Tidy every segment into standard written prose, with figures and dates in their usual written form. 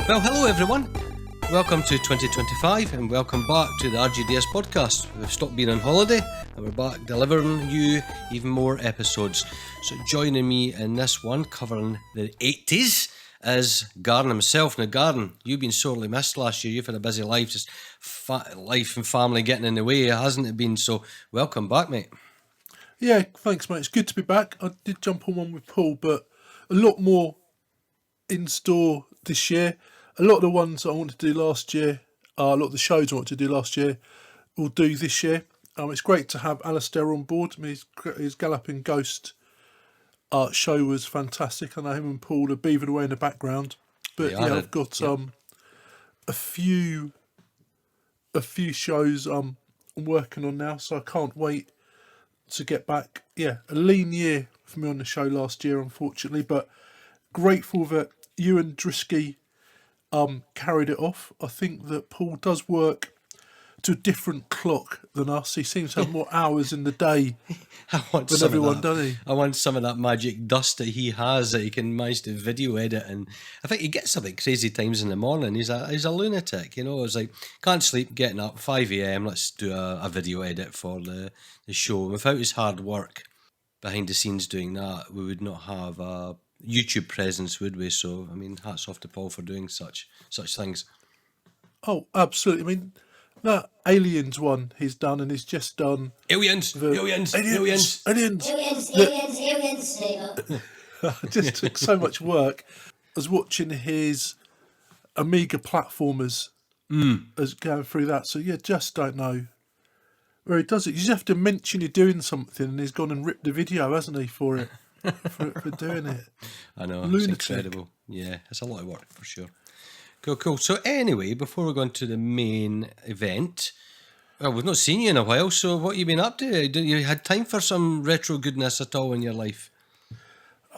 Well, hello everyone. Welcome to 2025 and welcome back to the RGDS podcast. We've stopped being on holiday and we're back delivering you even more episodes. So joining me in this one covering the 80s is Garron himself. Now Garron, you've been sorely missed last year. You've had a busy life, just life and family getting in the way, hasn't it been? So welcome back, mate. Yeah, thanks, mate. It's good to be back. I did jump on one with Paul, but a lot more in store this year. A lot of the ones I wanted to do last year, a lot of the shows I wanted to do last year, we'll do this year. It's great to have Alistair on board. I mean, his Galloping Ghost show was fantastic. I know him and Paul are beavering away in the background. But yeah, I've got a few shows I'm working on now, so I can't wait to get back. Yeah, a lean year for me on the show last year, unfortunately, but grateful that you and Drisky carried it off. I think that Paul does work to a different clock than us. He seems to have more hours in the day than everyone, doesn't he? I want some of that magic dust that he has, that he can manage to video edit, and I think he gets up at crazy times in the morning. He's a lunatic, you know. It's like, can't sleep, getting up 5 a.m, let's do a video edit for the show. Without his hard work behind the scenes doing that, we would not have a YouTube presence, would we? So, I mean, hats off to Paul for doing such things. Oh, absolutely. I mean, that Aliens one he's done, and he's just done... Aliens! Just took so much work. I was watching his Amiga platformers as going through that. So, yeah, just don't know where he does it. You just have to mention you're doing something, and he's gone and ripped the video, hasn't he, for it? for doing it. I know, lunatic. It's incredible. Yeah, it's a lot of work for sure. Cool. So anyway, before we go into the main event, well, we've not seen you in a while, so what have you been up to? You had time for some retro goodness at all in your life?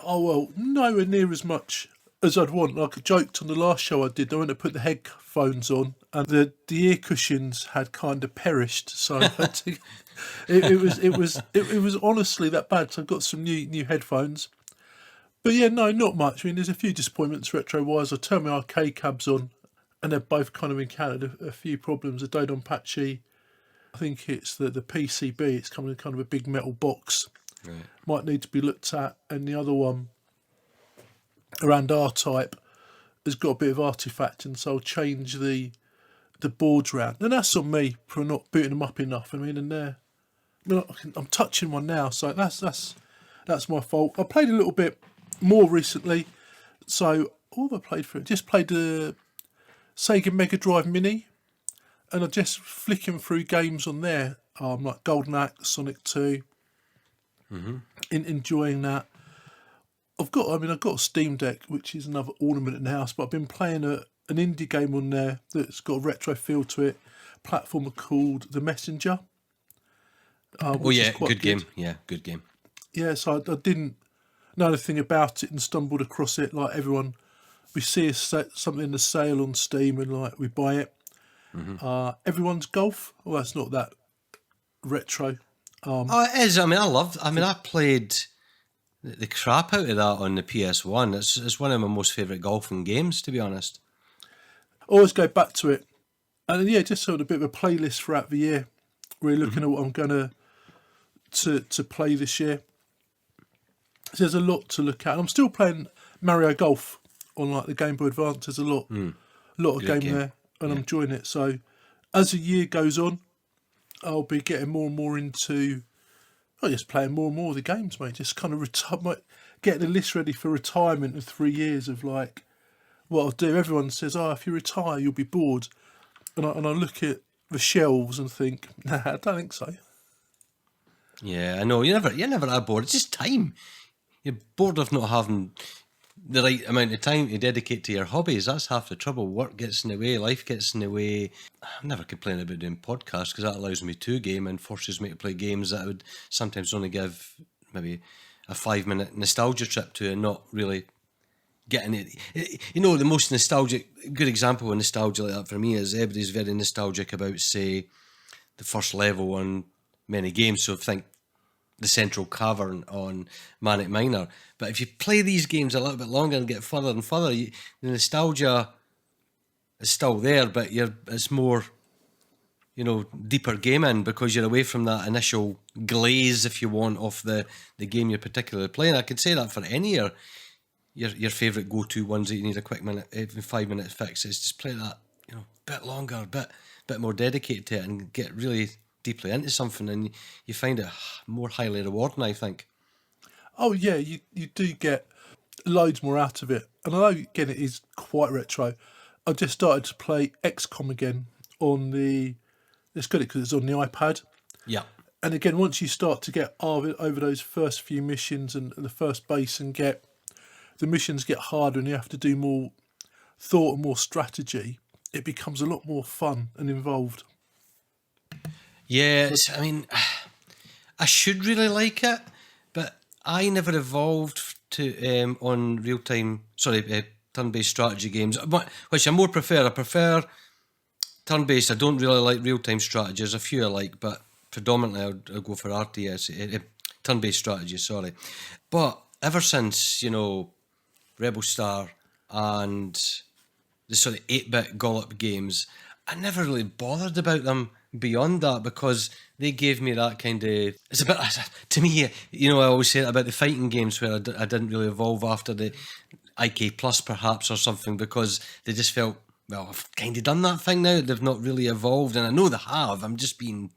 Oh, well, nowhere near as much as I'd want. Like I joked on the last show I did, I went to put the headphones on and the ear cushions had kind of perished, so I had to... It was honestly that bad. So I've got some new headphones, but yeah, no, not much. I mean, there's a few disappointments retro-wise. I turned my arcade cabs on, and they've both kind of encountered a few problems. The Dodon Patchy, I think it's the PCB. It's coming in kind of a big metal box. Right. Might need to be looked at. And the other one around R-Type has got a bit of artifact, and so I'll change the boards round. And that's on me for not booting them up enough. I mean, and I'm touching one now, so that's my fault. I played a little bit more recently, so all have I played for it? Just played the Sega Mega Drive Mini, and I'm just flicking through games on there, like Golden Axe, Sonic 2, enjoying that. I've got a Steam Deck, which is another ornament in the house, but I've been playing an indie game on there that's got a retro feel to it, a platformer called The Messenger. Good game. Yeah, good game. Yeah, so I didn't know anything about it and stumbled across it. Like everyone, we see something in the sale on Steam and like we buy it. Everyone's Golf. Well, that's not that retro. It is. I mean, I played the crap out of that on the PS1. It's one of my most favourite golfing games, to be honest. I always go back to it, and yeah, just sort of a bit of a playlist throughout the year. Really looking at what I'm going to play this year. So there's a lot to look at. And I'm still playing Mario Golf on like the Game Boy Advance. There's a lot of game there, and I'm enjoying it. So as the year goes on, I'll be getting more and more into just playing more and more of the games, mate. Just kind of getting the list ready for retirement in 3 years of like what I'll do. Everyone says, if you retire, you'll be bored. And I look at the shelves and think, nah, I don't think so. Yeah, I know. You're never that bored. It's just time. You're bored of not having the right amount of time to dedicate to your hobbies. That's half the trouble. Work gets in the way, life gets in the way. I'm never complaining about doing podcasts because that allows me to game and forces me to play games that I would sometimes only give maybe a 5-minute nostalgia trip to and not really getting it. You know, the most nostalgic, good example of nostalgia like that for me is everybody's very nostalgic about, say, the first level on many games. So think the Central Cavern on Manic Miner. But if you play these games a little bit longer and get further and further, the nostalgia is still there, but it's more, deeper gaming because you're away from that initial glaze, if you want, of the game you're particularly playing. I could say that for any of your favourite go-to ones that you need a quick minute, even 5 minute fix. Is just play that, bit longer, bit more dedicated to it, and get really deeply into something, and you find it more highly rewarding, I think. Oh yeah, you do get loads more out of it. And I know, again, it is quite retro. I just started to play XCOM again on it's good because it's on the iPad. Yeah. And again, once you start to get over those first few missions and the first base, and the missions get harder and you have to do more thought and more strategy, it becomes a lot more fun and involved. Yeah, I should really like it, but I never evolved to on turn-based strategy games, which I more prefer. I prefer turn-based. I don't really like real-time strategies. A few I like, but predominantly I'll go for RGDS, turn-based strategy, sorry. But ever since, Rebel Star and the sort of 8-bit Gollop games, I never really bothered about them beyond that, because they gave me that kind of... It's a bit... To me, I always say it about the fighting games where I didn't really evolve after the IK Plus, perhaps, or something, because they just felt, well, I've kind of done that thing now. They've not really evolved, and I know they have. I'm just being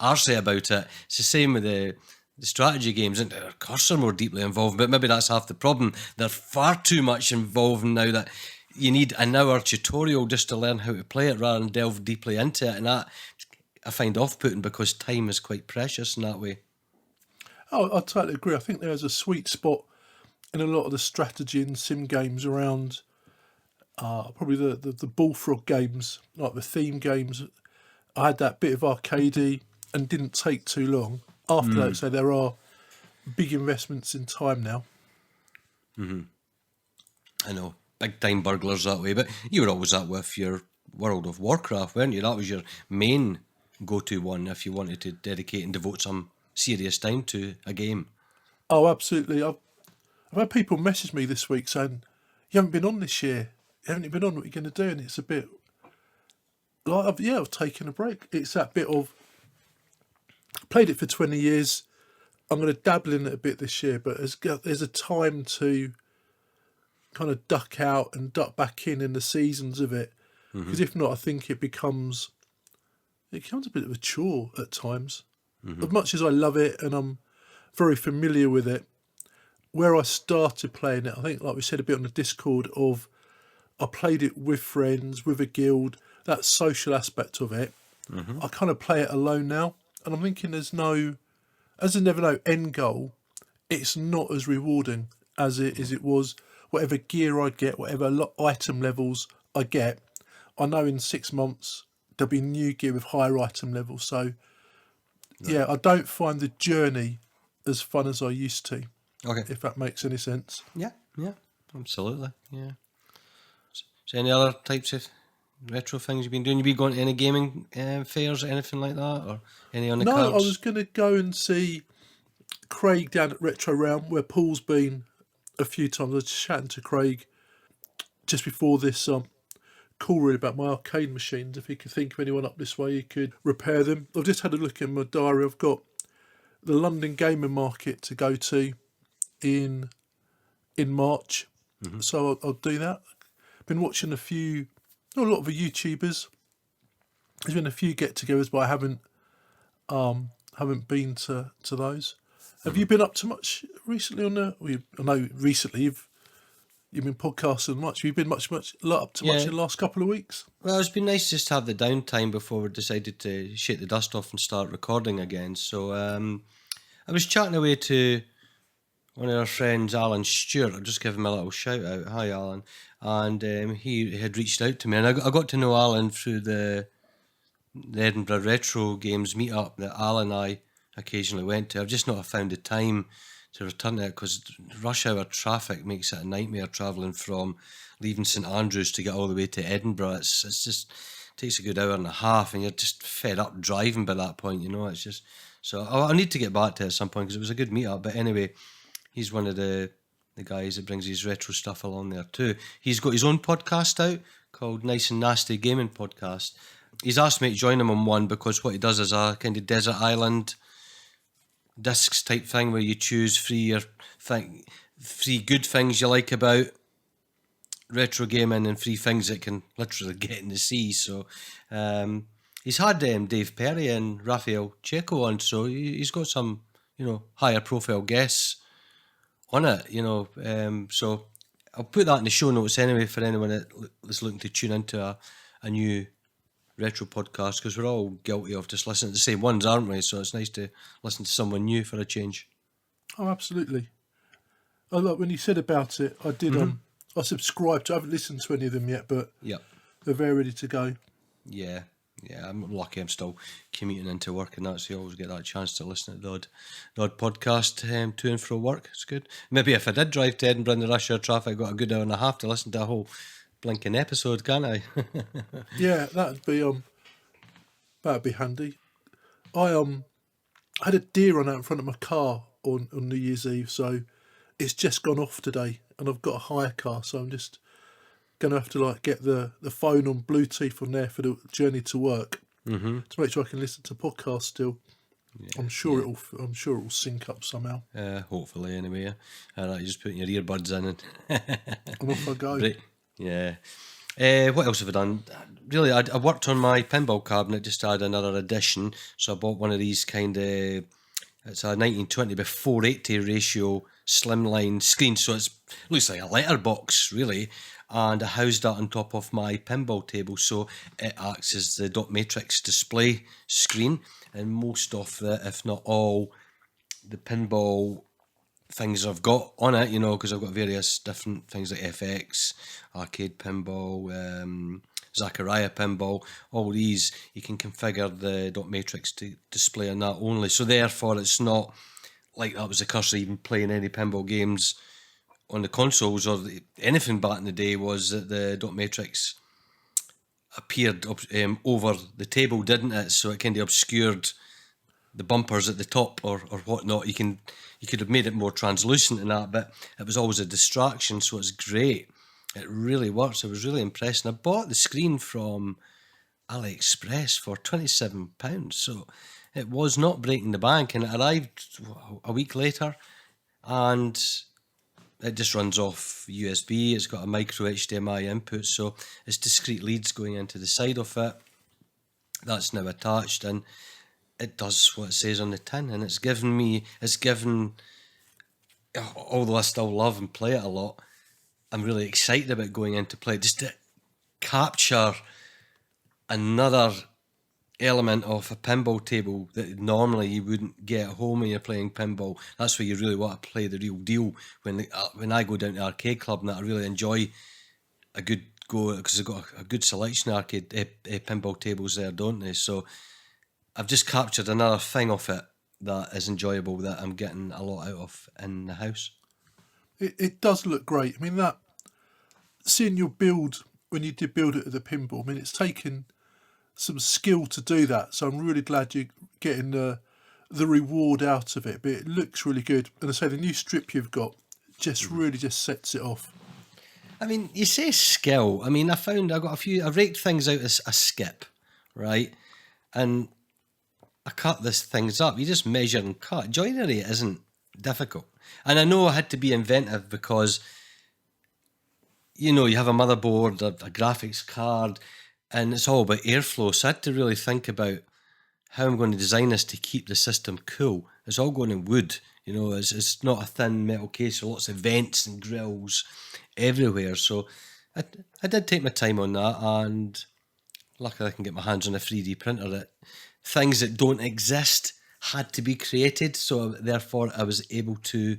arsey about it. It's the same with the strategy games, and of course they're more deeply involved, but maybe that's half the problem. They're far too much involved now that you need an hour tutorial just to learn how to play it rather than delve deeply into it, and that I find off-putting because time is quite precious in that way. Oh, I totally agree. I think there's a sweet spot in a lot of the strategy and sim games around probably the bullfrog games, like the theme games. I had that bit of arcadey and didn't take too long. After that, so there are big investments in time now. Mm-hmm. I know. Big time burglars that way, but you were always that with your World of Warcraft, weren't you? That was your main go-to one if you wanted to dedicate and devote some serious time to a game. Oh, absolutely. I've had people message me this week saying, you haven't been on this year. You haven't been on, what are you going to do? And it's a bit like, I've taken a break. It's that bit of, played it for 20 years. I'm going to dabble in it a bit this year, but there's a time to kind of duck out and duck back in the seasons of it. Because if not, I think it becomes a bit of a chore at times. As much as I love it and I'm very familiar with it, where I started playing it, I think, like we said a bit on the Discord, I played it with friends, with a guild, that social aspect of it. I kind of play it alone now, and I'm thinking there's never no end goal, it's not as rewarding as it was. Whatever gear I get, whatever item levels I get, I know in 6 months there'll be new gear with higher item levels. So, yeah, I don't find the journey as fun as I used to. Okay. If that makes any sense. Yeah, absolutely. Yeah. So any other types of retro things you've been doing? You been going to any gaming fairs, anything like that, or any on the cards? No, I was going to go and see Craig down at Retro Realm, where Paul's been a few times. I was chatting to Craig just before this call really about my arcade machines. If he could think of anyone up this way, he could repair them. I've just had a look in my diary. I've got the London Gaming Market to go to in March, so I'll do that. Been watching a lot of the YouTubers. There's been a few get-togethers, but I haven't been to those. Have you been up to much recently on the? I know recently you've been podcasting much. Have you been much in the last couple of weeks? Well, it's been nice just to have the downtime before we decided to shake the dust off and start recording again. So I was chatting away to one of our friends, Alan Stewart. I'll just give him a little shout out. Hi, Alan. And he had reached out to me, and I got to know Alan through the Edinburgh Retro Games meetup that Alan and I occasionally went to. I've just not found the time to return to it because rush hour traffic makes it a nightmare travelling from leaving St Andrews to get all the way to Edinburgh. It's just takes a good hour and a half, and you're just fed up driving by that point. It's just so I need to get back to it at some point because it was a good meetup. But anyway, he's one of the guys that brings his retro stuff along there too. He's got his own podcast out called Nice and Nasty Gaming Podcast. He's asked me to join him on one because what he does is a kind of desert island discs type thing where you choose three good things you like about retro gaming and 3 things that can literally get in the sea. So he's had Dave Perry and Raphael Checo on, so he's got some, higher profile guests on it, so I'll put that in the show notes anyway for anyone that is looking to tune into a new retro podcast, because we're all guilty of just listening to the same ones, aren't we? So it's nice to listen to someone new for a change. Oh, absolutely. I like when you said about it. I did. I subscribed to. I haven't listened to any of them yet, but they're very ready to go. Yeah, I'm lucky. I'm still commuting into work and that, so you always get that chance to listen to the odd podcast to and fro work. It's good. Maybe if I did drive to Edinburgh in the rush hour traffic, I got a good hour and a half to listen to a whole blinking episode, can't I? Yeah, that'd be handy. I had a deer run out in front of my car on New Year's Eve, so it's just gone off today, and I've got a hire car, so I'm just gonna have to get the phone on Bluetooth on there for the journey to work to make sure I can listen to podcasts still. Yeah, I'm sure it'll sync up somehow. Hopefully, anyway. You just put your earbuds in and off I go. Right. Yeah. What else have I done? Really, I worked on my pinball cabinet, just to add another addition. So I bought one of these it's a 1920 by 480 ratio slimline screen. So it looks like a letterbox, really. And I housed that on top of my pinball table. So it acts as the dot matrix display screen. And most of if not all, the pinball things I've got on it, because I've got various different things like FX, arcade pinball, Zachariah pinball, all these you can configure the dot matrix to display on that only. So therefore it's not like that was the curse of even playing any pinball games on the consoles or anything back in the day, was that the dot matrix appeared over the table, didn't it? So it kind of obscured the bumpers at the top or whatnot. You could have made it more translucent and that, but it was always a distraction, so it's great. It really works. I was really impressed. And I bought the screen from AliExpress for £27, so it was not breaking the bank, and it arrived a week later, and it just runs off USB. It's got a micro HDMI input, so it's discrete leads going into the side of it. That's now attached, and it does what it says on the tin, and although I still love and play it a lot, I'm really excited about going into play, just to capture another element of a pinball table that normally you wouldn't get at home when you're playing pinball. That's where you really want to play the real deal. When I go down to arcade club and that, I really enjoy a good go, because they've got a good selection of arcade pinball tables there, don't they? So I've just captured another thing of it that is enjoyable, that I'm getting a lot out of in the house. It does look great. I mean, that seeing your build when you did build it at the pinball, I mean, it's taken some skill to do that. So I'm really glad you're getting the reward out of it. But it looks really good. And I say the new strip you've got really sets it off. I mean, you say skill. I mean, I raked things out as a skip, right? And I cut these things up. You just measure and cut. Joinery isn't difficult. And I know I had to be inventive because, you have a motherboard, a graphics card, and it's all about airflow. So I had to really think about how I'm going to design this to keep the system cool. It's all going in wood. It's not a thin metal case, so lots of vents and grills everywhere. So I did take my time on that, and luckily I can get my hands on a 3D printer that things that don't exist had to be created, so therefore I was able to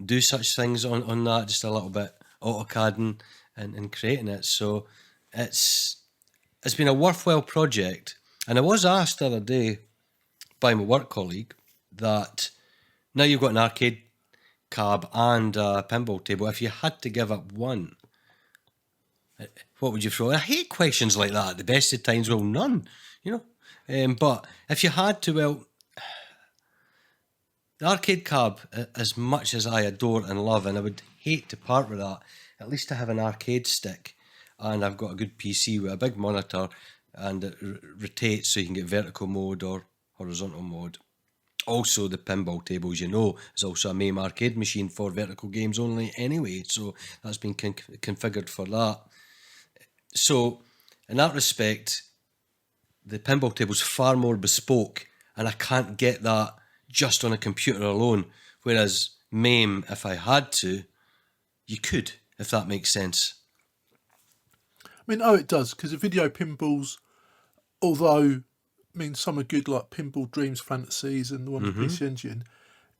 do such things on that, just a little bit AutoCADing and creating it. So it's been a worthwhile project. And I was asked the other day by my work colleague that now you've got an arcade cab and a pinball table, if you had to give up one, what would you throw? I hate questions like that. At the best of times, well, none, but if you had to, well, the arcade cab, as much as I adore and love, and I would hate to part with that, at least to have an arcade stick and I've got a good PC with a big monitor, and it rotates so you can get vertical mode or horizontal mode. Also, the pinball tables, is also a MAME arcade machine for vertical games only anyway, so that's been configured for that. So, in that respect, the pinball table's far more bespoke, and I can't get that just on a computer alone. Whereas MAME, if I had to, you could, if that makes sense. I mean, it does, because the video pinballs, although, some are good, like Pinball Dreams Fantasies and the one with PC Engine,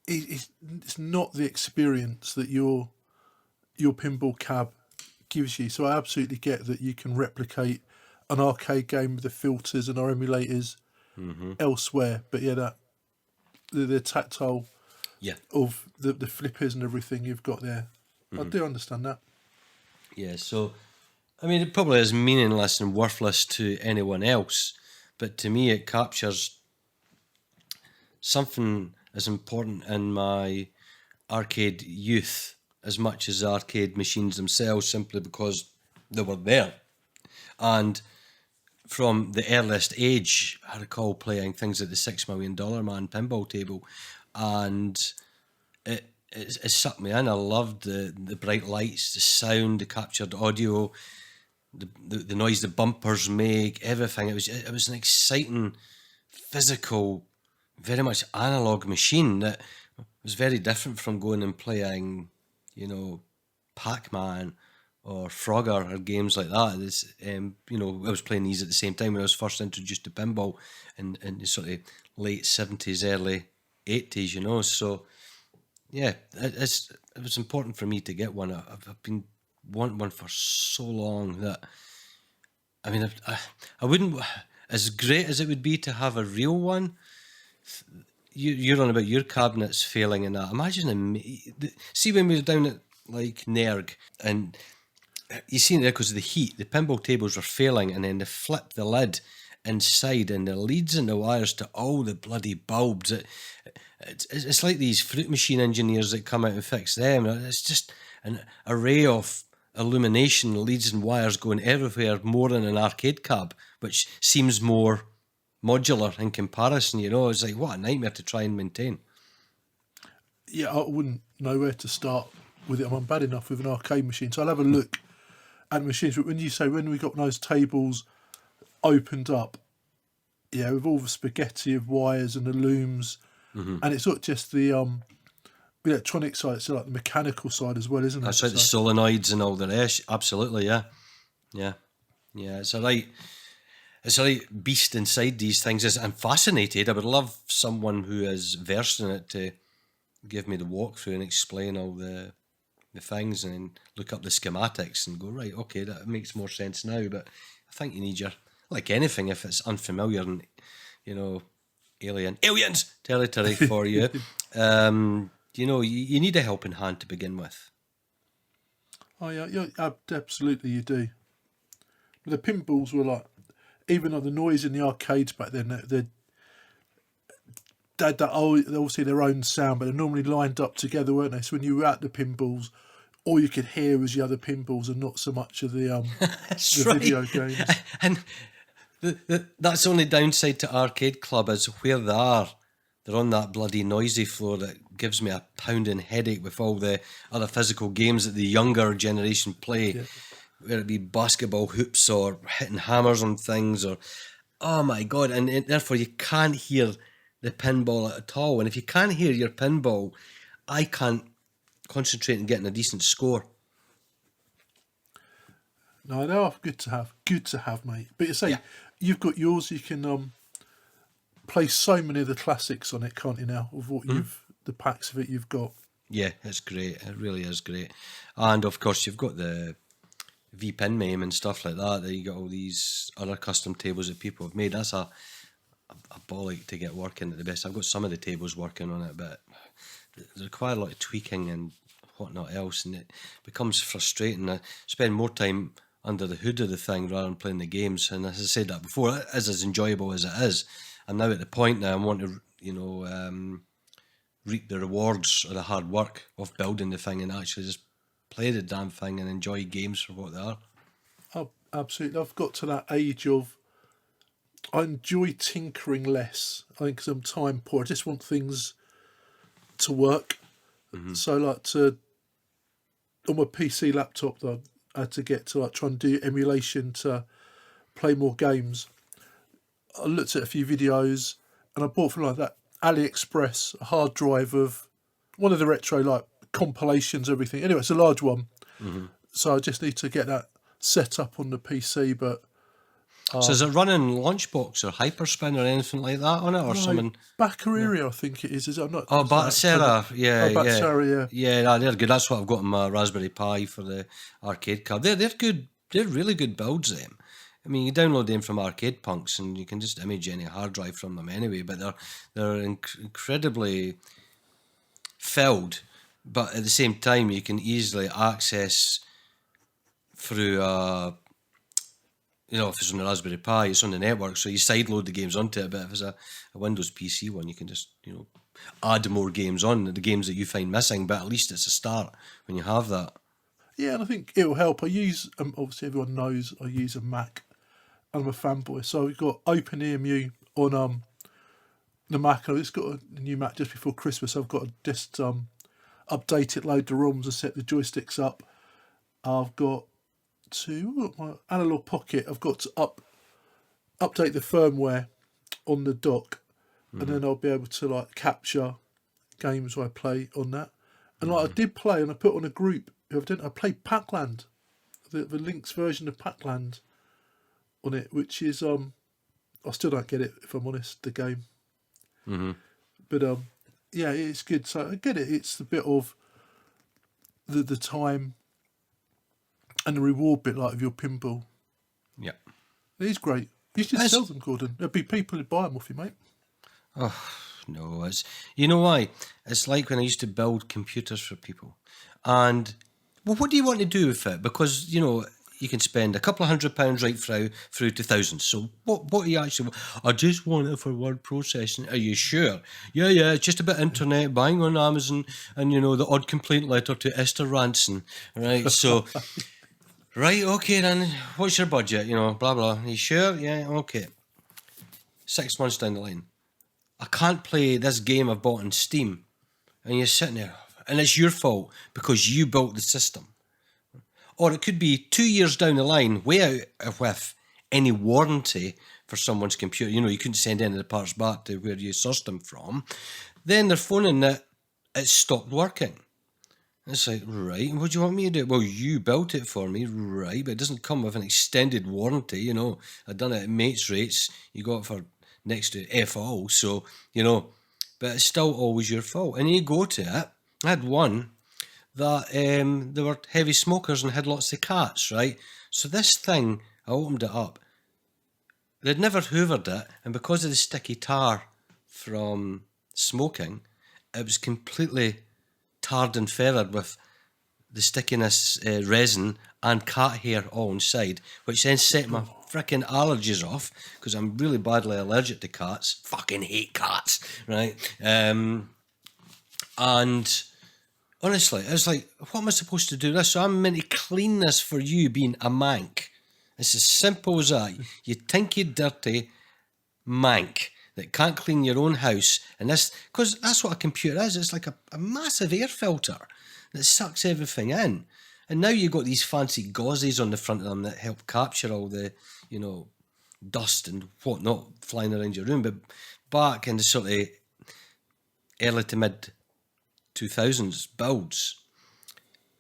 it's not the experience that your pinball cab gives you. So I absolutely get that you can replicate an arcade game with the filters and our emulators elsewhere. But yeah, the tactile of the flippers and everything you've got there, I do understand that. Yeah, so, it probably is meaningless and worthless to anyone else, but to me it captures something as important in my arcade youth as much as the arcade machines themselves, simply because they were there. And from the earliest age, I recall playing things like the $6 Million Man pinball table, and it sucked me in. I loved the bright lights, the sound, the captured audio, the noise the bumpers make, everything. It was an exciting, physical, very much analog machine that was very different from going and playing, Pac-Man or Frogger or games like that. This, I was playing these at the same time when I was first introduced to pinball in the sort of late 70s, early 80s, so yeah, it was important for me to get one. I've been wanting one for so long that, I wouldn't, as great as it would be to have a real one, you're on about your cabinets failing and that. Imagine, see when we were down at like Nerg, and you see there because of the heat, the pinball tables were failing, and then they flipped the lid inside, and the leads and the wires to all the bloody bulbs. It's like these fruit machine engineers that come out and fix them. It's just an array of illumination, leads and wires going everywhere, more than an arcade cab, which seems more modular in comparison. It's like, what a nightmare to try and maintain. Yeah, I wouldn't know where to start with it. I'm bad enough with an arcade machine, so I'll have a look at machines. But when you say when we got those tables opened up, with all the spaghetti of wires and the looms, and it's not just the electronic side, it's like the mechanical side as well, isn't it? That's right, the solenoids and all the rest. Absolutely, yeah. It's a right beast inside these things. I'm fascinated. I would love someone who is versed in it to give me the walkthrough and explain all the things and look up the schematics and go, right, okay, that makes more sense now. But I think you need like anything, if it's unfamiliar and, aliens territory for you, you need a helping hand to begin with. Oh yeah, absolutely you do. But the pinballs were like, even though the noise in the arcades back then, they had obviously their own sound, but they're normally lined up together, weren't they? So when you were at the pinballs, all you could hear was the other pinballs and not so much of the video games. And that's the only downside to Arcade Club is where they are. They're on that bloody noisy floor that gives me a pounding headache with all the other physical games that the younger generation play. Yeah. Whether it be basketball hoops or hitting hammers on things, or oh my god, and therefore you can't hear the pinball at all. And if you can't hear your pinball, I can't concentrate on getting a decent score. No, they are good to have, mate. But you say you've got yours, you can play so many of the classics on it, can't you? Now of what the packs of it you've got. Yeah, it's great. It really is great. And of course, you've got the V-Pin MAME and stuff like that. That you got all these other custom tables that people have made. That's a bollock to get working at the best. I've got some of the tables working on it, but they require a lot of tweaking and whatnot else, and it becomes frustrating. I spend more time under the hood of the thing rather than playing the games. And as I said that before, it is as enjoyable as it is. I'm now at the point now I want to, reap the rewards of the hard work of building the thing and actually just play the damn thing and enjoy games for what they are. Oh, absolutely. I've got to that age of I enjoy tinkering less. I think 'cause I'm time poor. I just want things to work. So like on my PC laptop that I had to get to like try and do emulation to play more games. I looked at a few videos and I bought from like that AliExpress a hard drive of one of the retro like compilations, everything. Anyway, it's a large one. So I just need to get that set up on the PC, but So is it running Lunchbox or Hyperspin or anything like that on it, or something? Baccaria, I think it is. I'm not. Oh, Batsera, yeah, Batsera, yeah, no, they're good. That's what I've got on my Raspberry Pi for the arcade card. They're good. They're really good builds. Them. I mean, you download them from Arcade Punks, and you can just image any hard drive from them anyway. But they're incredibly filled, but at the same time, you can easily access through if it's on the Raspberry Pi, it's on the network, so you sideload the games onto it. But if it's a Windows PC one, you can just, add more games on, the games that you find missing, but at least it's a start when you have that. Yeah, and I think it will help. I use, obviously everyone knows I use a Mac. I'm a fanboy, so we've got OpenEMU on the Mac. I've just got a new Mac just before Christmas. I've got to just update it, load the ROMs and set the joysticks up. I've got my analog pocket. I've got to update the firmware on the dock, and then I'll be able to like capture games I play on that. And like I did play, and I put on a group. I played Pac-Land, the Lynx version of Pac-Land on it, which is I still don't get it, if I'm honest, the game. But yeah, it's good. So I get it. It's the bit of the time and the reward bit, like of your pinball. Yeah. It is great. You should sell them, Gordon. There'll be people who buy them off you, mate. Oh, no. You know why? It's like when I used to build computers for people. And, well, what do you want to do with it? Because, you can spend a couple of £100 right through to thousands. So what do you actually want? I just want it for word processing. Are you sure? Yeah, it's just a bit internet, buying on Amazon, and, the odd complaint letter to Esther Ranson. Right, so... Right, okay then, what's your budget? Blah, blah. Are you sure? Yeah, okay. 6 months down the line. I can't play this game I've bought on Steam. And you're sitting there, and it's your fault because you built the system. Or it could be 2 years down the line, way out with any warranty for someone's computer. You couldn't send any of the parts back to where you sourced them from. Then they're phoning that it stopped working. It's like, right, what do you want me to do? Well, you built it for me, right, but it doesn't come with an extended warranty, I've done it at mates rates, you got it for next to F all, so, but it's still always your fault. And you go to it, I had one that they were heavy smokers and had lots of cats, right? So this thing, I opened it up, they'd never hoovered it, and because of the sticky tar from smoking, it was completely tarred and feathered with the stickiness resin and cat hair all inside, which then set my freaking allergies off because I'm really badly allergic to cats. Fucking hate cats, right? And honestly, I was like, what am I supposed to do this? So I'm meant to clean this for you being a mank. It's as simple as that. You tinky, dirty mank that can't clean your own house, and this, because that's what a computer is. It's like a massive air filter that sucks everything in. And now you've got these fancy gauzes on the front of them that help capture all the, dust and whatnot flying around your room. But back in the sort of early to mid 2000s builds,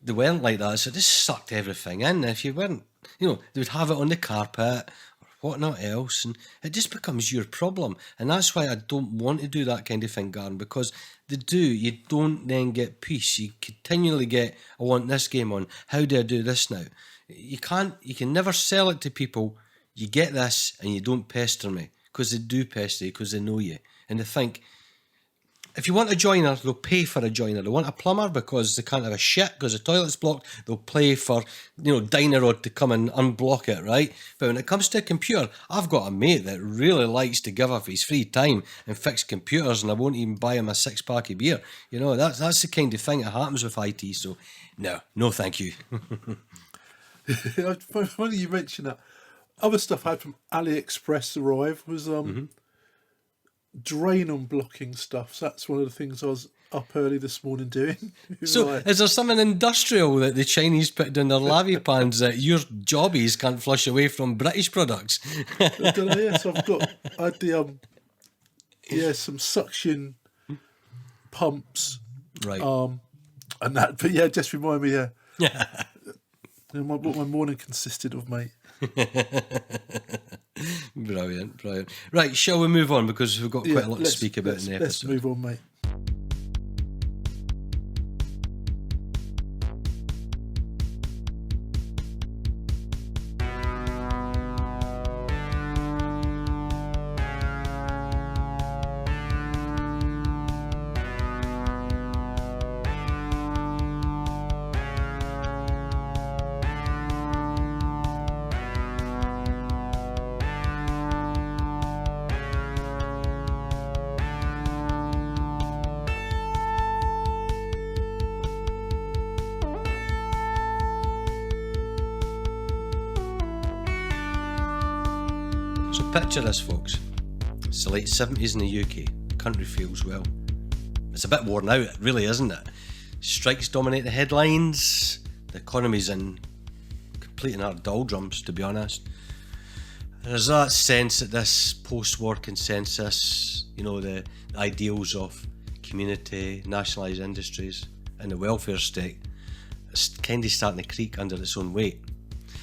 they weren't like that. So it just sucked everything in. And if you weren't, they would have it on the carpet, whatnot else, and it just becomes your problem. And that's why I don't want to do that kind of thing, Garron, because you don't then get peace. You continually get, I want this game on, how do I do this now? You can never sell it to people, you get this and you don't pester me, because they do pester you, because they know you, and they think, if you want a joiner, they'll pay for a joiner. They want a plumber because they can't have a shit because the toilet's blocked. They'll pay for, Dynarod to come and unblock it, right? But when it comes to a computer, I've got a mate that really likes to give up his free time and fix computers, and I won't even buy him a 6-pack of beer. That's the kind of thing that happens with IT. So, no, thank you. Funny you mention that. Other stuff I had from AliExpress arrive was drain unblocking stuff. So that's one of the things I was up early this morning doing. So is there something industrial that the Chinese put down their lavy pans that your jobbies can't flush away from British products? I don't know, yes, I had the some suction pumps. Right. And that, but yeah, just remind me, what my morning consisted of, mate. Brilliant. Right, shall we move on, because we've got quite a lot to speak about in the episode. Let's move on, mate. So picture this, folks. It's the late 70s in the UK. The country feels, well, it's a bit worn out, really, isn't it? Strikes dominate the headlines. The economy's in complete and utter doldrums, to be honest. There's that sense that this post-war consensus, the ideals of community, nationalised industries and the welfare state is kind of starting to creak under its own weight.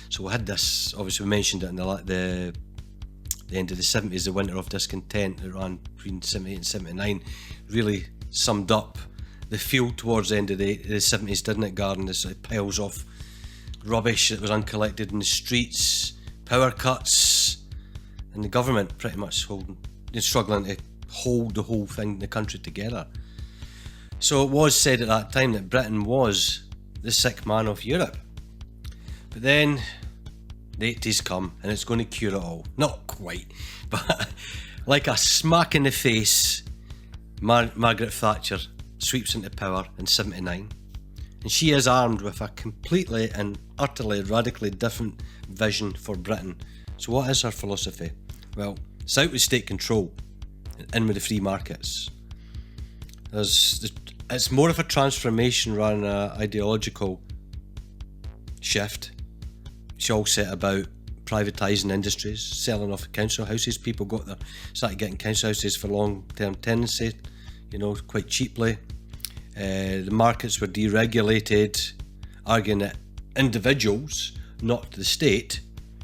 So we had this, obviously we mentioned it in the end of the 70s, the winter of discontent that ran between 78 and 79, really summed up the feel towards the end of the 70s, didn't it, Garron? There's piles of rubbish that was uncollected in the streets, power cuts, and the government pretty much struggling to hold the whole thing in the country together. So it was said at that time that Britain was the sick man of Europe. But then the 80s come and it's going to cure it all. Not quite, but like a smack in the face, Margaret Thatcher sweeps into power in 79, and she is armed with a completely and utterly radically different vision for Britain. So what is her philosophy? Well, it's out with state control and in with the free markets. It's more of a transformation rather than an ideological shift. She all set about privatising industries, selling off council houses. People started getting council houses for long-term tenancy, quite cheaply. The markets were deregulated, arguing that individuals, not the state,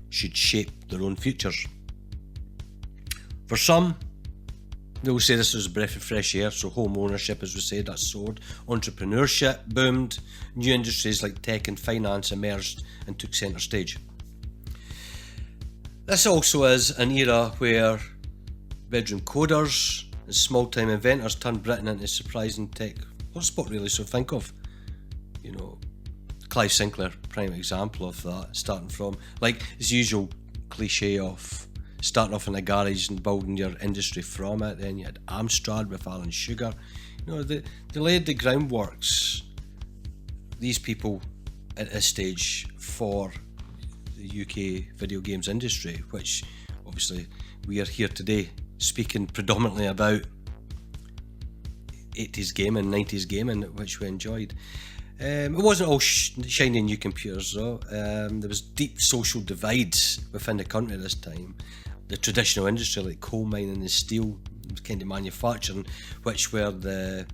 should shape their own futures. For some, they will say this was a breath of fresh air, so home ownership, as we say, that soared. Entrepreneurship boomed. New industries like tech and finance emerged and took centre stage. This also is an era where bedroom coders and small-time inventors turned Britain into a surprising tech hotspot, really. So think of, Clive Sinclair, prime example of that, starting from, like his usual cliche of starting off in a garage and building your industry from it. Then you had Amstrad with Alan Sugar. They laid the groundworks, these people at this stage, for the UK video games industry, which obviously we are here today speaking predominantly about 80s gaming, 90s gaming, which we enjoyed. It wasn't all shiny new computers though. There was deep social divides within the country at this time. The traditional industry like coal mining and steel kind of manufacturing, which were the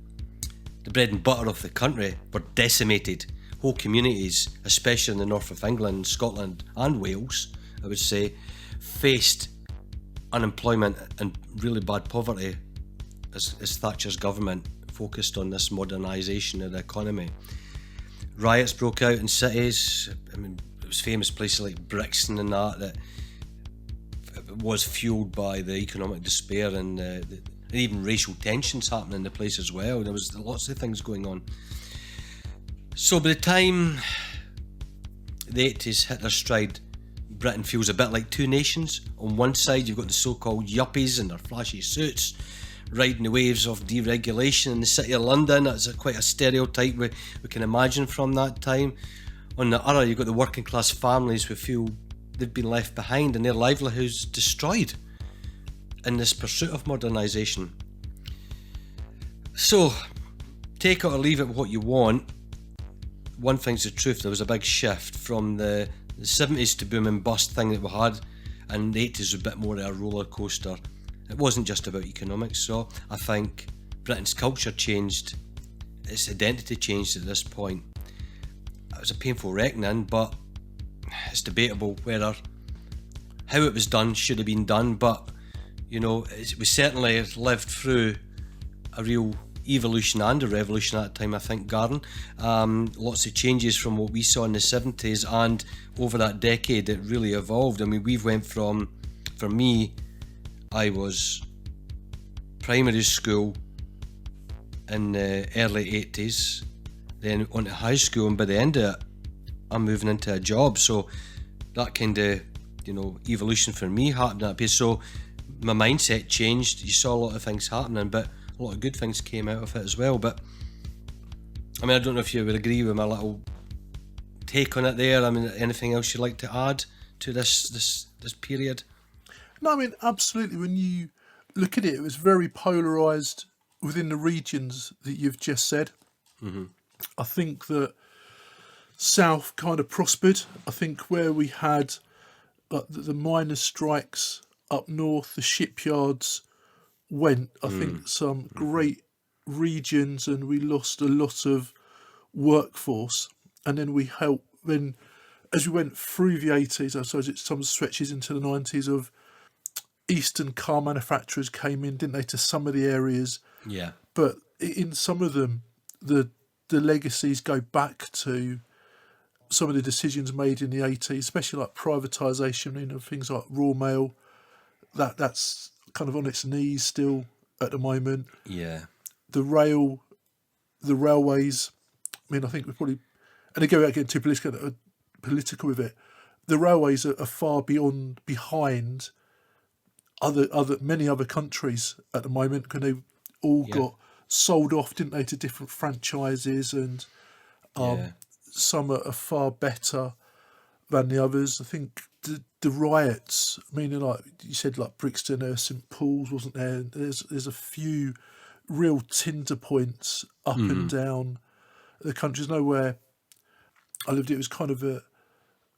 bread and butter of the country, were decimated. Whole communities, especially in the north of England, Scotland and Wales, I would say, faced unemployment and really bad poverty as Thatcher's government focused on this modernisation of the economy. Riots broke out in cities. It was famous places like Brixton and that was fueled by the economic despair and even racial tensions happening in the place as well. There was lots of things going on. So by the time the 80s hit their stride, Britain feels a bit like two nations. On one side, you've got the so-called yuppies in their flashy suits, riding the waves of deregulation in the city of London. That's quite a stereotype we can imagine from that time. on the other, you've got the working class families who feel they've been left behind and their livelihoods destroyed in this pursuit of modernisation. So, take it or leave it what you want. One thing's the truth, there was a big shift from the 70s to boom and bust thing that we had, and the 80s was a bit more of a roller coaster. It wasn't just about economics, so I think Britain's culture changed, its identity changed at this point. It was a painful reckoning, but it's debatable whether how it was done should have been done, but you know, we certainly lived through a real evolution and a revolution at the time, I think, Garron. Lots of changes from what we saw in the 70s, and over that decade it really evolved. I mean, we've went from, for me, I was primary school in the early 80s, then on to high school, and by the end of it I'm moving into a job, so that kind of, you know, evolution for me happened at that pace. So my mindset changed, you saw a lot of things happening, but a lot of good things came out of it as well. But I mean, I don't know if you would agree with my little take on it there. I mean, anything else you'd like to add to this period? No, I mean, absolutely. When you look at it, it was very polarised within the regions that you've just said. Mm-hmm. I think that South kind of prospered. I think where we had the miners' strikes up north, the shipyards went, I think, some great regions, and we lost a lot of workforce. And then we helped, when, as we went through the 80s, I suppose it's some stretches into the 90s, of Eastern car manufacturers came in, didn't they, to some of the areas. Yeah. But in some of them, the legacies go back to some of the decisions made in the 80s, especially like privatisation, you know, things like Raw Mail. That's kind of on its knees still at the moment. Yeah. The railways. I mean, I think we probably, and again, we're getting too political with it. The railways are far behind many other countries at the moment, because they all got sold off, didn't they, to different franchises, and some are far better than the others. I think the riots, I mean, like you said, like Brixton, St Paul's, wasn't there? There's a few real tinder points up and down the country. There's nowhere I lived, it was kind of the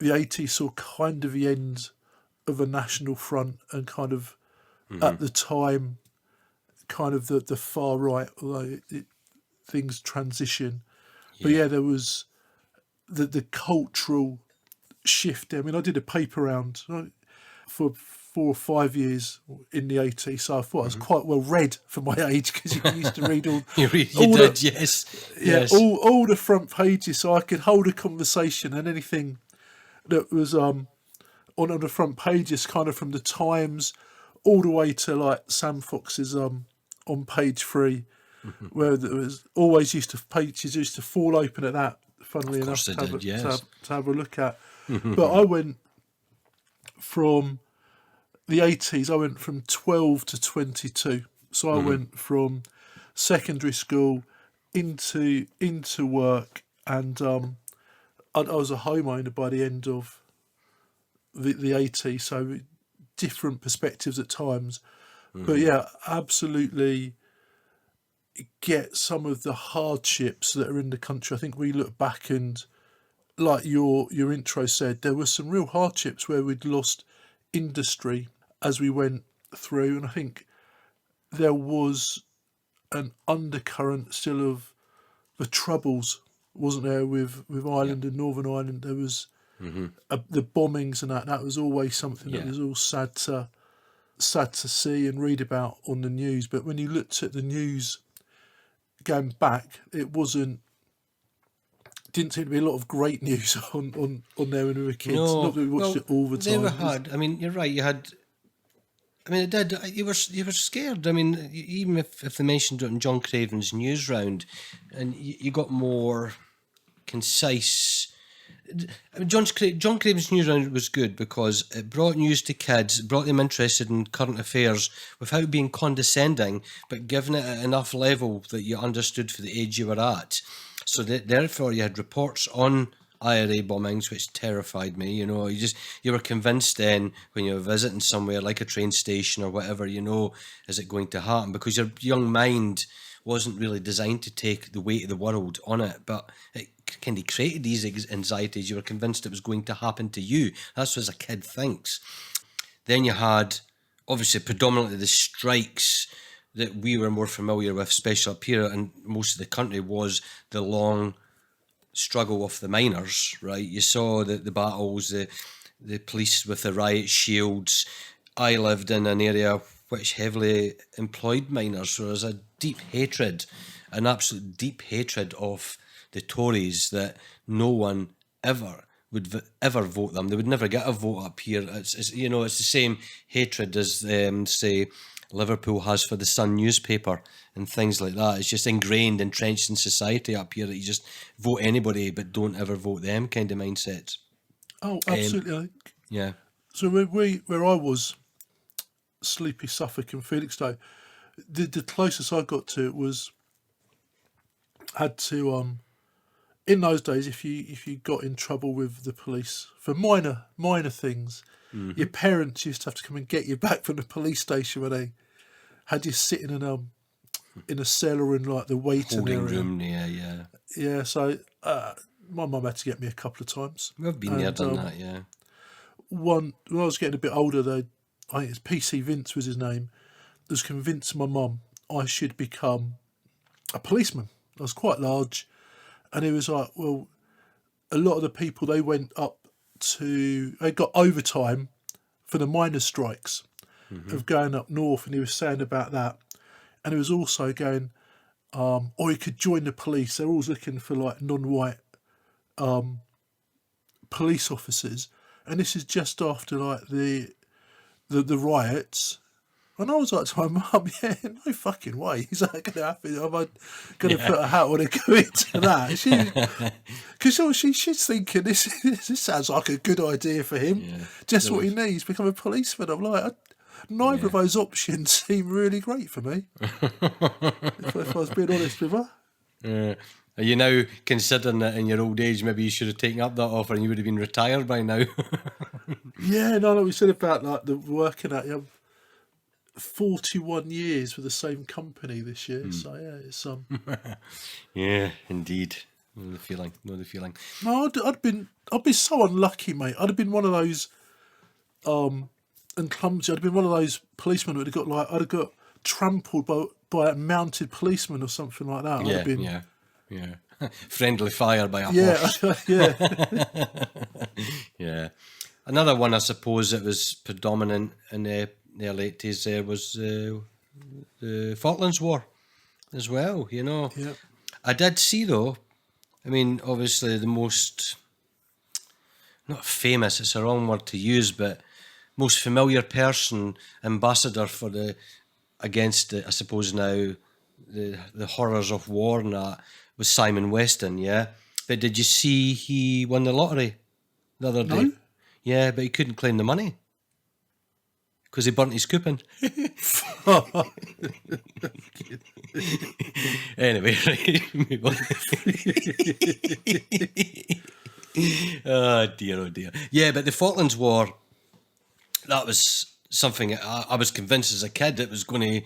80s saw kind of the end of a national front, and kind of at the time, kind of the far right, although things transition. But yeah, there was the cultural shift. I mean, I did a paper round for 4 or 5 years in the 80s, so I thought I was quite well read for my age, because you used to read all yes. all the front pages, so I could hold a conversation, and anything that was on the front pages, kind of from the Times all the way to like Sam Fox's on page 3, where there was always pages used to fall open at that, funnily enough, to have a look at. But I went from the 80s, I went from 12 to 22. So I went from secondary school into work, and I was a homeowner by the end of the 80s, so different perspectives at times. But yeah, absolutely get some of the hardships that are in the country. I think we look back, and like your intro said, there were some real hardships where we'd lost industry as we went through, and I think there was an undercurrent still of the troubles, wasn't there, with Ireland and Northern Ireland. There was the bombings, and that was always something that was all sad to see and read about on the news. But when you looked at the news going back, it didn't seem to be a lot of great news on there when we were kids. No, not that we watched it all the time. They were hard. I mean, you're right. You had. I mean, it did. You were scared. I mean, even if they mentioned it in John Craven's news round, and you got more concise. I mean, John Craven's news round was good because it brought news to kids, it brought them interested in current affairs without being condescending, but giving it at enough level that you understood for the age you were at. So therefore, you had reports on IRA bombings, which terrified me. You know, you were convinced then when you were visiting somewhere like a train station or whatever, you know, is it going to happen? Because your young mind wasn't really designed to take the weight of the world on it, but it kind of created these anxieties. You were convinced it was going to happen to you. That's what as a kid thinks. Then you had, obviously, predominantly the strikes that we were more familiar with, especially up here and most of the country, was the long struggle of the miners, right? You saw the battles, the police with the riot shields. I lived in an area which heavily employed miners, so there's a deep hatred, an absolute deep hatred of the Tories that no one ever would ever vote them. They would never get a vote up here. It's you know, it's the same hatred as say Liverpool has for the Sun newspaper and things like that. It's just ingrained, entrenched in society up here that you just vote anybody but don't ever vote them kind of mindsets. Oh, absolutely. Yeah. So where I was, Sleepy, Suffolk and Felixstowe, the closest I got to it was, had to in those days, if you got in trouble with the police for minor things, your parents used to have to come and get you back from the police station where they had you sitting in a cell or in like the waiting Holding area. room, yeah. Yeah, so my mum had to get me a couple of times. We've been there, done that, yeah. When I was getting a bit older, I think it's PC Vince was his name, was convinced my mum I should become a policeman. I was quite large, and he was like, well, a lot of the people, they got overtime for the miners' strikes of going up north, and he was saying about that. And he was also going, or you could join the police. They're always looking for like non-white police officers. And this is just after like the riots. And I was like to my mum, yeah, no fucking way. Is that going to happen? Am I going to put a hat on and go into that? Because she's thinking, this sounds like a good idea for him. Yeah, just what he needs, become a policeman. I'm like, neither of those options seem really great for me. if I was being honest with her. Yeah. Are you now considering that in your old age maybe you should have taken up that offer and you would have been retired by now? Yeah, no, we said about like the working at 41 years with the same company this year. So yeah, it's yeah, indeed. Know the feeling. No, I'd been so unlucky, mate. I'd have been one of those and clumsy. I'd have been one of those policemen who would have got I'd have got trampled by a mounted policeman or something like that. I'd have been, yeah. Friendly fire by a horse. Yeah. Yeah. Another one, I suppose, that was predominant in the early 80s was the Falklands War as well, you know. Yeah. I did see, though, I mean, obviously the most, not famous, it's a wrong word to use, but most familiar person, ambassador for against I suppose now, the horrors of war and that, was Simon Weston, yeah? But did you see he won the lottery the other day? No? Yeah, but he couldn't claim the money because he burnt his coupon. Anyway, right, move on. Oh dear. Yeah, but the Falklands War, that was something I was convinced as a kid it was going to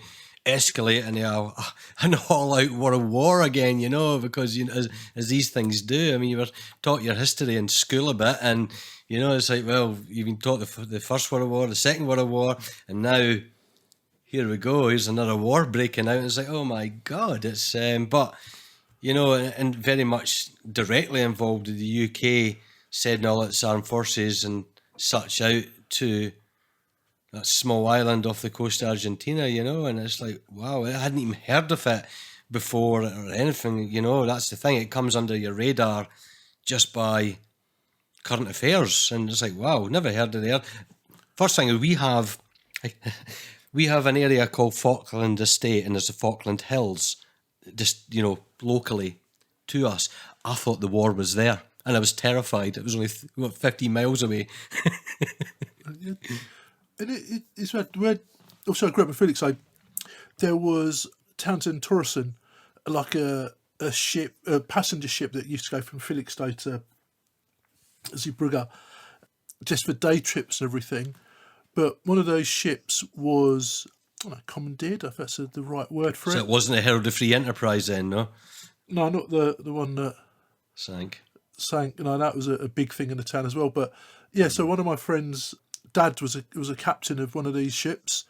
escalate into an all-out world war again, you know, because you know, as these things do. I mean, you were taught your history in school a bit, and you know, it's like, well, you've been taught the First World War, the Second World War, and now here we go. Here's another war breaking out. It's like, oh my God, it's but you know, and very much directly involved in the UK sending all its armed forces and such out to that small island off the coast of Argentina, you know, and it's like, wow, I hadn't even heard of it before or anything, you know. That's the thing, it comes under your radar just by current affairs, and it's like, wow, never heard of there. First thing, we have an area called Falkland Estate, and there's the Falkland Hills, just, you know, locally to us. I thought the war was there, and I was terrified. It was only 15 miles away. And it's where also I grew up in Felix. So there was Townsend Torreson, like a passenger ship that used to go from Felixstowe to Zeebrugge, just for day trips and everything. But one of those ships was, I don't know, commandeered, if that's the right word for So it. it wasn't a Herald of Free Enterprise then, no? No, not the one that Sank. sank. No, that was a big thing in the town as well. But yeah, so one of my friends' dad was a captain of one of these ships,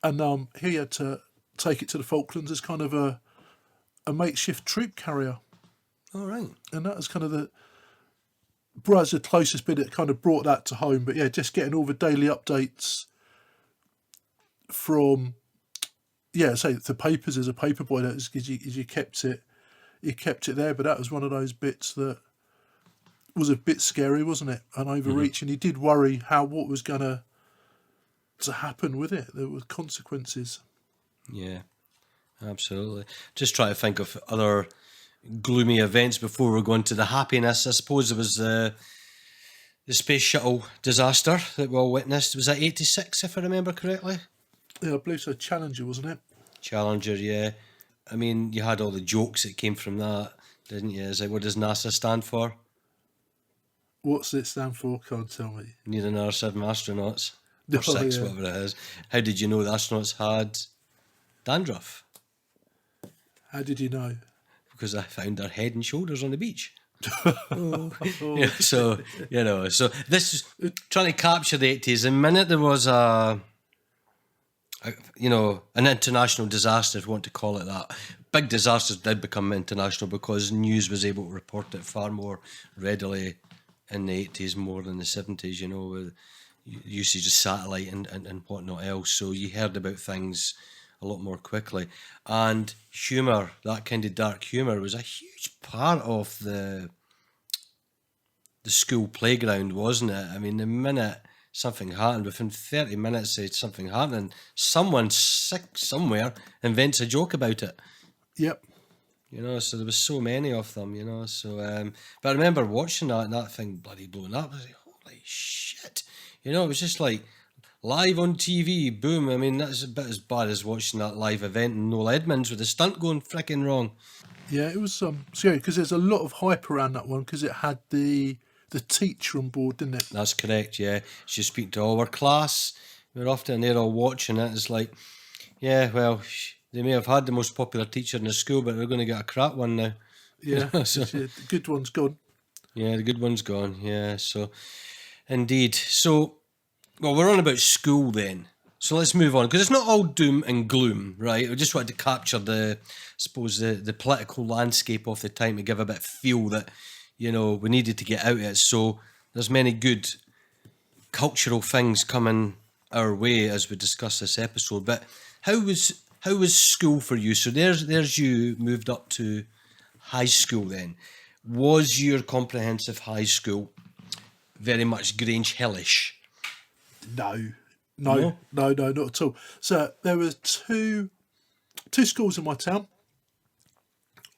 and he had to take it to the Falklands as kind of a makeshift troop carrier. All right. And that was kind of the closest bit that kind of brought that to home. But yeah, just getting all the daily updates from, say the papers as a paper boy, that is, you kept it there. But that was one of those bits that was a bit scary, wasn't it? And overreaching. You did worry what was going to happen with it. There were consequences. Yeah, absolutely. Just try to think of other gloomy events before we're going to the happiness. I suppose there was the space shuttle disaster that we all witnessed. Was that 86, if I remember correctly? Yeah, I believe so. Challenger, wasn't it? Challenger, yeah. I mean, you had all the jokes that came from that, didn't you? It's like, what does NASA stand for? What's it stand for? Can't tell me. Need another 7 astronauts. Or 6, Yeah. whatever it is. How did you know the astronauts had dandruff? How did you know? Because I found their head and shoulders on the beach. Yeah, so this is trying to capture the 80s. The minute there was an international disaster, if you want to call it that. Big disasters did become international because news was able to report it far more readily in the 80s more than the 70s, with usage of satellite and whatnot else. So you heard about things a lot more quickly. And humour, that kind of dark humour, was a huge part of the school playground, wasn't it? I mean, the minute something happened, within 30 minutes of something happening, someone sick somewhere invents a joke about it. Yep. So there was so many of them, but I remember watching that and that thing bloody blowing up. I was like, holy shit. It was just like live on TV, boom. I mean, that's a bit as bad as watching that live event in Noel Edmonds with the stunt going fricking wrong. Yeah, it was scary because there's a lot of hype around that one because it had the teacher on board, didn't it? That's correct, yeah. She speak to all our class. We're often there all watching it. It's like, yeah, well, they may have had the most popular teacher in the school, but they're going to get a crap one now. Yeah, so, the good one's gone. Yeah, the good one's gone, yeah, so, indeed. So, well, we're on about school then. So let's move on, because it's not all doom and gloom, right? I just wanted to capture the political landscape of the time to give a bit of feel that, we needed to get out of it. So there's many good cultural things coming our way as we discuss this episode. But how was school for you? So there's you moved up to high school then. Was your comprehensive high school very much Grange Hillish? No, not at all. So there were two schools in my town,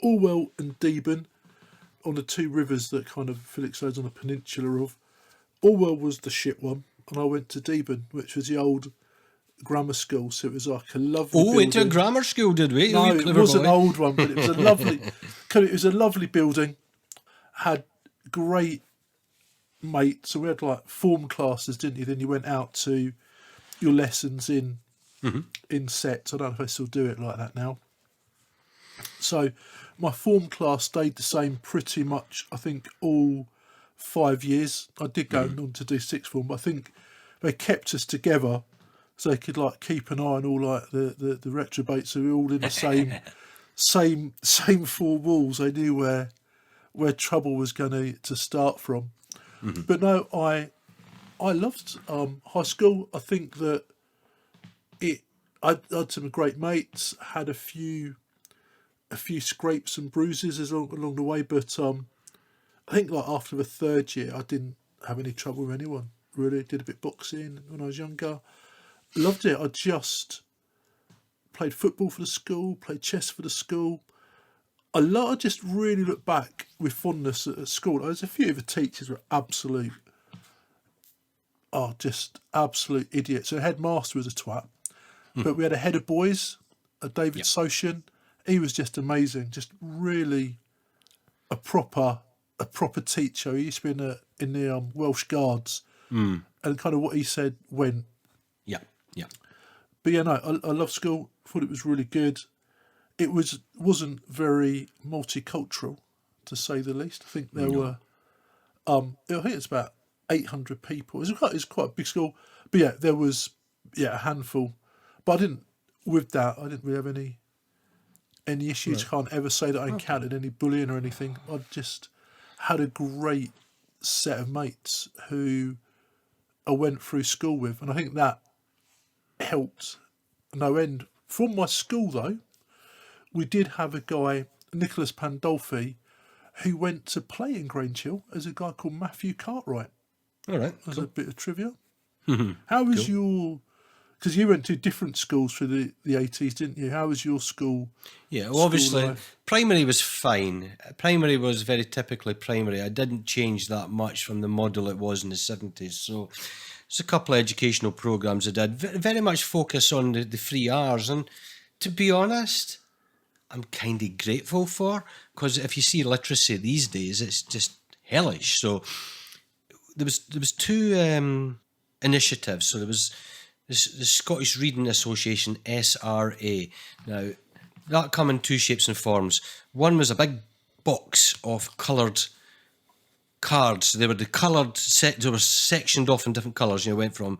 Orwell and Deben, on the two rivers that kind of Felixstowe's on the peninsula of. Orwell was the shit one, and I went to Deben, which was the old grammar school. So it was like a lovely. Oh, went to a grammar school, did we? No, it was an old one, but it was a lovely. It was a lovely building. Had great mates. So we had like form classes, didn't you? Then you went out to your lessons in sets. I don't know if I still do it like that now. So my form class stayed the same pretty much, I think, all 5 years. I did go on to do sixth form, but I think they kept us together so they could like keep an eye on all like the retrobates. So we were all in the same four walls. They knew where trouble was going to start from. But no, I loved high school. I think that I had some great mates, had a few scrapes and bruises along the way, but I think like after the third year, I didn't have any trouble with anyone. Really, did a bit of boxing when I was younger. Loved it. I just played football for the school, played chess for the school. I just really look back with fondness at school. There's a few of the teachers were absolute idiots. So the headmaster was a twat, but we had a head of boys, a David Soshin. He was just amazing, just really a proper teacher. He used to be in the Welsh Guards, and kind of what he said went. Yeah. But yeah, no, I love school. Thought it was really good. It wasn't very multicultural, to say the least. I think there were, I think it's about 800 people. It's quite a big school. But yeah, there was a handful. But with that, I didn't really have any issues. Right. Can't ever say that I encountered any bullying or anything. I just had a great set of mates who I went through school with, and I think that helped no end. From my school, though, we did have a guy, Nicholas Pandolfi, who went to play in Grange Hill as a guy called Matthew Cartwright. All right. As a bit of trivia. How was your... Because you went to different schools for the 80s, didn't you? How was your school? Yeah, well, obviously, life? Primary was fine. Primary was very typically primary. I didn't change that much from the model it was in the 70s. So there's a couple of educational programmes I did. Very much focus on the 3 Rs. And to be honest, I'm kind of grateful for, because if you see literacy these days, it's just hellish. So there was 2 initiatives. So there was the Scottish Reading Association, SRA. Now, that come in 2 shapes and forms. One was a big box of coloured cards. They were the coloured they were sectioned off in different colours. Went from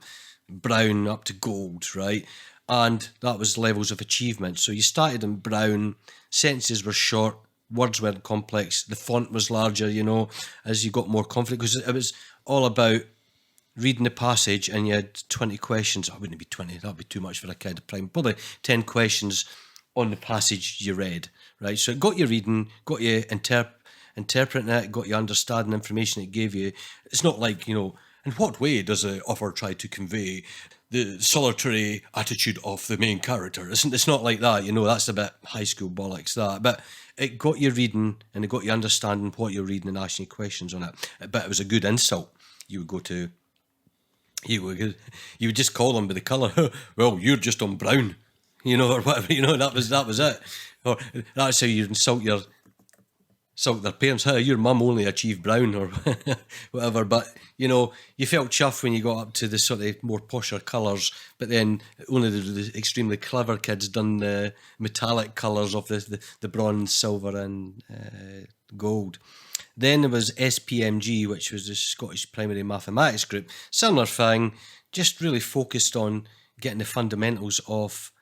brown up to gold, right? And that was levels of achievement. So you started in brown, sentences were short, words weren't complex, the font was larger, as you got more confident, because it was all about reading the passage, and you had 20 questions. I wouldn't be 20, that would be too much for a kid of prime. Probably 10 questions on the passage you read, right? So it got you reading, got you interpreting it, got you understanding information it gave you. It's not like, in what way does the author try to convey the solitary attitude of the main character? It's not like that, that's a bit high school bollocks, that. But it got you reading, and it got you understanding what you're reading and asking questions on it. But it was a good insult. You would go to... You would just call them by the colour. Well, you're just on brown, or whatever. That was it. Or that's how you insult their parents. Hey, your mum only achieved brown, or whatever. But you felt chuffed when you got up to the sort of more posher colours. But then only the extremely clever kids done the metallic colours of the bronze, silver, and gold. Then there was SPMG, which was the Scottish Primary Mathematics Group. Similar thing, just really focused on getting the fundamentals of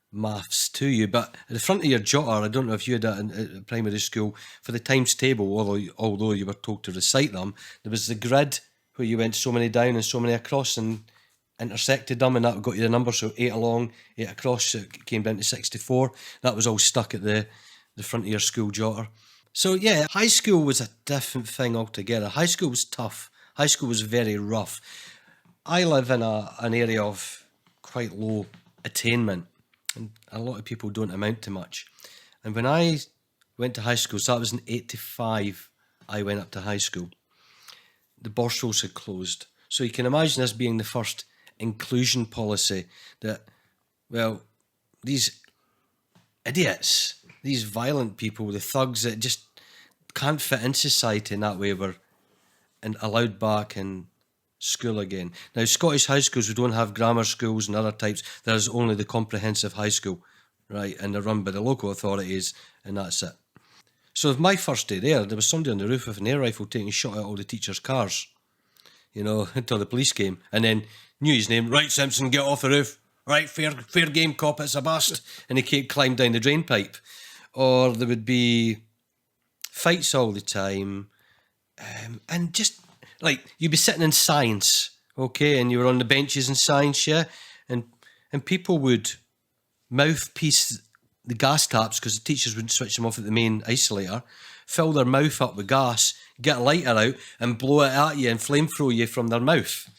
maths to you. But at the front of your jotter, I don't know if you had that in primary school, for the times table, although you were told to recite them, there was the grid where you went so many down and so many across and intersected them, and that got you the number. So 8 along, 8 across, so it came down to 64. That was all stuck at the front of your school jotter. So yeah, high school was a different thing altogether. High school was tough. High school was very rough. I live in an area of quite low attainment, and a lot of people don't amount to much. And when I went to high school, so that was in 85, I went up to high school, the Borsals had closed. So you can imagine this being the first inclusion policy that, well, these idiots, these violent people, the thugs that just can't fit in society in that way, were allowed back in school again. Now, Scottish high schools, we don't have grammar schools and other types. There's only the comprehensive high school, right? And they're run by the local authorities, and that's it. So my first day there was somebody on the roof with an air rifle taking a shot at all the teachers' cars, until the police came. And then knew his name. Right, Simpson, get off the roof. Right, fair game, cop, it's a bust. And he climbed down the drain pipe. Or there would be fights all the time. And just, like, you'd be sitting in science, okay, and you were on the benches in science, yeah? And people would mouthpiece the gas taps, because the teachers wouldn't switch them off at the main isolator, fill their mouth up with gas, get a lighter out, and blow it at you and flamethrow you from their mouth,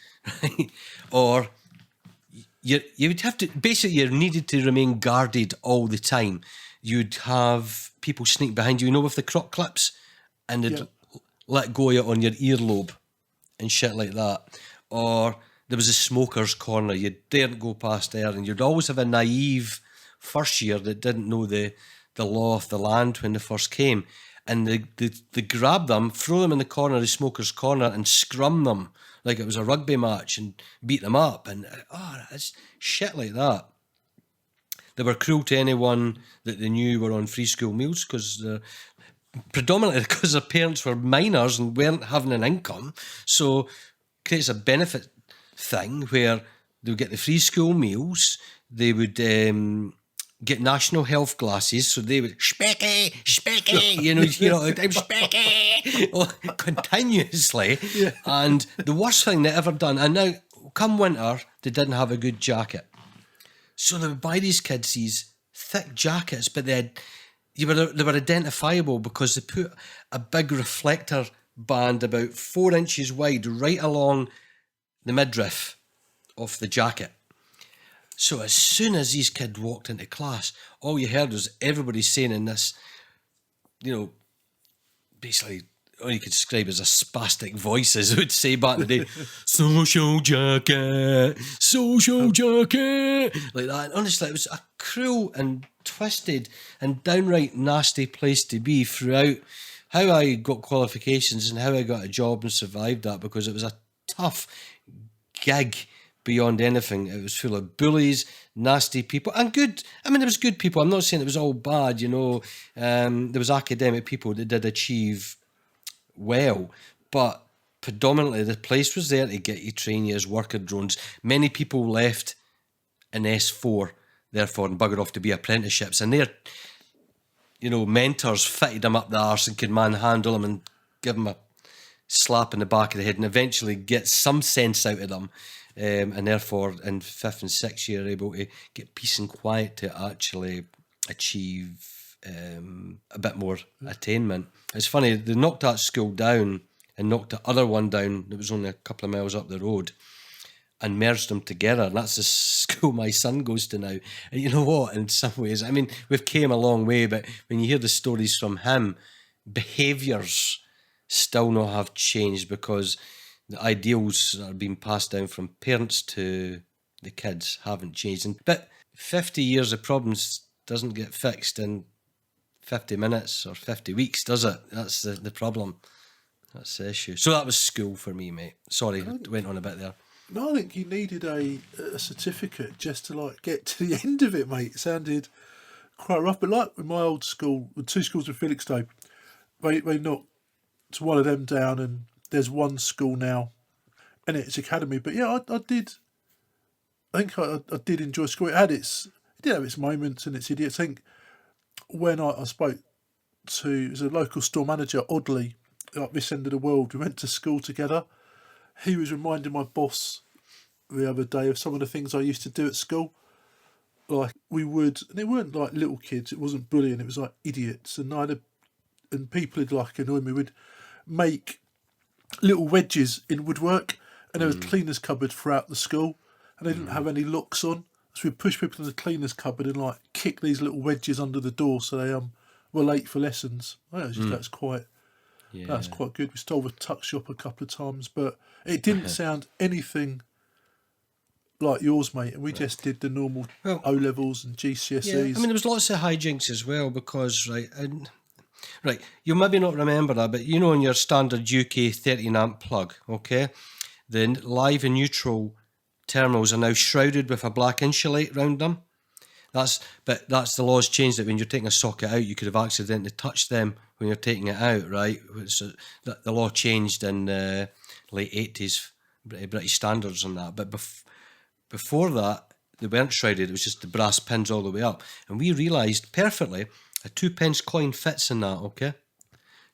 right? Or... You would have to, basically you needed to remain guarded all the time. You'd have people sneak behind you, with the croc clips, and they'd let go of you on your earlobe and shit like that. Or there was a smoker's corner, you daren't go past there, and you'd always have a naive first year that didn't know the law of the land when they first came. and they grab them, throw them in the corner of the smoker's corner, and scrum them like it was a rugby match and beat them up. And it's shit like that. They were cruel to anyone that they knew were on free school meals, because predominantly because their parents were minors and weren't having an income. So creates a benefit thing where they would get the free school meals, they would get national health glasses, so they would specky, you know, I'm specky, continuously. Yeah. And the worst thing they ever done, and now come winter, they didn't have a good jacket. So they would buy these kids these thick jackets, but they were identifiable because they put a big reflector band about 4 inches wide right along the midriff of the jacket. So as soon as these kids walked into class, all you heard was everybody saying in this, basically all you could describe as a spastic voice, as would say back in the day, social jacket, like that. And honestly, it was a cruel and twisted and downright nasty place to be throughout how I got qualifications and how I got a job and survived that, because it was a tough gig beyond anything. It was full of bullies, nasty people, and good. I mean, there was good people. I'm not saying it was all bad, there was academic people that did achieve well, but predominantly the place was there to get you, train you as worker drones. Many people left in S4, therefore, and buggered off to be apprenticeships, and their mentors fitted them up the arse and could manhandle them and give them a slap in the back of the head and eventually get some sense out of them. And therefore, in 5th and 6th year, able to get peace and quiet to actually achieve a bit more attainment. It's funny, they knocked that school down and knocked the other one down that was only a couple of miles up the road and merged them together. And that's the school my son goes to now. And you know what? In some ways, I mean, we've came a long way, but when you hear the stories from him, behaviours still not have changed, because the ideals that are being passed down from parents to the kids haven't changed. But 50 years of problems doesn't get fixed in 50 minutes or 50 weeks, does it? That's the problem. That's the issue. So that was school for me, mate. Sorry, I went on a bit there. No, I think you needed a certificate just to get to the end of it, mate. It sounded quite rough. But like with my old school, the 2 schools in Felixstowe, they knocked one of them down, and there's one school now, and it's academy. But yeah, I did. I think I did enjoy school. It did have its moments and its idiots. I think when I spoke to a local store manager, oddly, like this end of the world, we went to school together. He was reminding my boss the other day of some of the things I used to do at school. Like we would, and it weren't like little kids. It wasn't bullying. It was like idiots, and people who'd annoyed me would make little wedges in woodwork, and there was a cleaner's cupboard throughout the school, and they didn't have any locks on, so we'd push people in the cleaner's cupboard and kick these little wedges under the door so they were late for lessons. That's quite good. We stole the tuck shop a couple of times, but it didn't sound anything like yours, mate, and we just did the normal O-levels and GCSEs. Yeah, I mean, there was lots of hijinks as well, because Right, you'll maybe not remember that, but on your standard UK 13 amp plug, okay, the live and neutral terminals are now shrouded with a black insulate around them. That's the law's changed, that when you're taking a socket out, you could have accidentally touched them when you're taking it out, right? So the law changed in late 80s, British standards on that. But before that, they weren't shrouded. It was just the brass pins all the way up. And we realised perfectly a 2p coin fits in that, okay?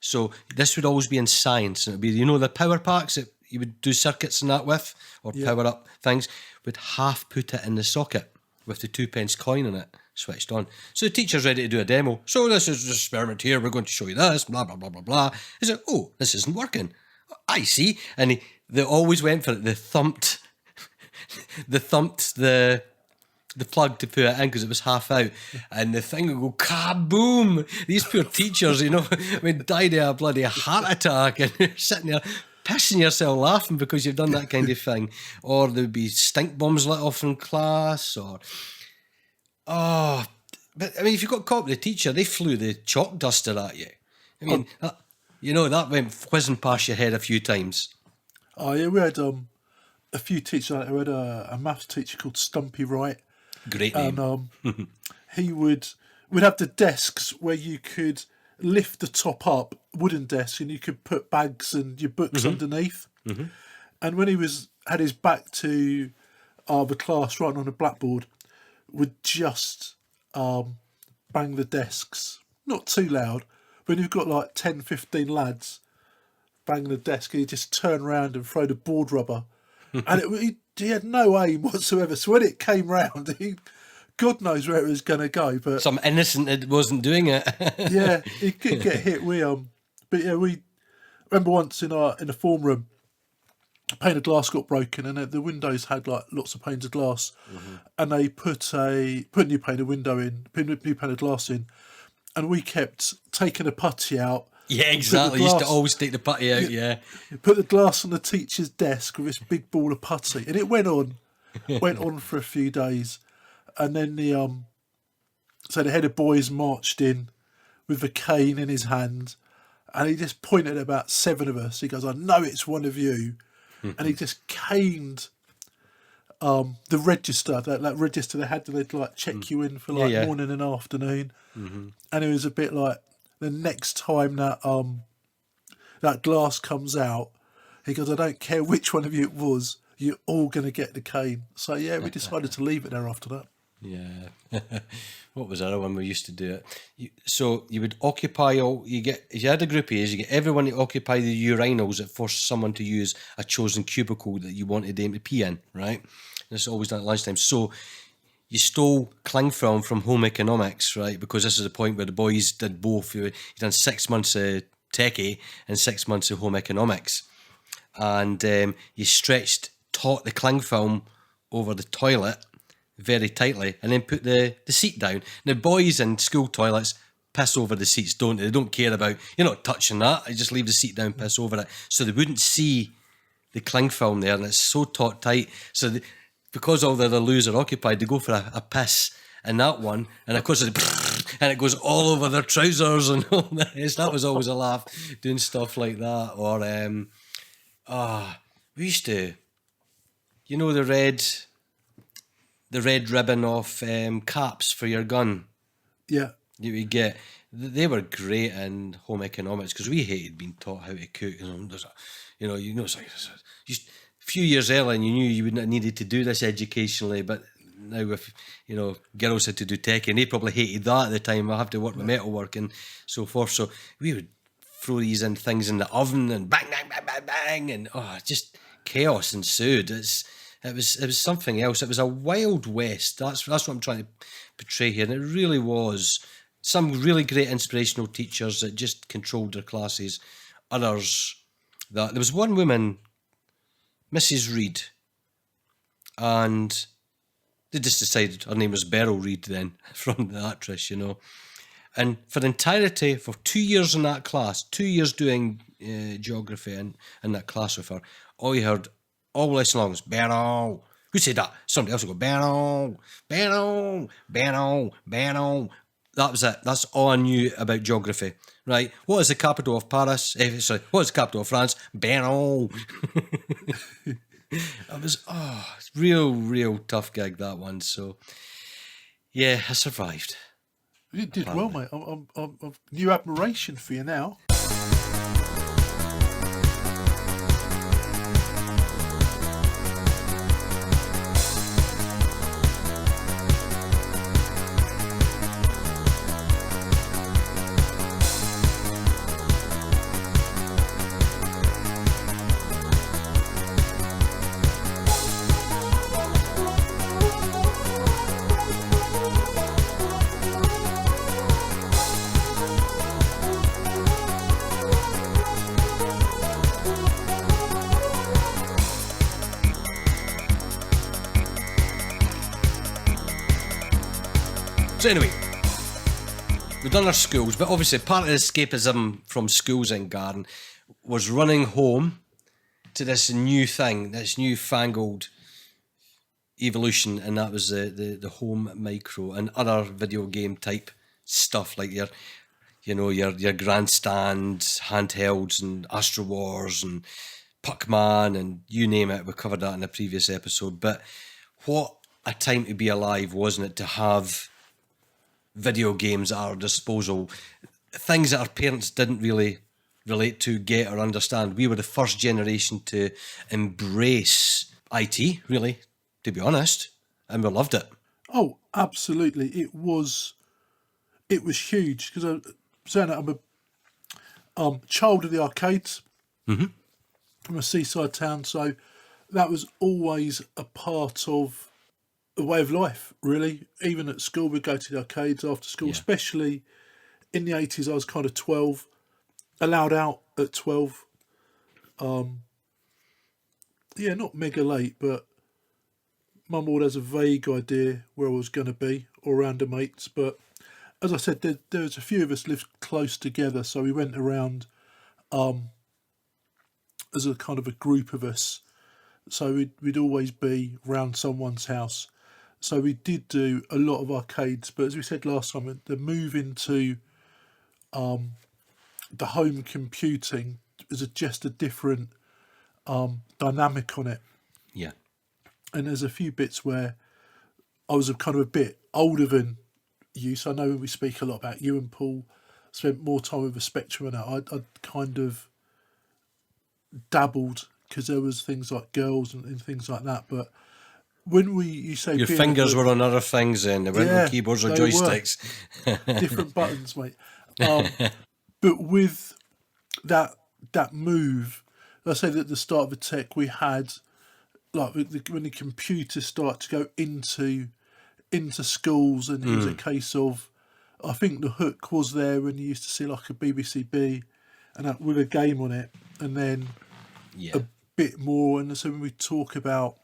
So this would always be in science. And it would be, the power packs that you would do circuits and that with, or power up things, would half put it in the socket with the 2p coin in it switched on. So the teacher's ready to do a demo. So this is an experiment here. We're going to show you this, blah, blah, blah, blah, blah. He said, oh, this isn't working. I see. And they always went for it. They thumped the plug to put it in because it was half out, and the thing would go kaboom. These poor teachers, died of a bloody heart attack, and you're sitting there pissing yourself laughing because you've done that kind of thing. Or there would be stink bombs let off in class, but I mean, if you got caught with the teacher, they flew the chalk duster at you. I mean, that went whizzing past your head a few times. Oh yeah, we had a few teachers. We had a maths teacher called Stumpy Wright. Great name. And we'd have the desks where you could lift the top up, wooden desk, and you could put bags and your books underneath. Mm-hmm. And when he had his back to the class writing on a blackboard, would just bang the desks. Not too loud, but when you've got like 10, 15 lads bang the desk, and he'd just turn around and throw the board rubber. And he had no aim whatsoever. So when it came round, God knows where it was going to go. But some innocent that wasn't doing it. Yeah, he could get hit. We remember once in the form room, a pane of glass got broken, and the windows had like lots of panes of glass, and they put a new pane of glass in, and we kept taking a putty out. Yeah, exactly. Used to always take the putty out. Yeah, put the glass on the teacher's desk with this big ball of putty, and it went on for a few days, and then the head of boys marched in with a cane in his hand, and he just pointed at about 7 of us. He goes, "I know it's one of you," and he just caned the register, that register they had, they'd like check you in for morning and afternoon, and it was a bit like, the next time that glass comes out, he goes, "I don't care which one of you it was, you're all going to get the cane." So yeah, we decided to leave it there after that. Yeah. What was the other one we used to do it? So you would occupy if you had a group of A's, you get everyone to occupy the urinals that forced someone to use a chosen cubicle that you wanted them to pee in, right? This is always done at lunchtime. So you stole cling film from home economics, right? Because this is the point where the boys did both. You done 6 months of techie and 6 months of home economics. And you taut the cling film over the toilet very tightly, and then put the seat down. Now, boys in school toilets piss over the seats, don't they? They don't care about, you're not touching that. I just leave the seat down, piss over it. So they wouldn't see the cling film there, and it's so taut tight. So because all the other loos are occupied, they go for a piss in that one, and of course and it goes all over their trousers and all that. That was always a laugh, doing stuff like that. Or we used to, the red ribbon off caps for your gun. Yeah. You would get. They were great in home economics because we hated being taught how to cook. It's like just a few years earlier, and you knew you wouldn't have needed to do this educationally. But now, if girls had to do tech, and they probably hated that at the time. I have to work with metalwork and so forth. So we would throw these things in the oven and bang, bang, bang, bang, bang, and just chaos ensued. It was something else. It was a wild west. That's what I'm trying to portray here. And it really was. Some really great inspirational teachers that just controlled their classes. Others that there was one woman, Mrs. Reed, and they just decided her name was Beryl Reed then, from the actress, And for the entirety, for 2 years in that class, 2 years doing geography in that class with her, all you heard all lesson long was Beryl. Who said that? Somebody else would go, Beryl, Beryl, Beryl, Beryl. That was it. That's all I knew about geography. Right? What is the capital of Paris? What is the capital of France? Beryl. It was real tough gig, that one. So yeah, I survived. You did well, mate. I've new admiration for you now. So anyway, we've done our schools, but obviously part of the escapism from schools in Garron was running home to this new thing, this newfangled evolution, and that was the home micro and other video game type stuff. Like you you know, your grandstand handhelds and Astro Wars and Puckman and you name it. We covered that in a previous episode. But what a time to be alive, wasn't it, to have video games at our disposal, things that our parents didn't really relate to, get or understand. We were the first generation to embrace IT, really, to be honest, and we loved it. Oh, absolutely. It was huge because I'm a child of the arcades. From a seaside town, so that was always a part of the way of life, really. Even at school, we'd go to the arcades after school, especially in the 80s. I was kind of 12, allowed out at 12. Yeah, not mega late, but Mum always has a vague idea where I was going to be or around the mates. But as I said, there was a few of us lived close together, so we went around as a kind of a group of us. So we'd always be round someone's house. So we did do a lot of arcades, but as we said last time, the move into the home computing is just a different dynamic on it. Yeah. And there's a few bits where I was kind of a bit older than you, so I know we speak a lot about you and Paul, spent more time with the Spectrum and that. I'd kind of dabbled because there was things like girls and things like that, but when you say your fingers were on other things and they weren't on keyboards or joysticks. Different buttons, mate. But with that move, I say that at the start of the tech we had, like when the computers start to go into schools, and it was a case of, I think the hook was there when you used to see like a BBC and that with a game on it, and then a bit more. And so when we talk about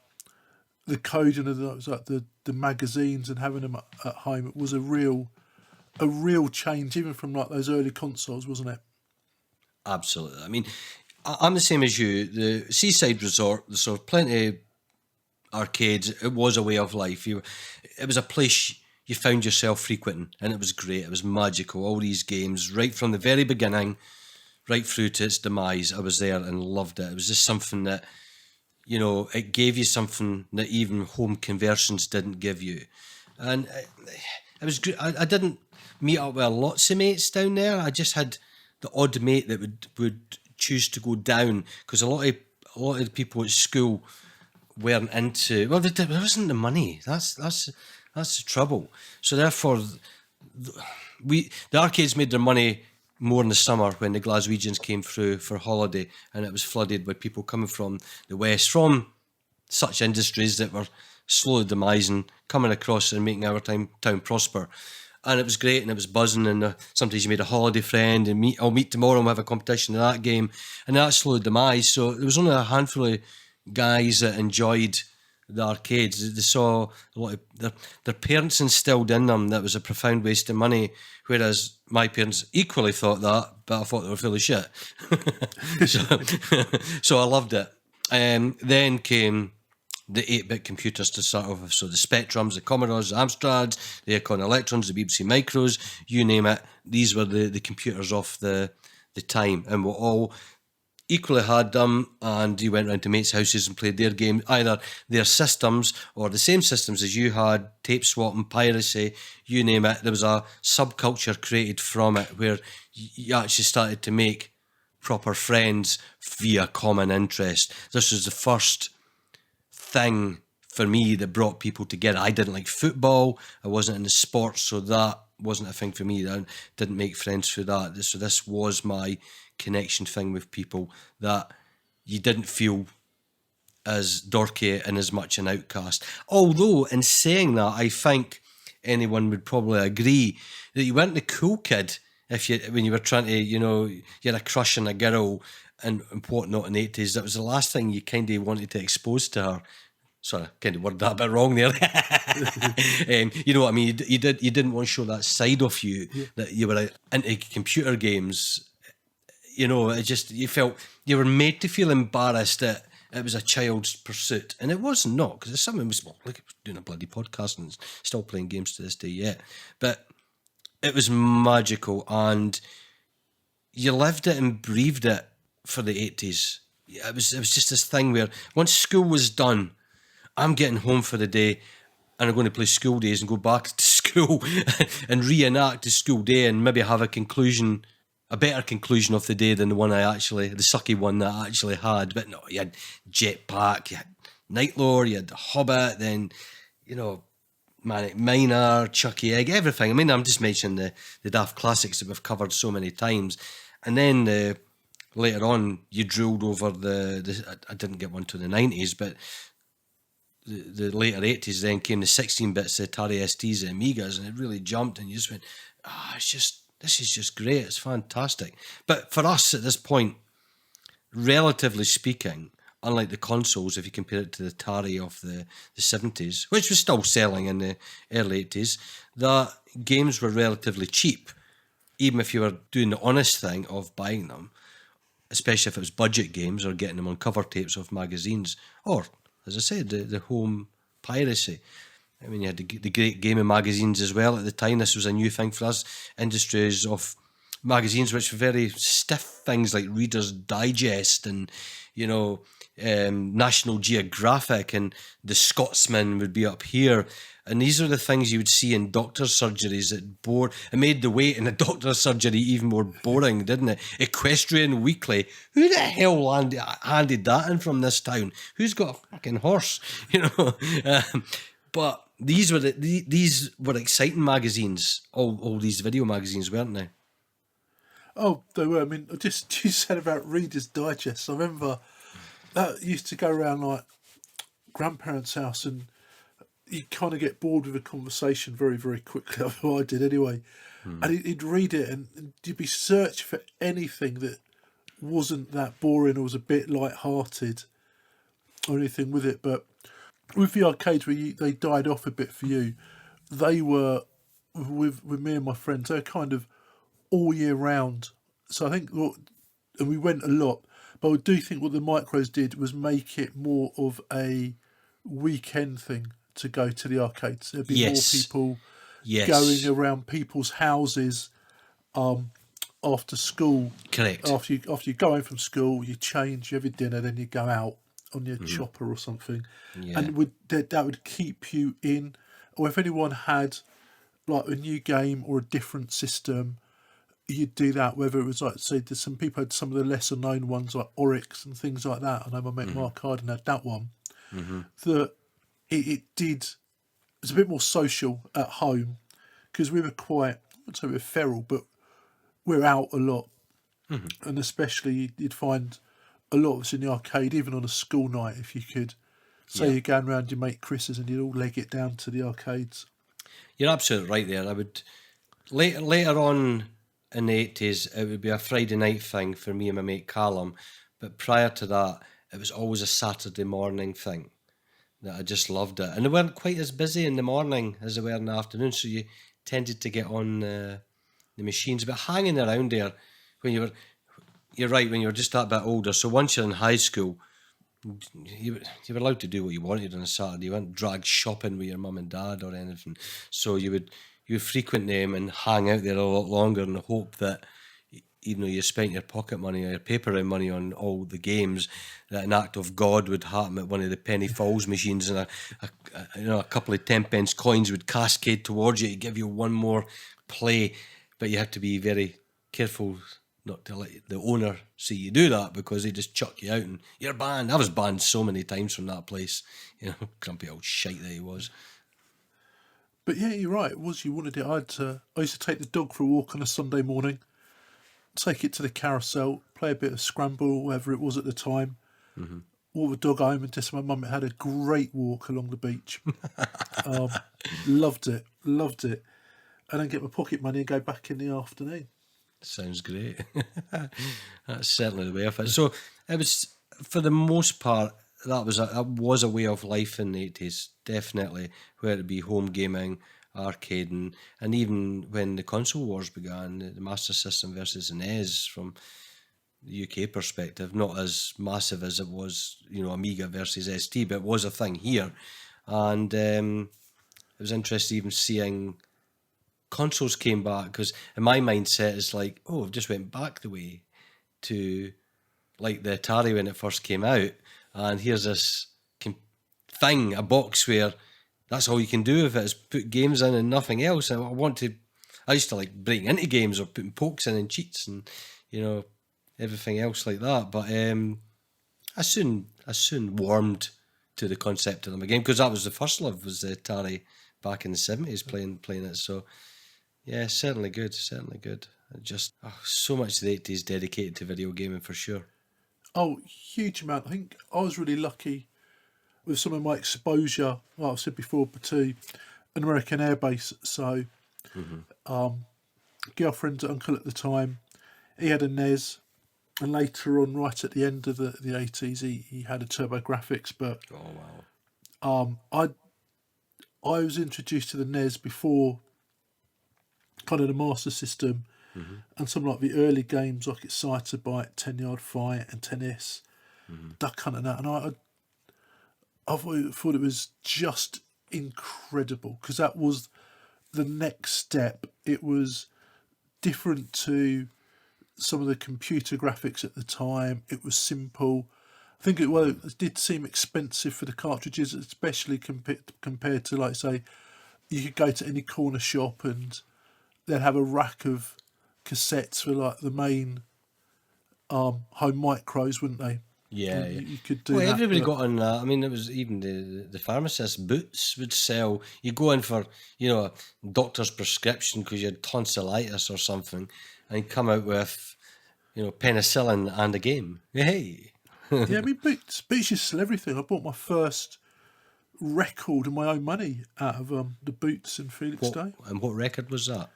the coding of the magazines and having them at home, it was a real change, even from like those early consoles, wasn't it? Absolutely. I mean, I'm the same as you. The seaside resort, the sort of plenty of arcades, it was a way of life. It was a place you found yourself frequenting, and it was great. It was magical. All these games, right from the very beginning, right through to its demise, I was there and loved it. It was just something that, you know, it gave you something that even home conversions didn't give you. And it was great. I didn't meet up with lots of mates down there. I just had the odd mate that would choose to go down, because a lot of the people at school weren't into. Well, there wasn't the money. That's the trouble. So therefore, the arcades made their money more in the summer when the Glaswegians came through for holiday, and it was flooded with people coming from the west, from such industries that were slowly demising, coming across and making our town prosper. And it was great, and it was buzzing, and sometimes you made a holiday friend, and I'll meet tomorrow and we'll have a competition in that game, and that slowly demised. So there was only a handful of guys that enjoyed the arcades. They saw a lot of their parents instilled in them that was a profound waste of money, whereas my parents equally thought that, but I thought they were full of shit. So I loved it. Then came the 8-bit computers to start off with. So the Spectrums, the Commodores, the Amstrads, the Icon Electrons, the BBC Micros, you name it. These were the computers of the time, and we all equally had them, and you went round to mates' houses and played their games, either their systems or the same systems as you had, tape swapping, piracy, you name it. There was a subculture created from it where you actually started to make proper friends via common interest. This was the first thing for me that brought people together. I didn't like football, I wasn't into sports, so that wasn't a thing for me. I didn't make friends through that. So this was my connection thing with people, that you didn't feel as dorky and as much an outcast. Although, in saying that, I think anyone would probably agree that you weren't the cool kid when you were trying to, you had a crush on a girl and whatnot in the 80s. That was the last thing you kind of wanted to expose to her. Sorry, I kind of worded that a bit wrong there. You know what I mean? You didn't want to show that side of you, that you were into computer games. It just, you felt you were made to feel embarrassed that it was a child's pursuit, and it was not, because someone was doing a bloody podcast and still playing games to this day yet. But It was magical, and you lived it and breathed it for the 80s. It was just this thing where once school was done, I'm getting home for the day and I'm going to play school days and go back to school and reenact the school day and maybe have a better conclusion of the day than the sucky one that I actually had. But no, you had Jetpack, you had Night Lord, you had the Hobbit, then, Manic Miner, Chucky Egg, everything. I mean, I'm just mentioning the daft classics that we've covered so many times. And then later on, you drilled over I didn't get one to the 90s, but the later 80s then came the 16-bits, the Atari STs, the Amigas, and it really jumped, and you just went, this is just great, it's fantastic. But for us at this point, relatively speaking, unlike the consoles, if you compare it to the Atari of the 70s, which was still selling in the early 80s, the games were relatively cheap, even if you were doing the honest thing of buying them, especially if it was budget games or getting them on cover tapes of magazines, or, as I said, the home piracy. I mean, you had the great gaming magazines as well at the time. This was a new thing for us. Industries of magazines which were very stiff things like Reader's Digest and, National Geographic, and The Scotsman would be up here. And these are the things you would see in doctor's surgeries that it made the wait in a doctor's surgery even more boring, didn't it? Equestrian Weekly. Who the hell handed that in from this town? Who's got a fucking horse? But these were exciting magazines. All these video magazines, weren't they? Oh, they were. I mean, you said about Reader's Digest. I remember that used to go around like grandparents' house, and you kind of get bored with a conversation very, very quickly. I did anyway. And he'd read it, and you'd be searching for anything that wasn't that boring or was a bit light-hearted or anything with it. But with the arcades where they died off a bit for you, they were, with me and my friends, they were kind of all year round. So I think, and we went a lot, but I do think what the micros did was make it more of a weekend thing to go to the arcades. There'd be more people going around people's houses after school. Correct. After you go home from school, you change, you have your dinner, then you go out on your chopper or something. Yeah. And that would keep you in. Or if anyone had like a new game or a different system, you'd do that, whether it was like, say, some people had some of the lesser known ones like Oryx and things like that. I know my mate Mark Harden had that one. That it was a bit more social at home, because we were quite, I'd say we were feral, but we're out a lot. And especially you'd find a lot of us in the arcade, even on a school night, if you could. Say you're going around your mate Chris's and you'd all leg it down to the arcades. You're absolutely right there. I would later on in the 80s, it would be a Friday night thing for me and my mate Callum, but prior to that, it was always a Saturday morning thing. That I just loved it, and they weren't quite as busy in the morning as they were in the afternoon, so you tended to get on the machines. But hanging around there when you're right, when you were just that bit older. So once you're in high school, you were allowed to do what you wanted on a Saturday. You weren't dragged shopping with your mum and dad or anything. So you would frequent them and hang out there a lot longer in the hope that, even though you spent your pocket money or your paper round money on all the games, that an act of God would happen at one of the Penny Falls machines, and a couple of 10-pence coins would cascade towards you to give you one more play. But you have to be very careful not to let the owner see you do that, because they just chuck you out and you're banned. I was banned so many times from that place, grumpy old shite that he was. But yeah, you're right. It was, you wanted it. I used to take the dog for a walk on a Sunday morning, take it to the carousel, play a bit of scramble, whatever it was at the time, walk the dog home, and just my mum had a great walk along the beach. Loved it, and then get my pocket money and go back in the afternoon. Sounds great. That's certainly the way of it. So it was, for the most part, that was a way of life in the 80s, definitely, where it be home gaming, arcading, and even when the console wars began, the Master System versus the NES, from the UK perspective, not as massive as it was, Amiga versus ST, but it was a thing here. And it was interesting even seeing consoles came back, because in my mindset it's like, oh, I've just went back the way to like the Atari when it first came out, and here's this thing, a box where that's all you can do with it is put games in and nothing else. And I used to like breaking into games or putting pokes in and cheats and, you know, everything else like that. But I soon warmed to the concept of them again, because that was the first love, was the Atari back in the 70s playing it. So yeah, certainly good. Just so much of the 80s dedicated to video gaming for sure. Oh, huge amount. I think I was really lucky with some of my exposure, like I've said before, to an American airbase. So, girlfriend's uncle at the time, he had a NES, and later on, right at the end of the 80s, he had a TurboGrafx. But I was introduced to the NES before kind of the Master System, and some like the early games like Excitebike, 10 Yard Fight, and Tennis, Duck Hunt and that. And I thought it was just incredible, because that was the next step. It was different to some of the computer graphics at the time. It was simple. I think it did seem expensive for the cartridges, especially compared to, like, say, you could go to any corner shop and they'd have a rack of cassettes for like the main home micros, wouldn't they? Yeah, you could do. Well, that, everybody got on that. I mean, it was even the pharmacist Boots would sell. You go in for, you know, a doctor's prescription because you had tonsillitis or something, and you come out with, you know, penicillin and a game. Hey. Yeah, I mean, Boots used to sell everything. I bought my first record of my own money out of the Boots in Felix Day. And what record was that?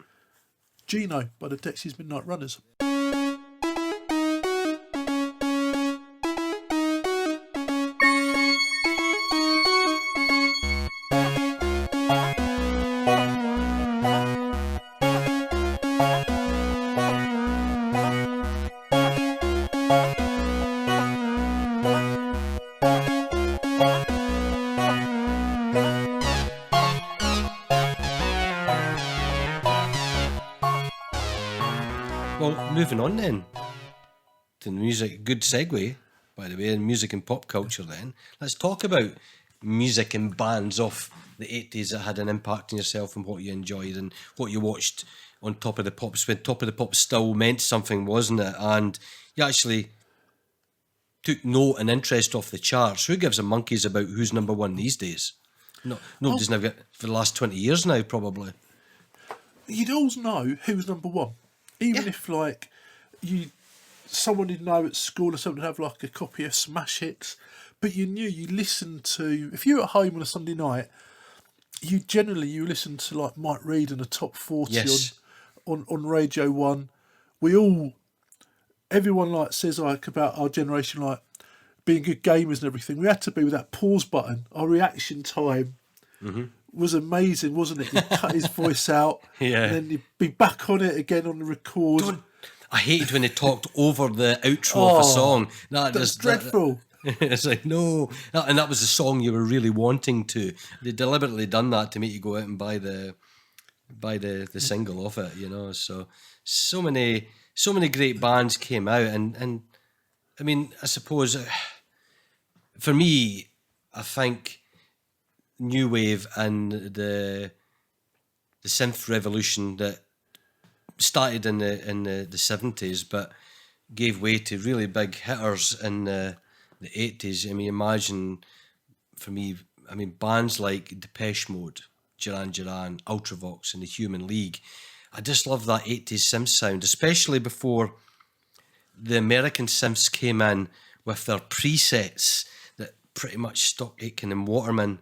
Gino by the Dexys Midnight Runners. Well, moving on then to the music. Good segue, by the way, in music and pop culture then. Let's talk about music and bands of the 80s that had an impact on yourself and what you enjoyed and what you watched on Top of the Pops, when Top of the Pops still meant something, wasn't it? And you actually took note and interest off the charts. Who gives a monkeys about who's number one these days? No, nobody's never got, for the last 20 years now, probably. You'd always know who was number one. Even if, like, someone you'd know at school or something have, like, a copy of Smash Hits, but you knew you listened to... If you were at home on a Sunday night, you listen to, like, Mike Reid and the Top 40 on Radio 1. Everyone, like, says, like, about our generation, like, being good gamers and everything. We had to be with that pause button. Our reaction time... was amazing, wasn't it? He'd cut his voice out, and then he'd be back on it again on the record. I hated when they talked over the outro of a song. That's dreadful. It's like, no. And that was the song you were really wanting to. They deliberately done that to make you go out and buy the single of it, you know. So many great bands came out, and I mean, I suppose for me, I think new wave and the synth revolution that started in the 70s but gave way to really big hitters in the 80s. I mean, imagine, for me, I mean, bands like Depeche Mode, Duran Duran, Ultravox and the Human League. I just love that 80s synth sound, especially before the American synths came in with their presets that pretty much Stock Aitken and Waterman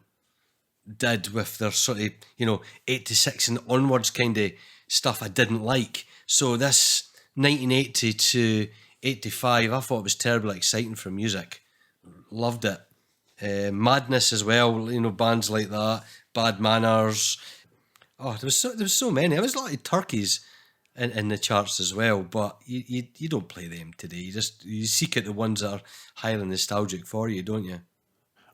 did with their sort of, you know, 86 and onwards kind of stuff I didn't like. So this 1980 to 85, I thought it was terribly exciting for music. Loved it. Madness as well, you know, bands like that, Bad Manners. Oh, there was so many. There was a lot of turkeys in the charts as well, but you don't play them today. You seek out the ones that are highly nostalgic for you, don't you?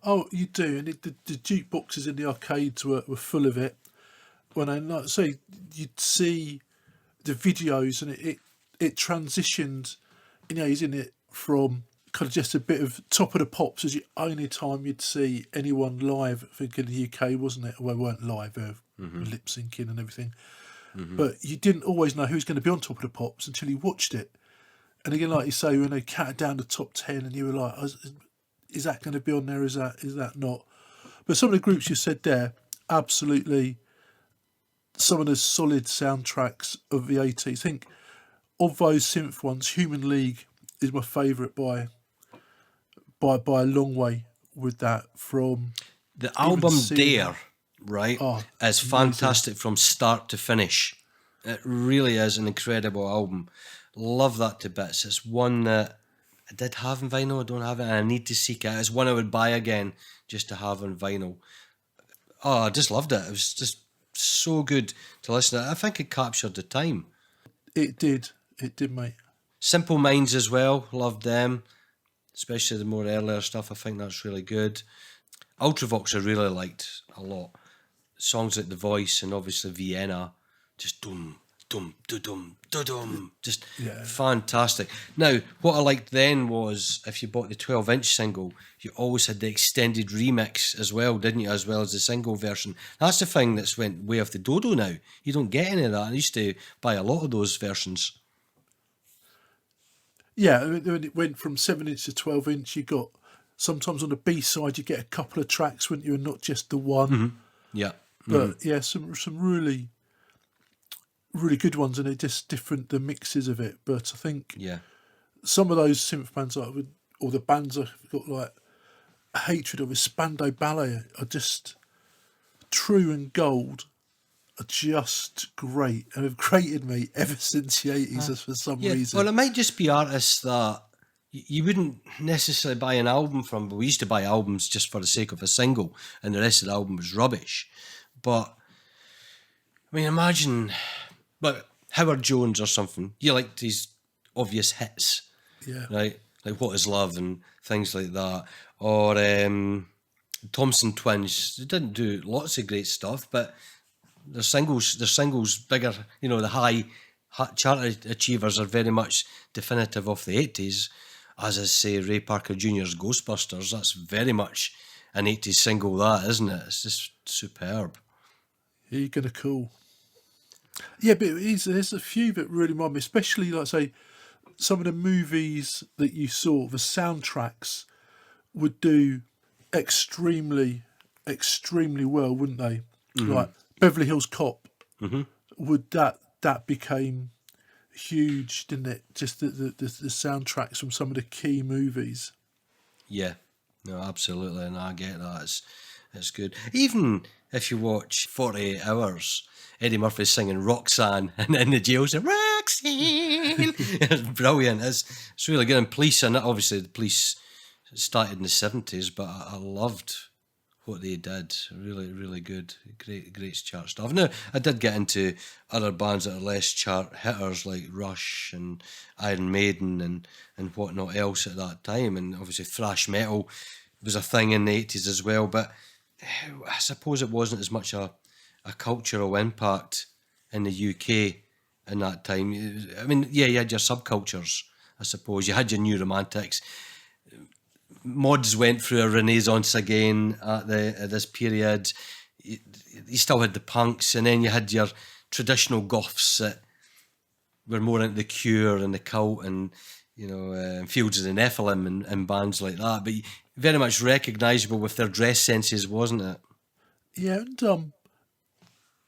Oh, you do, and the jukeboxes in the arcades were full of it. when I like say you'd see the videos and it transitioned, isn't it, from kind of just a bit of Top of the Pops as the only time you'd see anyone live. I think in the UK, wasn't it? Well, they weren't live, lip syncing and everything, but you didn't always know who was going to be on Top of the Pops until you watched it. And again, like you say, when they counted down the top 10, and you were like, "Is that going to be on there? Is that not?" But some of the groups you said there, absolutely, some of the solid soundtracks of the 80s. I think of those synth ones, Human League is my favourite by a long way. With that, from the album seeing- Dare, right, Oh, is fantastic from start to finish. It really is an incredible album. Love that to bits. It's one that I did have in vinyl. I don't have it, and I need to seek it. It's one I would buy again just to have on vinyl. Oh, I just loved it. It was just so good to listen to. I think it captured the time. It did, mate. Simple Minds as well. Loved them, especially the more earlier stuff. I think that's really good. Ultravox I really liked a lot. Songs like The Voice and obviously Vienna, just dum dum dum dum, just fantastic. Now, what I liked then was if you bought the 12-inch single, you always had the extended remix as well, didn't you? As well as the single version. That's the thing that's went way off the dodo now. You don't get any of that. I used to buy a lot of those versions. Yeah, when it went from 7-inch to 12-inch, you got sometimes on the B side you get a couple of tracks, wouldn't you, and not just the one. Yeah, but yeah, some really good ones, and it just different the mixes of it. But I think some of those synth bands or the bands I've got like hatred of, is Spandau Ballet, are just True and Gold are just great and have created me ever since the 80s for some reason. Well, it might just be artists that you wouldn't necessarily buy an album from, but we used to buy albums just for the sake of a single, and the rest of the album was rubbish. But I mean, imagine, but Howard Jones or something. You liked his obvious hits, right? Like What Is Love and things like that, or Thompson Twins. They didn't do lots of great stuff, but their singles bigger. You know, the high chart achievers are very much definitive of the 80s. As I say, Ray Parker Jr.'s Ghostbusters. That's very much an 80s single, that, isn't it? It's just superb. You're gonna cool. Yeah, but there's a few that really remind me, especially like say some of the movies that you saw. The soundtracks would do extremely well, wouldn't they? Like Beverly Hills Cop. Would that became huge, didn't it? Just the soundtracks from some of the key movies. Yeah, no, absolutely, and I get that. It's good. Even if you watch 48 Hours, Eddie Murphy's singing Roxanne, and in the jail saying Roxanne. It's brilliant. It's really good. And Police, and obviously the Police started in the 70s, but I loved what they did. Really, really good. Great chart stuff. Now, I did get into other bands that are less chart hitters, like Rush and Iron Maiden and whatnot else at that time. And obviously thrash metal was a thing in the 80s as well, but I suppose it wasn't as much a cultural impact in the UK in that time. I mean, yeah, you had your subcultures, I suppose. You had your New Romantics. Mods went through a renaissance again at this period. You still had the punks, and then you had your traditional goths that were more into the Cure and the Cult and, you know, Fields of the Nephilim and bands like that. But very much recognisable with their dress senses, wasn't it? Yeah, and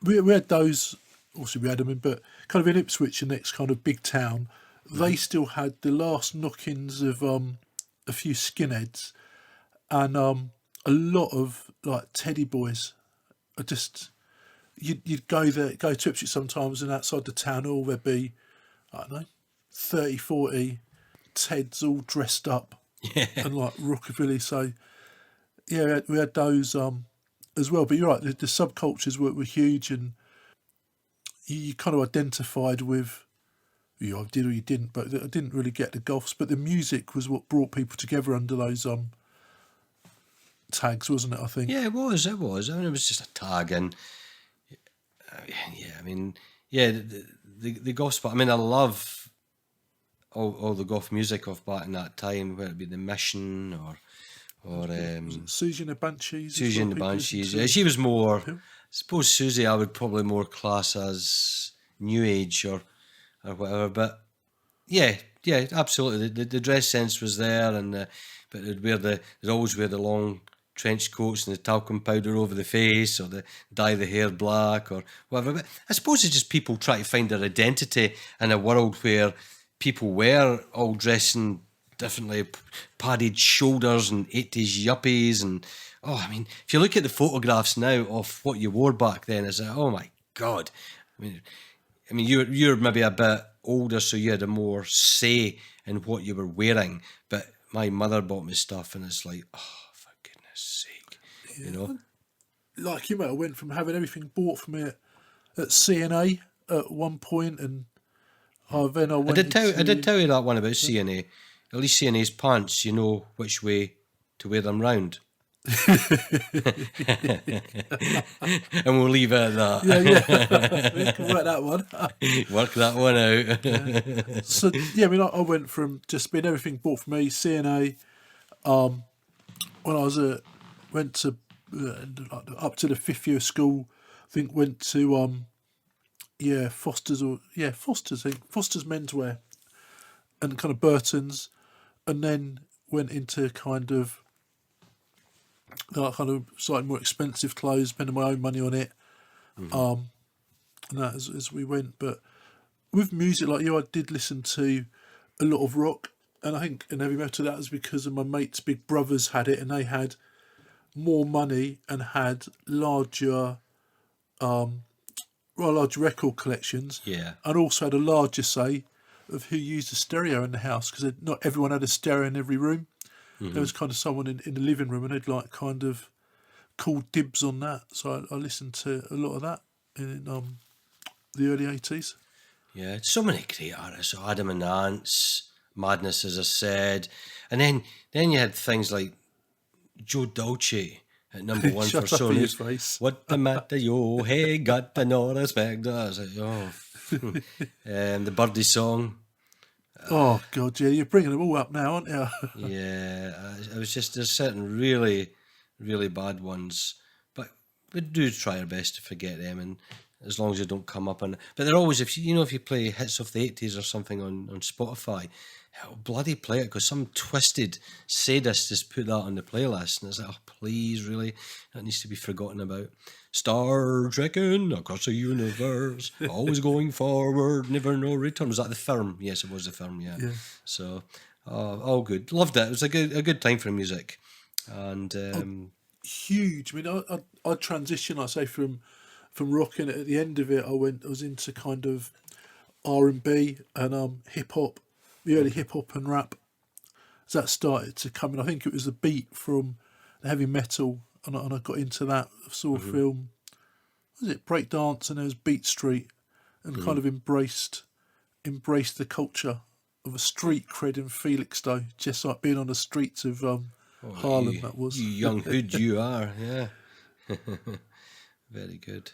we had those. Also, we had them in, but kind of in Ipswich, the next kind of big town, they still had the last knockings of a few skinheads, and a lot of like Teddy boys. Are just you'd go to Ipswich sometimes, and outside the town hall there'd be, I don't know, 30, 40 Teds all dressed up and like rockabilly. So yeah, we had those as well. But you're right, the subcultures were huge, and you kind of identified with. You either did or you didn't, but I didn't really get the goths. But the music was what brought people together under those tags, wasn't it? I think. Yeah, it was. I mean, it was just a tag, and Yeah, I mean, yeah, the gospel. I mean, I love all the goth music of back in that time, whether it be the Mission or Susie and the Banshees as Susie well. and the People listen Banshees. to Yeah, she was more. Pim- I suppose Susie, I would probably more class as new age or whatever. But yeah, absolutely. The dress sense was there, and but they'd always wear the long trench coats and the talcum powder over the face, or dye the hair black or whatever. But I suppose it's just people try to find their identity in a world where people were all dressing differently, padded shoulders and 80s yuppies, and I mean, if you look at the photographs now of what you wore back then, it's like, oh my god. I mean, you're maybe a bit older, so you had a more say in what you were wearing. But my mother bought me stuff, and it's like, oh, for goodness sake, you know. Like you, mate, I went from having everything bought for me at CNA at one point, and then I went. I did tell you that one about CNA. At least CNA's pants, you know which way to wear them round. And we'll leave it at that. Yeah. We can work that one. Work that one out. So yeah, I mean, I went from just being everything bought for me, CNA. When I was went to up to the 5th year of school, I think went to Foster's Foster's menswear and kind of Burton's, and then went into kind of slightly more expensive clothes, spending my own money on it, and that as we went. But with music like you, I did listen to a lot of rock, and I think in heavy metal that was because of my mates' big brothers had it, and they had more money and had larger large record collections, and also had a larger say of who used a stereo in the house, because not everyone had a stereo in every room. There was kind of someone in the living room, and they'd like kind of called dibs on that. So I listened to a lot of that in the early 80s. Yeah, so many great artists. So Adam and Ants, Madness, as I said, and then you had things like Joe Dolce at number one for Sony. Face. What the matter, yo? Hey, got the no respect. I was like, the Birdie song. Oh God, yeah, you're bringing them all up now, aren't you? Yeah, it was just there's certain really, really bad ones, but we do try our best to forget them, and as long as they don't come up on. But they're always, if you play hits of the 80s or something on Spotify, it'll bloody play it, because some twisted sadist just put that on the playlist, and it's like, oh please, really, that needs to be forgotten about. Star trekking across the universe, always going forward, never no return. Was that the film? Yes, it was the film. Yeah. So, all good. Loved it. It was a good time for music, and huge. I mean, I transitioned. I say from rock, and at the end of it, I was into kind of R&B and hip hop, the early hip hop and rap. As that started to come in, I think it was the beat from the heavy metal. And I got into that. I saw a film, was it Breakdance, and there was Beat Street, and kind of embraced the culture of a street cred in Felixstowe, just like being on the streets of Harlem. That was you young hood you are, yeah. Very good.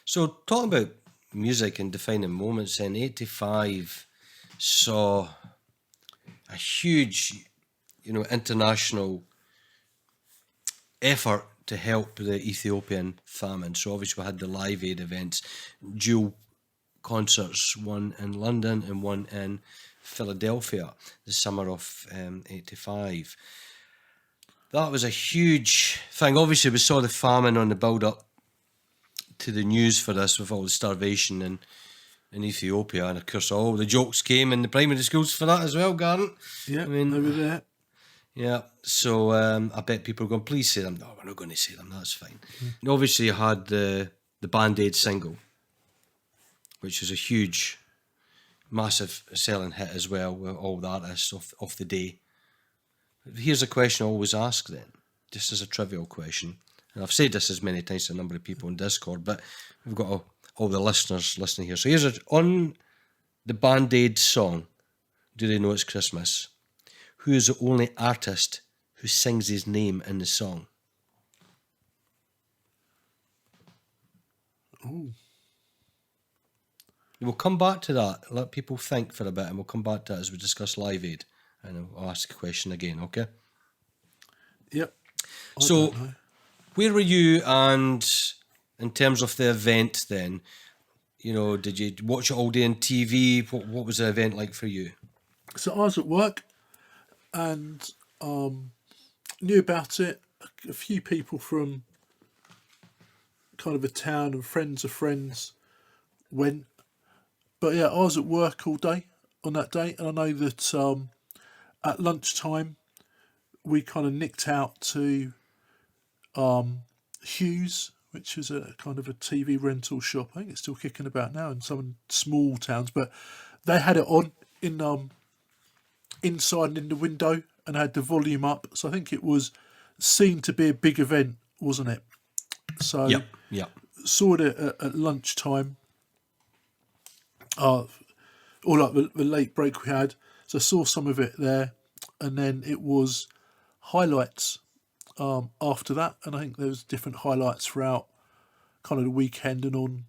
So talking about music and defining moments, in 85 saw a huge, international effort to help the Ethiopian famine. So obviously we had the Live Aid events, dual concerts, one in London and one in Philadelphia, the summer of 85. That was a huge thing. Obviously we saw the famine on the build-up to the news for this, with all the starvation in Ethiopia, and of course all the jokes came in the primary schools for that as well, Garron. Yeah, they were there. Yeah, so I bet people are going, please say them. No, we're not going to say them, that's fine. And obviously you had the Band-Aid single, which was a huge, massive selling hit as well, with all the artists of the day. Here's a question I always ask then, just as a trivial question. And I've said this as many times to a number of people on Discord, but we've got all the listeners listening here. So here's on the Band-Aid song, Do They Know It's Christmas? Who is the only artist who sings his name in the song? We'll come back to that. Let people think for a bit, and we'll come back to it as we discuss Live Aid. And I'll ask a question again, okay? Yep. I So, don't know. where were you, and in terms of the event then? You know, did you watch it all day on TV? What was the event like for you? So I was at work and knew about it. A few people from kind of a town and friends of friends went. But yeah, I was at work all day on that day, and I know that at lunchtime we kind of nicked out to Hughes, which was a kind of a TV rental shop. I think it's still kicking about now in some small towns, but they had it on in inside and in the window and had the volume up. So I think it was seen to be a big event, wasn't it? So Yep. saw it at lunchtime, or like the late break we had. So I saw some of it there, and then it was highlights after that, and I think there was different highlights throughout kind of the weekend and on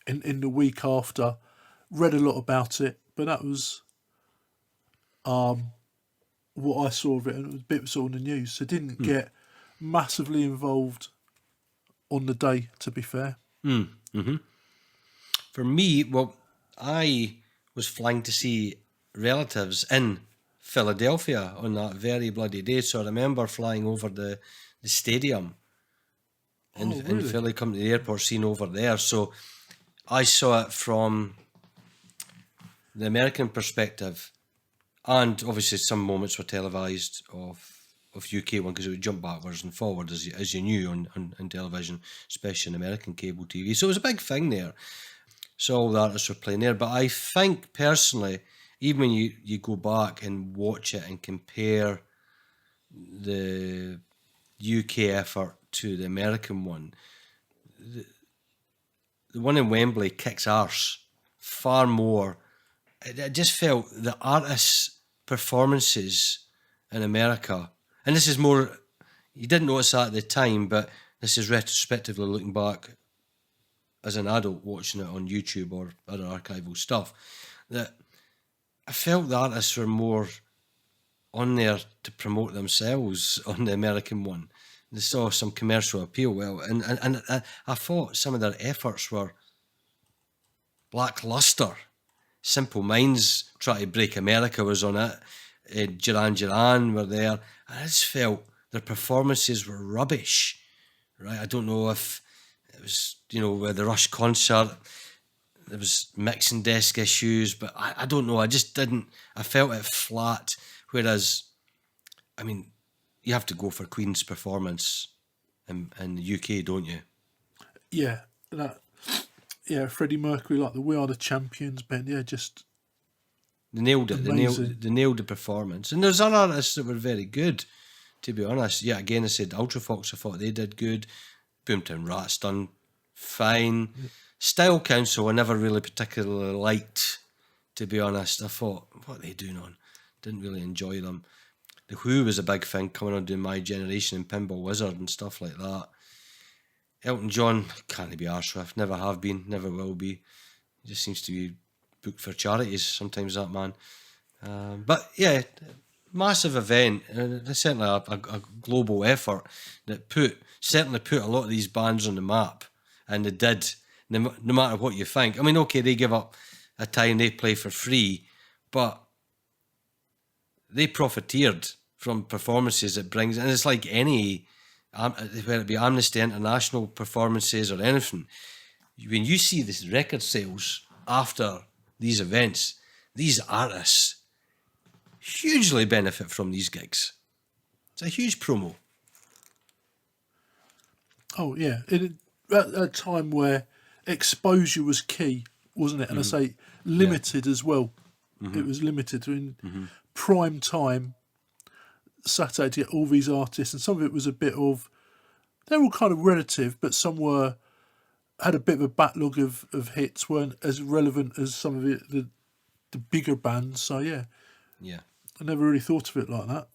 in the week after. Read a lot about it, but that was what I saw of it, and it was a bit sort of the news. So didn't get massively involved on the day, to be fair. For me, well, I was flying to see relatives in Philadelphia on that very bloody day. So I remember flying over the stadium in Philly, coming to the airport, seeing over there. So I saw it from the American perspective, and obviously some moments were televised of UK one, because it would jump backwards and forward as you knew on television, especially in American cable TV. So it was a big thing there. So all the artists were playing there. But I think personally, even when you go back and watch it and compare the UK effort to the American one, the one in Wembley kicks arse far more. I just felt the artists' performances in America, and this is more, you didn't notice that at the time, but this is retrospectively looking back as an adult watching it on YouTube or other archival stuff, that I felt the artists were more on there to promote themselves on the American one. They saw some commercial appeal, well, and I thought some of their efforts were lackluster. Simple Minds Try to Break America was on it. Duran were there. I just felt their performances were rubbish. Right? I don't know if it was, with the Rush concert, there was mixing desk issues, but I don't know. I just didn't. I felt it flat. Whereas, I mean, you have to go for Queen's performance in the UK, don't you? Yeah, Freddie Mercury, like the We Are the Champions band. Yeah, just they nailed it. Amazing. They nailed the performance. And there's other artists that were very good, to be honest. Yeah, again, I said Ultrafox, I thought they did good. Boomtown Rats done fine. Style Council I never really particularly liked, to be honest. I thought, what are they doing on? Didn't really enjoy them. The Who was a big thing coming on doing My Generation and Pinball Wizard and stuff like that. Elton John, can't be arsed with, never have been, never will be. He just seems to be booked for charities sometimes, that man. But yeah, massive event, certainly a global effort that certainly put a lot of these bands on the map, and they did, no matter what you think. I mean, okay, they give up a time, they play for free, but they profiteered from performances it brings, and it's like any, whether it be Amnesty International performances or anything, when you see this record sales after these events, these artists hugely benefit from these gigs. It's a huge promo. Oh yeah, at a time where exposure was key, wasn't it? And I say limited as well. It was limited in prime time Saturday to get all these artists, and some of it was a bit of, they're all kind of relative, but some had a bit of a backlog of hits, weren't as relevant as some of the bigger bands. So yeah, I never really thought of it like that.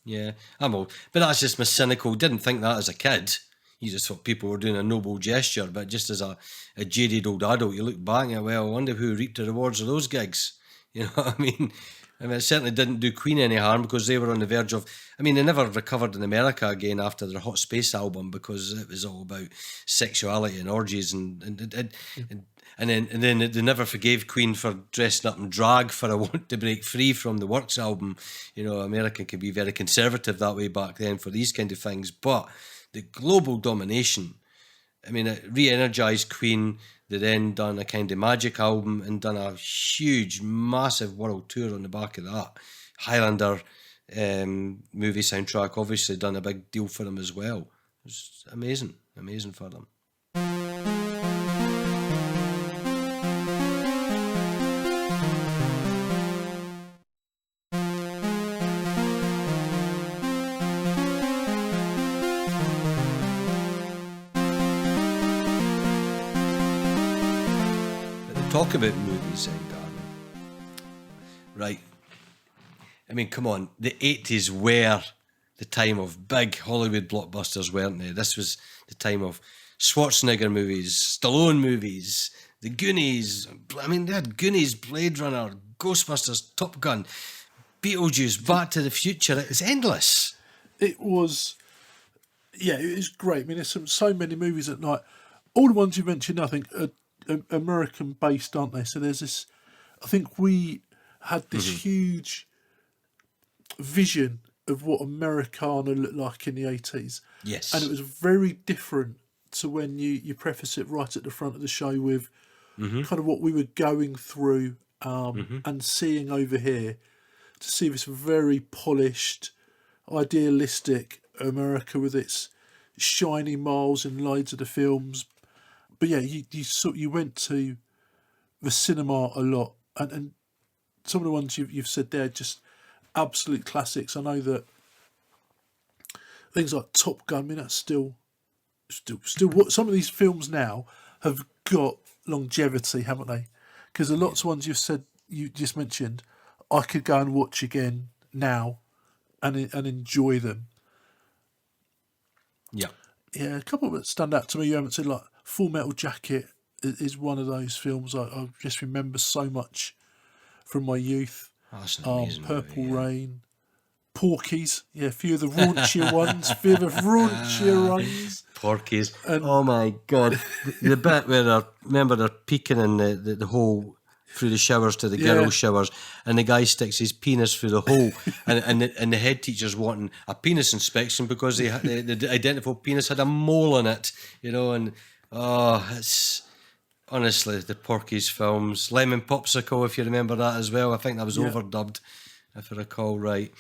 Yeah, I'm old, but that's just my cynical. Didn't think that as a kid. you just thought people were doing a noble gesture, but just as a jaded old adult, you look back and, well, I wonder who reaped the rewards of those gigs. You know what I mean? It certainly didn't do Queen any harm, because they were on the verge of... I mean, they never recovered in America again after their Hot Space album, because it was all about sexuality and orgies, and then they never forgave Queen for dressing up in drag for I Want to Break Free from the Works album. You know, America could be very conservative that way back then for these kind of things, but the global domination, I mean, it re-energised Queen. They then done a kind of Magic album and done a huge, massive world tour on the back of that. Highlander movie soundtrack obviously done a big deal for them as well. It was amazing for them. Talk about movies then, Garron. Right. I mean, come on. The 80s were the time of big Hollywood blockbusters, weren't they? This was the time of Schwarzenegger movies, Stallone movies, the Goonies. I mean, they had Goonies, Blade Runner, Ghostbusters, Top Gun, Beetlejuice, Back to the Future. It was endless. It was, yeah, it was great. I mean, there's so many movies at night. All the ones you mentioned, I think, are American based, aren't they? So there's this, I think we had this huge vision of what Americana looked like in the 80s. Yes. And it was very different to when you preface it right at the front of the show with kind of what we were going through and seeing over here, to see this very polished, idealistic America with its shiny miles in loads of the films. But yeah, you went to the cinema a lot, and some of the ones you've said there, just absolute classics. I know that things like Top Gun, I mean, that's still what some of these films now have got longevity, haven't they? Because the lots of ones you just mentioned, I could go and watch again now, and enjoy them. Yeah. Yeah, a couple that stand out to me. You haven't said, like Full Metal Jacket is one of those films I just remember so much from my youth. Oh, that's an amazing Purple movie, yeah. Rain, Porky's, yeah, a few of the raunchier ones. Porky's. Oh my God. The bit where they're peeking in the hole through the showers to the girls' showers, and the guy sticks his penis through the hole, and the head teacher's wanting a penis inspection because the identical penis had a mole on it, you know, and it's honestly the Porky's films. Lemon Popsicle, if you remember that as well. I think that was overdubbed, if I recall right.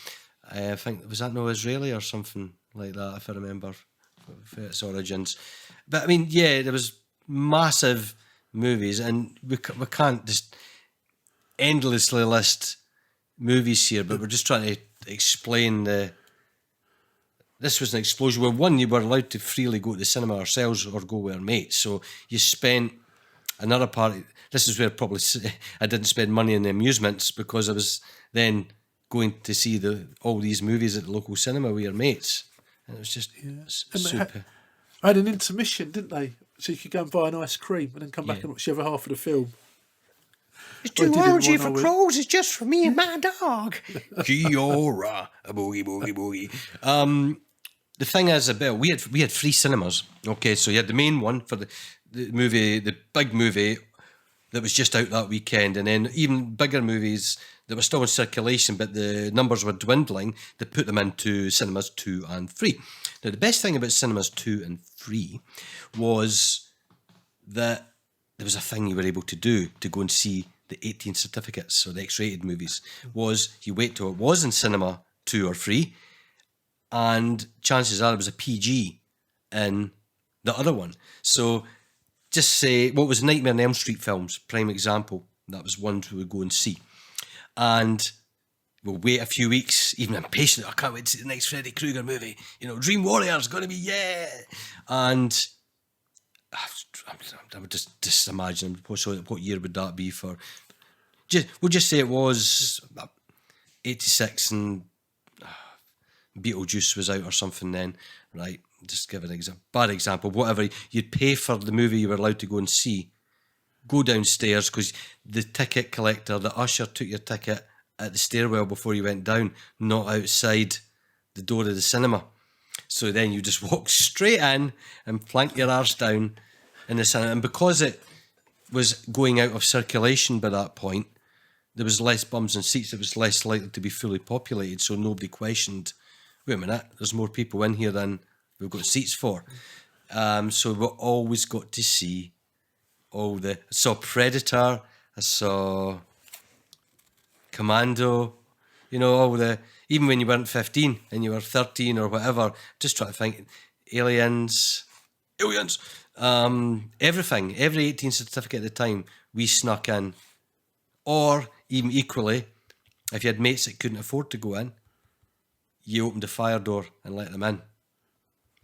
I think, was that no Israeli or something like that, if I remember for its origins. But I mean, yeah, there was massive movies, and we can't just endlessly list movies here, but we're just trying to explain this was an explosion where, one, you were allowed to freely go to the cinema ourselves or go with our mates, so you spent another part. This is where probably I didn't spend money on the amusements, because I was then going to see all these movies at the local cinema with your mates, and it was just super. I had an intermission, didn't they? So you could go and buy an ice cream and then come back and watch the other half of the film. It's too orgy for crows. It's just for me and my dog. Kia-ora, a boogie, boogie, boogie. The thing is, Bill, we had three cinemas. Okay, so you had the main one for the movie, the big movie that was just out that weekend, and then even bigger movies that were still in circulation, but the numbers were dwindling. They put them into cinemas 2 and 3. Now, the best thing about cinemas 2 and 3 was that there was a thing you were able to do to go and see the 18 certificates or the X-rated movies, was you wait till it was in cinema 2 or 3, and chances are it was a PG in the other one. So just say, what was Nightmare on Elm Street films, prime example, that was one we would go and see. And we'll wait a few weeks, even impatient, I can't wait to see the next Freddy Krueger movie, you know, Dream Warrior's going to be, and I would just imagine, what year would that be for? We'll just say it was 86 and Beetlejuice was out or something then, right? just give an bad example, whatever, you'd pay for the movie you were allowed to go and see, go downstairs because the ticket collector, the usher, took your ticket at the stairwell before you went down, not outside the door of the cinema. So then you just walk straight in and plank your arse down in the cinema. And because it was going out of circulation by that point, there was less bums and seats. It was less likely to be fully populated, so nobody questioned, wait a minute, there's more people in here than we've got seats for. So we've always got to see all the... I saw Predator, I saw Commando, you know, all the... Even when you weren't 15 and you were 13 or whatever, just try to think, Aliens, everything, every 18 certificate at the time, we snuck in. Or, even equally, if you had mates that couldn't afford to go in, you opened the fire door and let them in.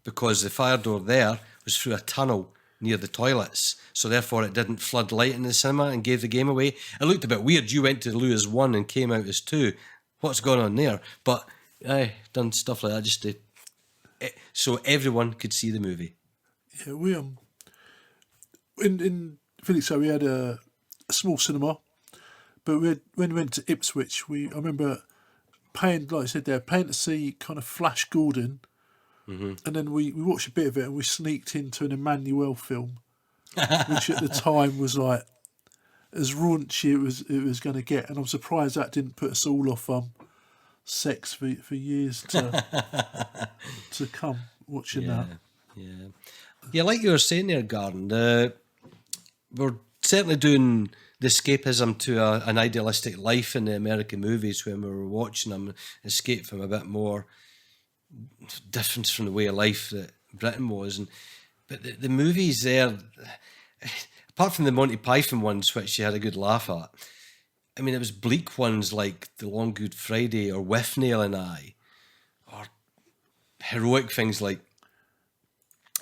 Because the fire door there was through a tunnel near the toilets, so therefore it didn't flood light in the cinema and gave the game away. It looked a bit weird. You went to Lou as 1 and came out as 2. What's going on there? But I done stuff like that just to... so everyone could see the movie. Yeah, we in Felixstowe we had a small cinema, but when we went to Ipswich, I remember paying, like I said there, paying to see kind of Flash Gordon, and then we watched a bit of it and we sneaked into an Emmanuel film, which at the time was like as raunchy it was going to get, and I'm surprised that didn't put us all off sex for years to come watching that. Yeah, like you were saying there, Garron, we're certainly doing the escapism to an idealistic life in the American movies when we were watching them, escape from a bit more difference from the way of life that Britain was. But the movies there, apart from the Monty Python ones, which you had a good laugh at, I mean, it was bleak ones like The Long Good Friday or Withnail and I, or heroic things like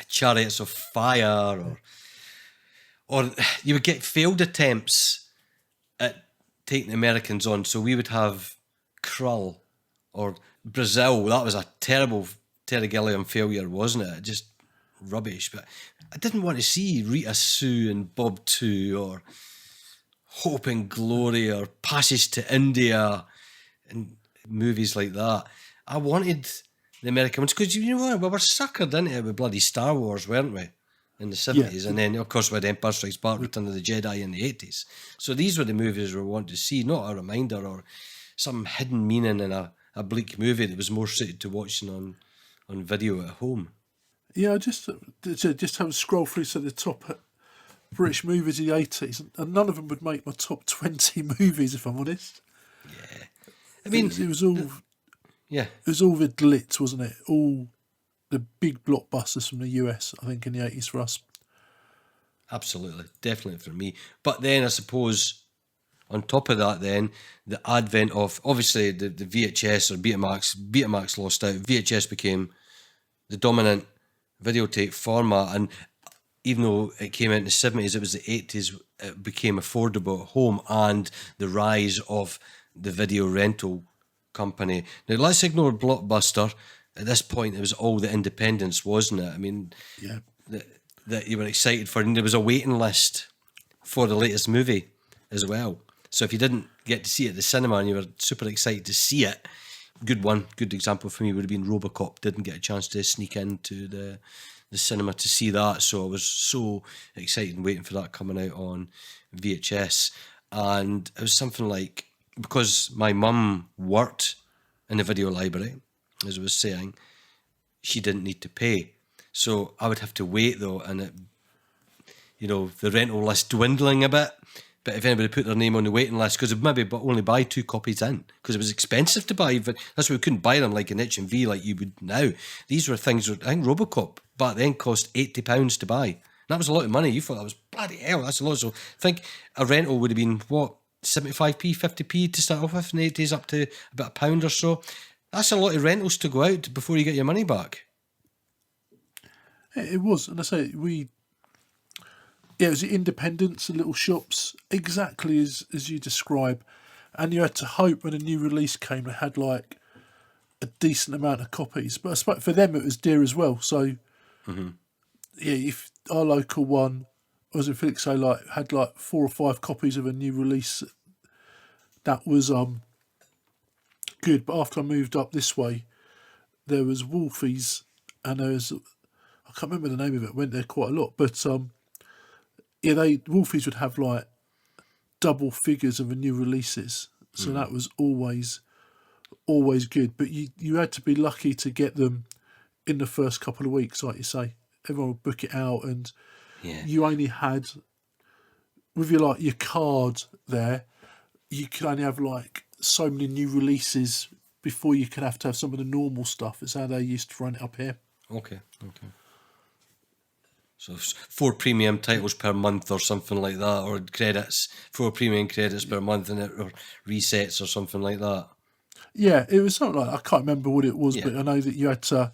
Chariots of Fire, or you would get failed attempts at taking the Americans on. So we would have Krull or Brazil. That was a terrible Terry Gilliam failure, wasn't it? Just rubbish. But I didn't want to see Rita Sue and Bob 2 or Hope and Glory or Passage to India and movies like that. I wanted the American ones because, you know what, we were suckered into it with bloody Star Wars, weren't we, in the 70s? Yeah. And then, of course, we had Empire Strikes Back, Return of the Jedi in the 80s. So these were the movies we wanted to see, not a reminder or some hidden meaning in a bleak movie that was more suited to watching on video at home. Yeah, I just have a scroll through to the top British movies of the 80s, and none of them would make my top 20 movies, if I'm honest. Yeah. I mean, it was all... Yeah. It was all the glitz, wasn't it? All the big blockbusters from the US, I think, in the 80s for us. Absolutely. Definitely for me. But then I suppose on top of that then, the advent of, obviously, the VHS or Betamax lost out. VHS became the dominant videotape format, and even though it came out in the 70s, it was the 80s, it became affordable at home, and the rise of the video rental company. Now, let's ignore Blockbuster. At this point, it was all the independents, wasn't it? I mean, yeah, that you were excited for, and there was a waiting list for the latest movie as well. So if you didn't get to see it at the cinema and you were super excited to see it, good example for me would have been RoboCop. Didn't get a chance to sneak into the cinema to see that, so I was so excited and waiting for that coming out on VHS. And it was something like, because my mum worked in the video library, as I was saying, she didn't need to pay. So I would have to wait though, and it, you know, the rental list dwindling a bit. But if anybody put their name on the waiting list, because they'd maybe only buy 2 copies in, because it was expensive to buy. But that's why we couldn't buy them like an H&V like you would now. These were things, I think RoboCop back then cost £80 to buy. And that was a lot of money. You thought that was bloody hell, that's a lot. So I think a rental would have been, what, 75p, 50p to start off with in the 80s, up to about £1 or so. That's a lot of rentals to go out before you get your money back. It was, and I say, it was the independents, the little shops, exactly as you describe. And you had to hope when a new release came, it had like a decent amount of copies. But I suppose for them it was dear as well. So Yeah, if our local one was in Felixstowe, like had like 4 or 5 copies of a new release, that was good. But after I moved up this way, there was Wolfie's, and there was, I can't remember the name of it. Went there quite a lot, but yeah, Wolfie's would have like double figures of the new releases, so that was always good. But you had to be lucky to get them in the first couple of weeks, like you say. Everyone would book it out, and you only had, with your card there, you could only have like so many new releases before you could have to have some of the normal stuff. It's how they used to run it up here. Okay. So 4 premium titles per month or something like that, or credits, 4 premium credits per month, and or resets or something like that. Yeah, it was something like that. I can't remember what it was, but I know that you had to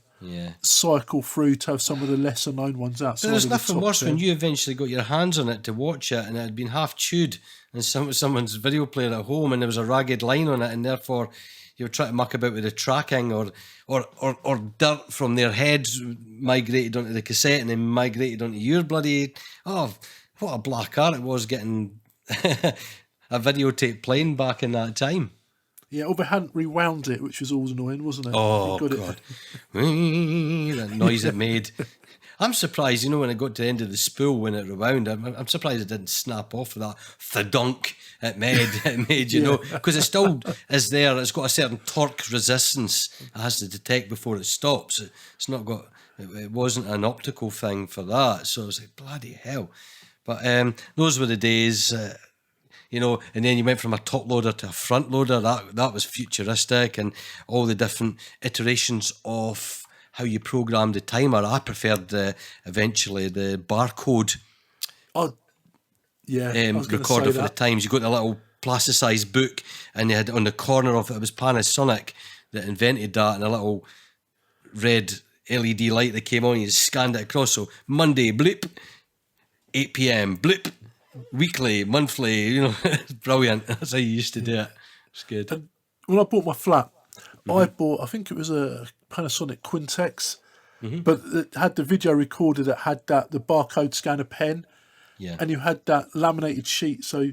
cycle through to have some of the lesser known ones outside. But there's nothing worse when you eventually got your hands on it to watch it, and it had been half chewed in someone's video player at home, and there was a ragged line on it, and therefore you were trying to muck about with the tracking, or dirt from their heads migrated onto the cassette and then migrated onto your bloody... Oh, what a black art it was getting a videotape playing back in that time. Yeah, or they hadn't rewound it, which was always annoying, wasn't it? Oh, God. That noise it made. I'm surprised, when it got to the end of the spool when it rewound, I'm surprised it didn't snap off of that thudunk it made, you know, because it still is there. It's got a certain torque resistance it has to detect before it stops. It's not got, it wasn't an optical thing for that. So I was like, bloody hell. But those were the days, and then you went from a top loader to a front loader. That was futuristic, and all the different iterations of how you programmed the timer. I preferred eventually the barcode. Oh, yeah. Recorder for the times. You got a little plasticized book, and they had on the corner of it was Panasonic that invented that, and a little red LED light that came on. You scanned it across. So Monday, blip, 8 p.m, blip, weekly, monthly. Brilliant. That's how you used to do it. It's good. And when I bought my flat, I think it was a Panasonic Quintex, but it had the video recorder that had the barcode scanner pen, and you had that laminated sheet, so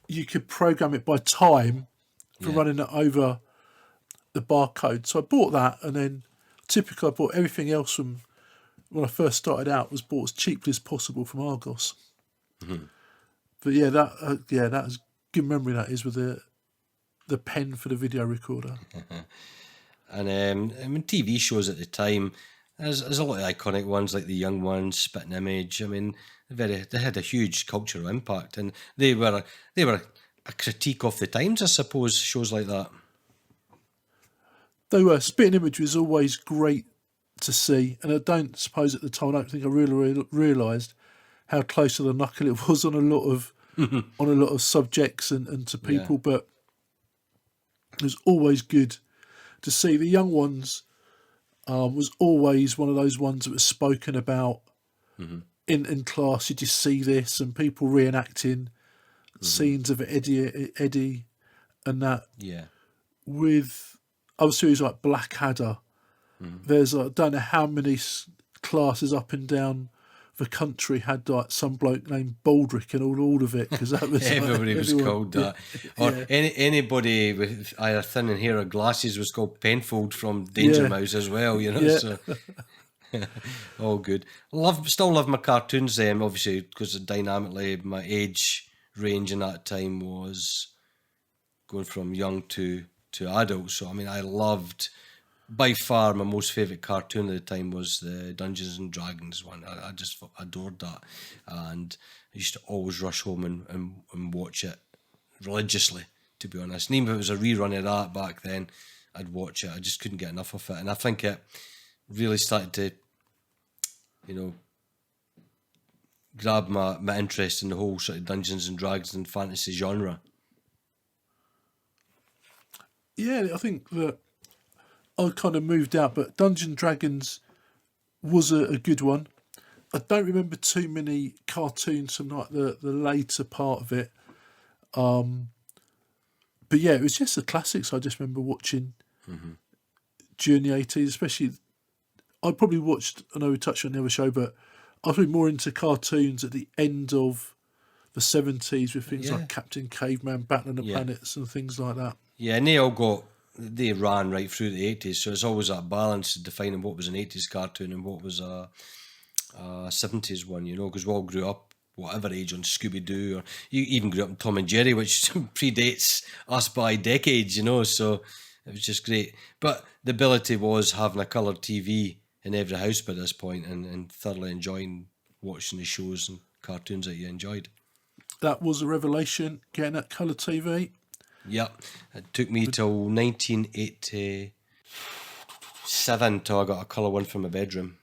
you could program it by time for running it over the barcode. So I bought that, and then typically I bought everything else from when I first started out, was bought as cheaply as possible from Argos. But that was good memory. That is, with the pen for the video recorder. And TV shows at the time, there's a lot of iconic ones like The Young Ones, Spitting Image. I mean, they had a huge cultural impact, and they were a critique of the times, I suppose. Shows like that. They were. Spitting Image was always great to see, and I don't suppose at the time, I don't think I really realised how close to the knuckle it was on a lot of subjects and to people, but it was always good to see. The Young Ones was always one of those ones that was spoken about in class. You just see this, and people reenacting scenes of Eddie and that. Yeah. With other series like Blackadder, there's I don't know how many classes up and down the country had like some bloke named Baldrick and all of it, because that was everybody was called that. Or anybody with either thin and hair or glasses was called Penfold from Danger Mouse as well, So all good. Still love my cartoons. Obviously, because dynamically my age range in that time was going from young to adult. So I mean, I loved. By far, my most favourite cartoon at the time was the Dungeons and Dragons one. I just adored that, and I used to always rush home and watch it religiously, to be honest. And even if it was a rerun of that back then, I'd watch it. I just couldn't get enough of it, and I think it really started to, grab my interest in the whole sort of Dungeons and Dragons and fantasy genre. Yeah, I think that I kind of moved out, but Dungeons & Dragons was a good one. I don't remember too many cartoons from like the later part of it. But yeah, it was just the classics I just remember watching during the 80s, especially I probably watched, I know we touched on the other show, but I was probably more into cartoons at the end of the 70s with things like Captain Caveman, Battle of the Planets and things like that. Yeah, and they ran right through the 80s, so it's always that balance of defining what was an 80s cartoon and what was a 70s one, because we all grew up, whatever age, on Scooby-Doo, or you even grew up on Tom and Jerry, which predates us by decades, so it was just great. But the ability was having a coloured TV in every house by this point and thoroughly enjoying watching the shows and cartoons that you enjoyed. That was a revelation, getting that colour TV. Yep. It took me till 1987 till I got a colour one for my bedroom.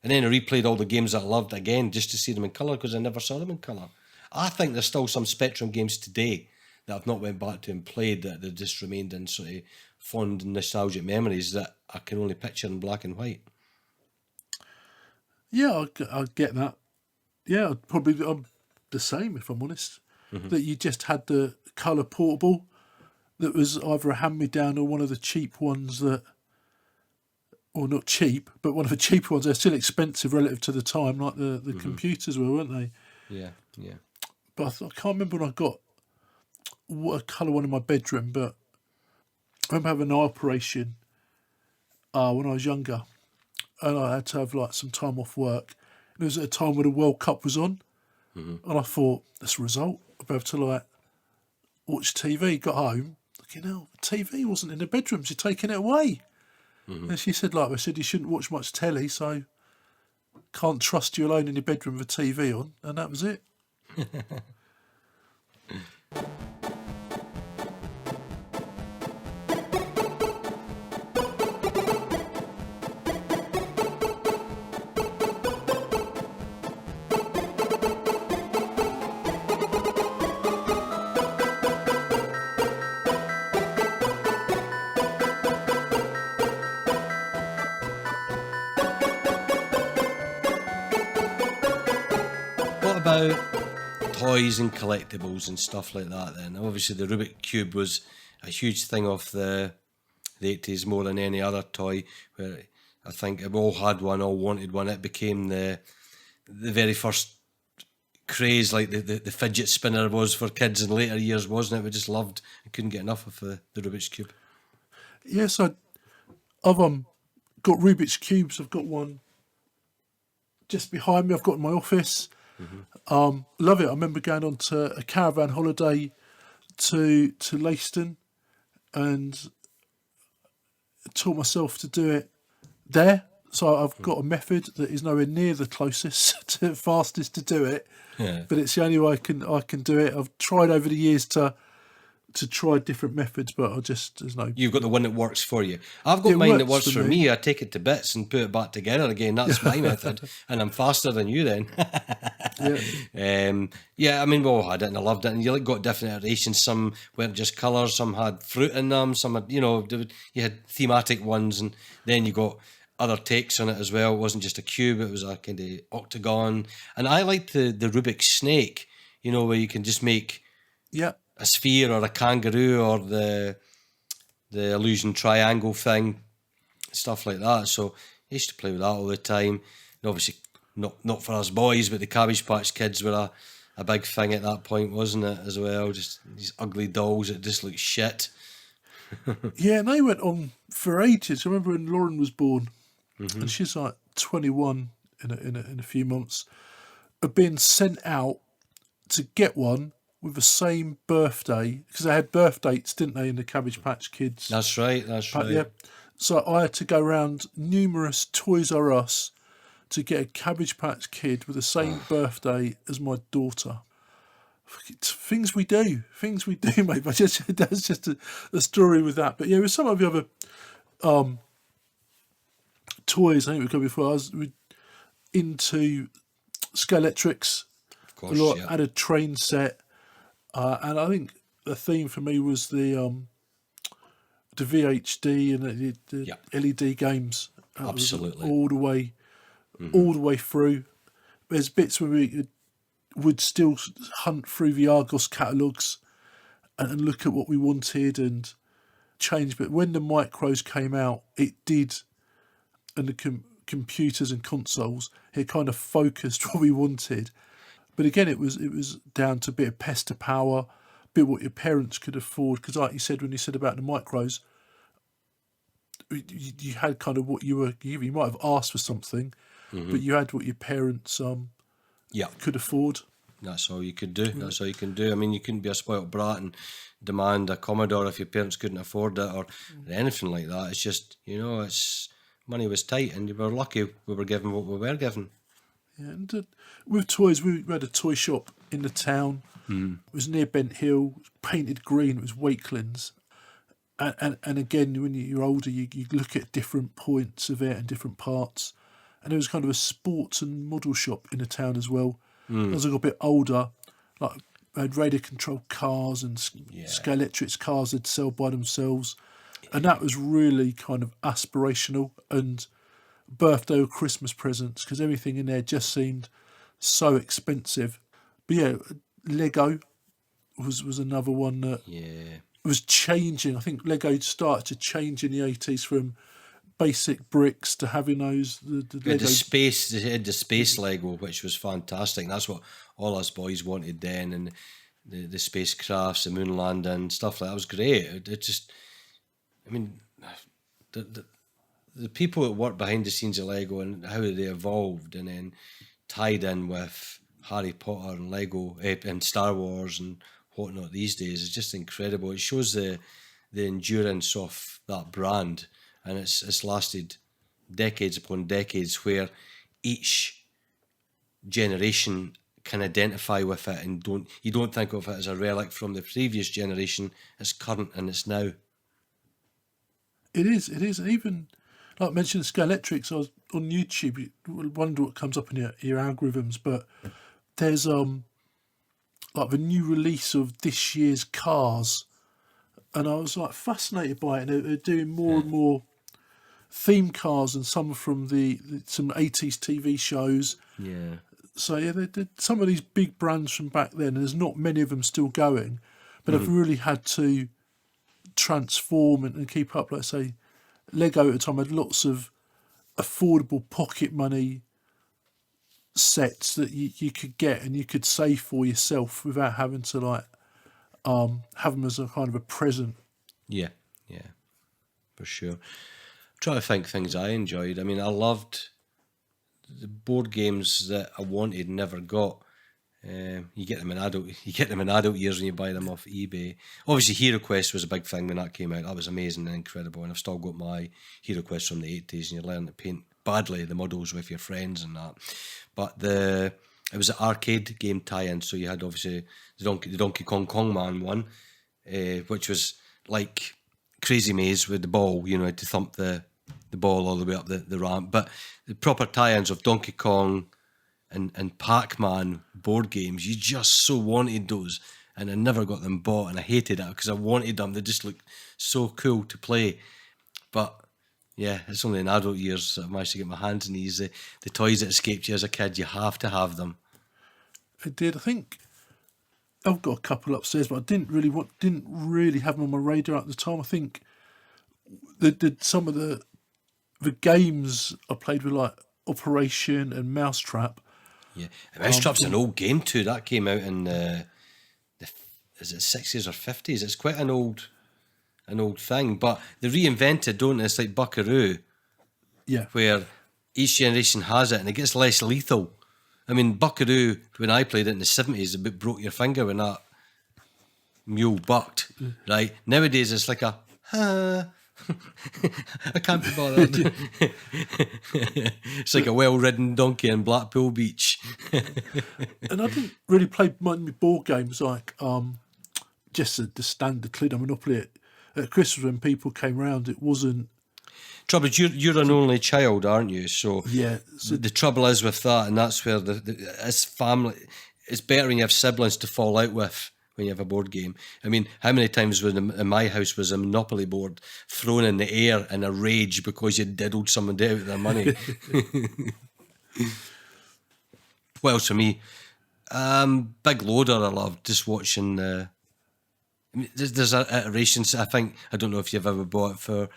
And then I replayed all the games that I loved again just to see them in colour, because I never saw them in colour. I think there's still some Spectrum games today that I've not went back to and played, that they've just remained in sort of fond nostalgic memories that I can only picture in black and white. Yeah, I get that. Yeah, I'm the same, if I'm honest. That you just had the colour portable that was either a hand-me-down or one of the cheap ones that, or not cheap, but one of the cheaper ones. They're still expensive relative to the time, like the computers were, weren't they? Yeah. But I can't remember when I got what a colour one in my bedroom, but I remember having an eye operation when I was younger, and I had to have like some time off work. And it was at a time when the World Cup was on, and I thought, that's a result. I'll be able to like watch TV. Got home, the TV wasn't in the bedrooms. You're taking it away. And she said, I said, you shouldn't watch much telly, so can't trust you alone in your bedroom with a TV on. And that was it. What about toys and collectibles and stuff like that then? Obviously the Rubik's Cube was a huge thing of the 80s, more than any other toy, where I think we all had one, all wanted one. It became the very first craze, like the fidget spinner was for kids in later years, wasn't it? We just loved and couldn't get enough of the Rubik's Cube. Yes, I've got Rubik's Cubes. I've got one just behind me. I've got in my office. Love it. I remember going on to a caravan holiday to Leiston and taught myself to do it there. So I've got a method that is nowhere near the closest to fastest to do it, but it's the only way I can do it. I've tried over the years to try different methods, but there's no. You've got the one that works for you. I've got mine that works for me. I take it to bits and put it back together again. That's my method, and I'm faster than you then. I mean, we all had it, and I loved it. And you got different iterations. Some weren't just colours. Some had fruit in them. Some had, you had thematic ones, and then you got other takes on it as well. It wasn't just a cube; it was a kind of octagon. And I liked the Rubik's snake. Where you can just make a sphere or a kangaroo or the illusion triangle thing, stuff like that. So I used to play with that all the time. And obviously not for us boys, but the Cabbage Patch Kids were a big thing at that point, wasn't it, as well? Just these ugly dolls that just look shit. Yeah, and they went on for ages. I remember when Lauren was born, and she's like 21 in a few months, of being sent out to get one with the same birthday, because they had birth dates, didn't they, in the Cabbage Patch Kids? That's right. Yeah. So I had to go around numerous Toys R Us to get a Cabbage Patch Kid with the same birthday as my daughter. Things we do, mate. But that's just a story with that. But yeah, with some of the other toys, I think we've got before, I was into Scalextrics. Of course, I had a train set. And I think the theme for me was the VHD and the LED games. Absolutely. All the way through. There's bits where we would still hunt through the Argos catalogues and look at what we wanted and change. But when the micros came out, it did and the computers and consoles, it kind of focused what we wanted. But again, it was down to a bit of pester power, a bit what your parents could afford. Because like you said, when you said about the micros, you had kind of what you were given. You might have asked for something, but you had what your parents could afford. That's all you could do. That's all you can do. I mean, you couldn't be a spoilt brat and demand a Commodore if your parents couldn't afford it or anything like that. It's just, it's money was tight and you were lucky we were given what we were given. Yeah, and with toys, we had a toy shop in the town. It was near Bent Hill, painted green. It was Wakelands. And again, when you're older, you look at different points of it and different parts. And there was kind of a sports and model shop in the town as well. As I got a bit older, like I had radio controlled cars and Scalextric cars they'd sell by themselves. And that was really kind of aspirational and birthday or Christmas presents, because everything in there just seemed so expensive. But yeah, Lego was another one that was changing. I think Lego started to change in the 80s from basic bricks to having those the Lego. They had the space Lego, which was fantastic. That's what all us boys wanted then, and the spacecrafts, the moon landing, stuff like that was great. It just, I mean, the people that worked behind the scenes of Lego and how they evolved, and then tied in with Harry Potter and Lego and Star Wars and whatnot these days is just incredible. It shows the endurance of that brand, and it's lasted decades upon decades, where each generation can identify with it and you don't think of it as a relic from the previous generation. It's current and it's now. It is. And even like I mentioned, Scalextric. I was on YouTube. You wonder what comes up in your algorithms, but there's like the new release of this year's Cars, and I was like fascinated by it. And they're doing more and more theme cars, and some from some 80s TV shows. Yeah. So yeah, some of these big brands from back then, and there's not many of them still going, but I've really had to transform and keep up. Like I say, Lego at the time had lots of affordable pocket money sets that you could get and you could save for yourself without having to have them as a kind of a present. Yeah, for sure. Trying to think things I enjoyed. I mean, I loved the board games that I wanted and never got. You get them in adult years when you buy them off eBay. Obviously, Hero Quest was a big thing when that came out. That was amazing and incredible, and I've still got my Hero Quest from the 80s, and you learn to paint badly the models with your friends and that. But it was an arcade game tie-in, so you had obviously the Donkey Kong Man one, which was like Crazy Maze with the ball. You had to thump the ball all the way up the ramp. But the proper tie-ins of Donkey Kong and Pac-Man board games, you just so wanted those, and I never got them bought, and I hated it because I wanted them. They just looked so cool to play. But yeah, it's only in adult years that I managed to get my hands on these. The toys that escaped you as a kid, you have to have them. I did. I think I've got a couple upstairs, but I didn't really have them on my radar at the time. I think some of the games I played with, like Operation and Mousetrap. Yeah, Mousetrap's an old game too. That came out in is it 60s or 50s? It's quite an old thing, but they reinvented, don't they? It's like Buckaroo, where each generation has it and it gets less lethal. I mean, Buckaroo, when I played it in the 70s, it broke your finger when that mule bucked, right? Nowadays, it's like I can't be bothered. It's like a well-ridden donkey in Blackpool Beach. And I didn't really play many board games like just the standard Cluedo Monopoly. At Christmas when people came round, it wasn't. Trouble is, you're an only child, aren't you? So yeah. So the trouble is with that, and that's where as family, it's better when you have siblings to fall out with when you have a board game. I mean, how many times in my house was a Monopoly board thrown in the air in a rage because you diddled somebody out of their money? What else for me? Big Loader I love, just watching I mean, there's iterations. I don't know if you've ever bought it for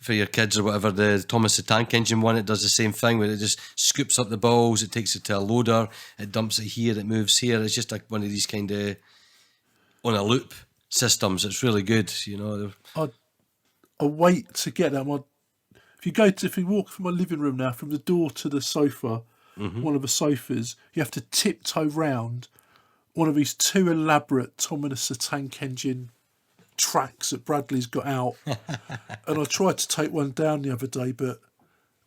for your kids or whatever. The Thomas the Tank Engine one, it does the same thing where it just scoops up the balls, it takes it to a loader, it dumps it here, it moves here. It's just like one of these kind of on a loop systems. It's really good, you know. I wait to get them. If you walk from my living room now, from the door to the sofa, one of the sofas, you have to tiptoe round one of these 2 elaborate Thomas the Tank Engine tracks that Bradley's got out. And I tried to take one down the other day, but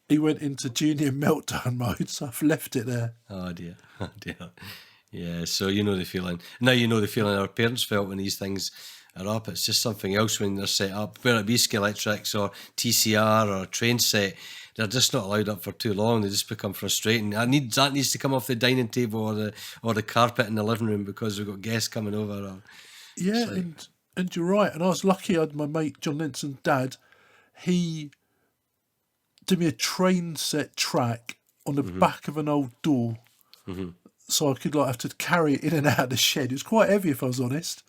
he went into junior meltdown mode, so I've left it there. Oh dear. Yeah, so you know the feeling. Now you know the feeling our parents felt when these things are up. It's just something else when they're set up, whether it be Skeletrix or TCR or a train set. They're just not allowed up for too long. They just become frustrating. That needs to come off the dining table or the carpet in the living room because we've got guests coming over. Yeah, and you're right. And I was lucky. I had my mate John Lenson's dad. He did me a train set track on the back of an old door, so I could have to carry it in and out of the shed. It was quite heavy, if I was honest.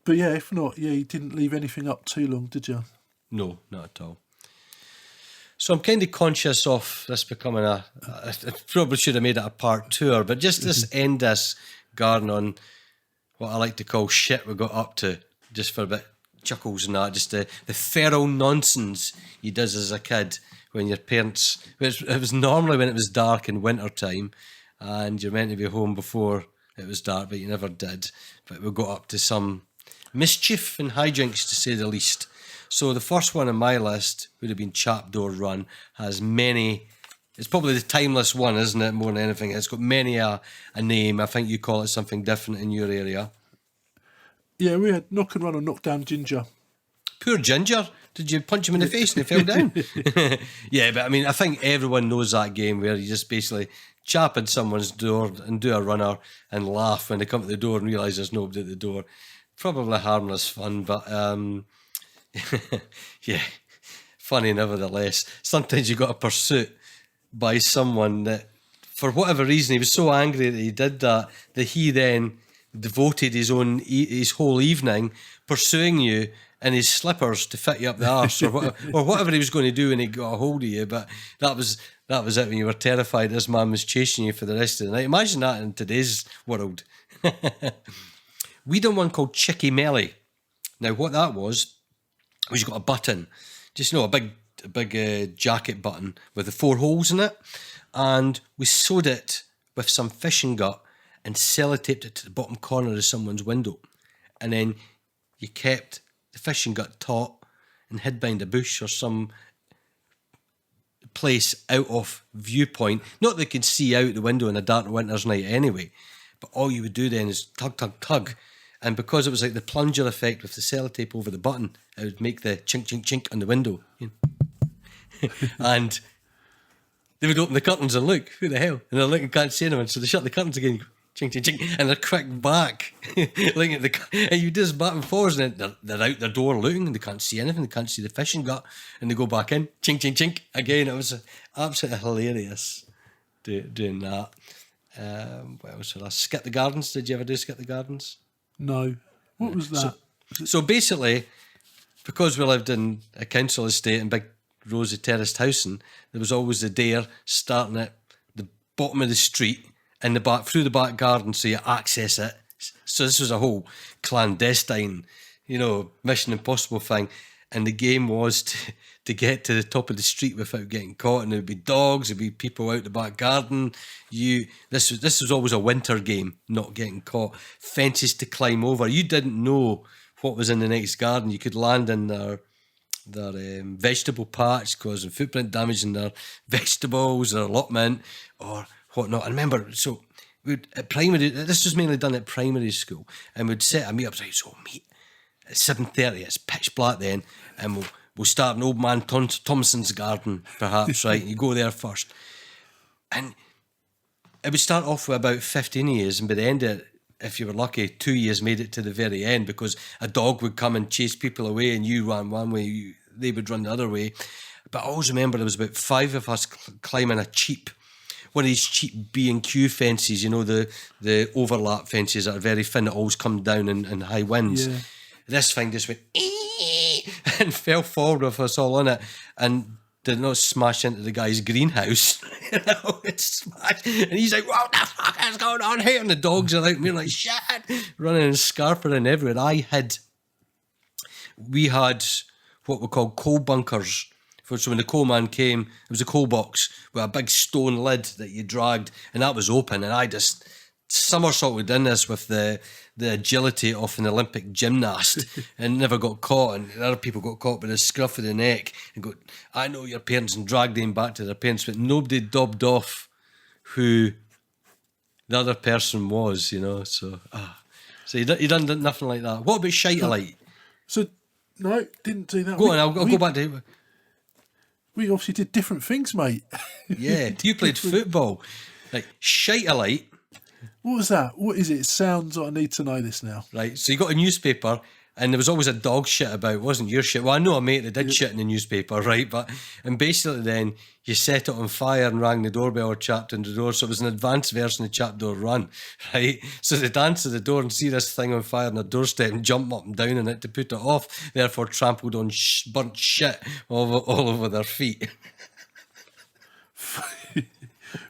But yeah, if not, you didn't leave anything up too long, did you? No, not at all. So I'm kind of conscious of this becoming I probably should have made it a part 2, but just this end this garden on what I like to call shit we got up to, just for a bit chuckles and that, just the feral nonsense you does as a kid when your parents, it was normally when it was dark in winter time and you're meant to be home before it was dark, but you never did. But we got up to some mischief and hijinks, to say the least. So the first one on my list would have been Chapdoor Run. Has many, it's probably the timeless one, isn't it, more than anything? It's got many a name. I think you call it something different in your area. Yeah, we had Knock and Run or Knock Down Ginger. Poor Ginger. Did you punch him in the face and he fell down? Yeah, but I mean, I think everyone knows that game where you just basically chap at someone's door and do a runner and laugh when they come to the door and realise there's nobody at the door. Probably harmless fun, but yeah, funny nevertheless. Sometimes you got a pursuit by someone that, for whatever reason, he was so angry that he did that he then devoted his whole evening pursuing you in his slippers to fit you up the arse or whatever he was going to do when he got a hold of you. But that was it, when you were terrified this man was chasing you for the rest of the night. Imagine that in today's world. We done one called Chicky Melly. Now what that was you got a button, just a big jacket button with the 4 holes in it, and we sewed it with some fishing gut and sellotaped it to the bottom corner of someone's window, and then you kept the fishing gut taut and hid behind a bush or some place out of viewpoint. Not that they could see out the window on a dark winter's night anyway, but all you would do then is tug, tug, tug. And because it was like the plunger effect with the sellotape over the button, it would make the chink, chink, chink on the window. And they would open the curtains and look, who the hell? And they're looking, can't see anyone, so they shut the curtains again, chink, chink, chink, and they're quick back. Looking at and you do this back and forwards, and then they're out their door looking, and they can't see anything, they can't see the fishing gut, and they go back in, chink, chink, chink, again. It was absolutely hilarious doing that. What else was I? Skip the Gardens. Did you ever do Skip the Gardens? No. What was that? So basically, because we lived in a council estate in big rosy terraced housing, there was always the dare starting at the bottom of the street in the back, through the back garden, so you access it. So this was a whole clandestine, Mission Impossible thing. And the game was to get to the top of the street without getting caught. And there'd be dogs, there'd be people out the back garden. This was always a winter game, not getting caught. Fences to climb over. You didn't know what was in the next garden. You could land in their vegetable patch, causing footprint damage in their vegetables, their allotment, or whatnot. I remember, so at primary, this was mainly done at primary school, and we'd set a meet up, so meet at 7:30, it's pitch black then, and we'll start in Old Man Thompson's garden, perhaps, right? You go there first. And it would start off with about 15 years, and by the end of it, if you were lucky, 2 years made it to the very end, because a dog would come and chase people away, and you ran one way, they would run the other way. But I always remember there was about 5 of us climbing one of these cheap B&Q fences, the overlap fences that are very thin, that always come down in high winds. Yeah. This thing just went, and fell forward with us all in it, and did not smash into the guy's greenhouse. It smashed, and he's like, "What the fuck is going on here?" And the dogs are like, we're like, "Shit!" running and scarpering everywhere. We had what we called coal bunkers. So when the coal man came, it was a coal box with a big stone lid that you dragged, and that was open. And I just somersaulted in this with the agility of an Olympic gymnast, and never got caught. And other people got caught by the scruff of the neck and go, "I know your parents," and dragged them back to their parents. But nobody dubbed off who the other person was, you know. So you done nothing like that. What about shite alike? So no, didn't do that. Go on, I'll go back to. We obviously did different things, mate. Yeah, you played football. Like, shite alike. What was that? What is it? It sounds like I need to know this now. Right, so you got a newspaper, and there was always a dog shit about, it wasn't your shit. Well, I know a mate that did shit in the newspaper, right? And basically then you set it on fire and rang the doorbell or chapped on the door. So it was an advanced version of Chap Door Run, right? So they'd answer the door and see this thing on fire on their doorstep and jump up and down in it to put it off, therefore trampled on burnt shit all over their feet.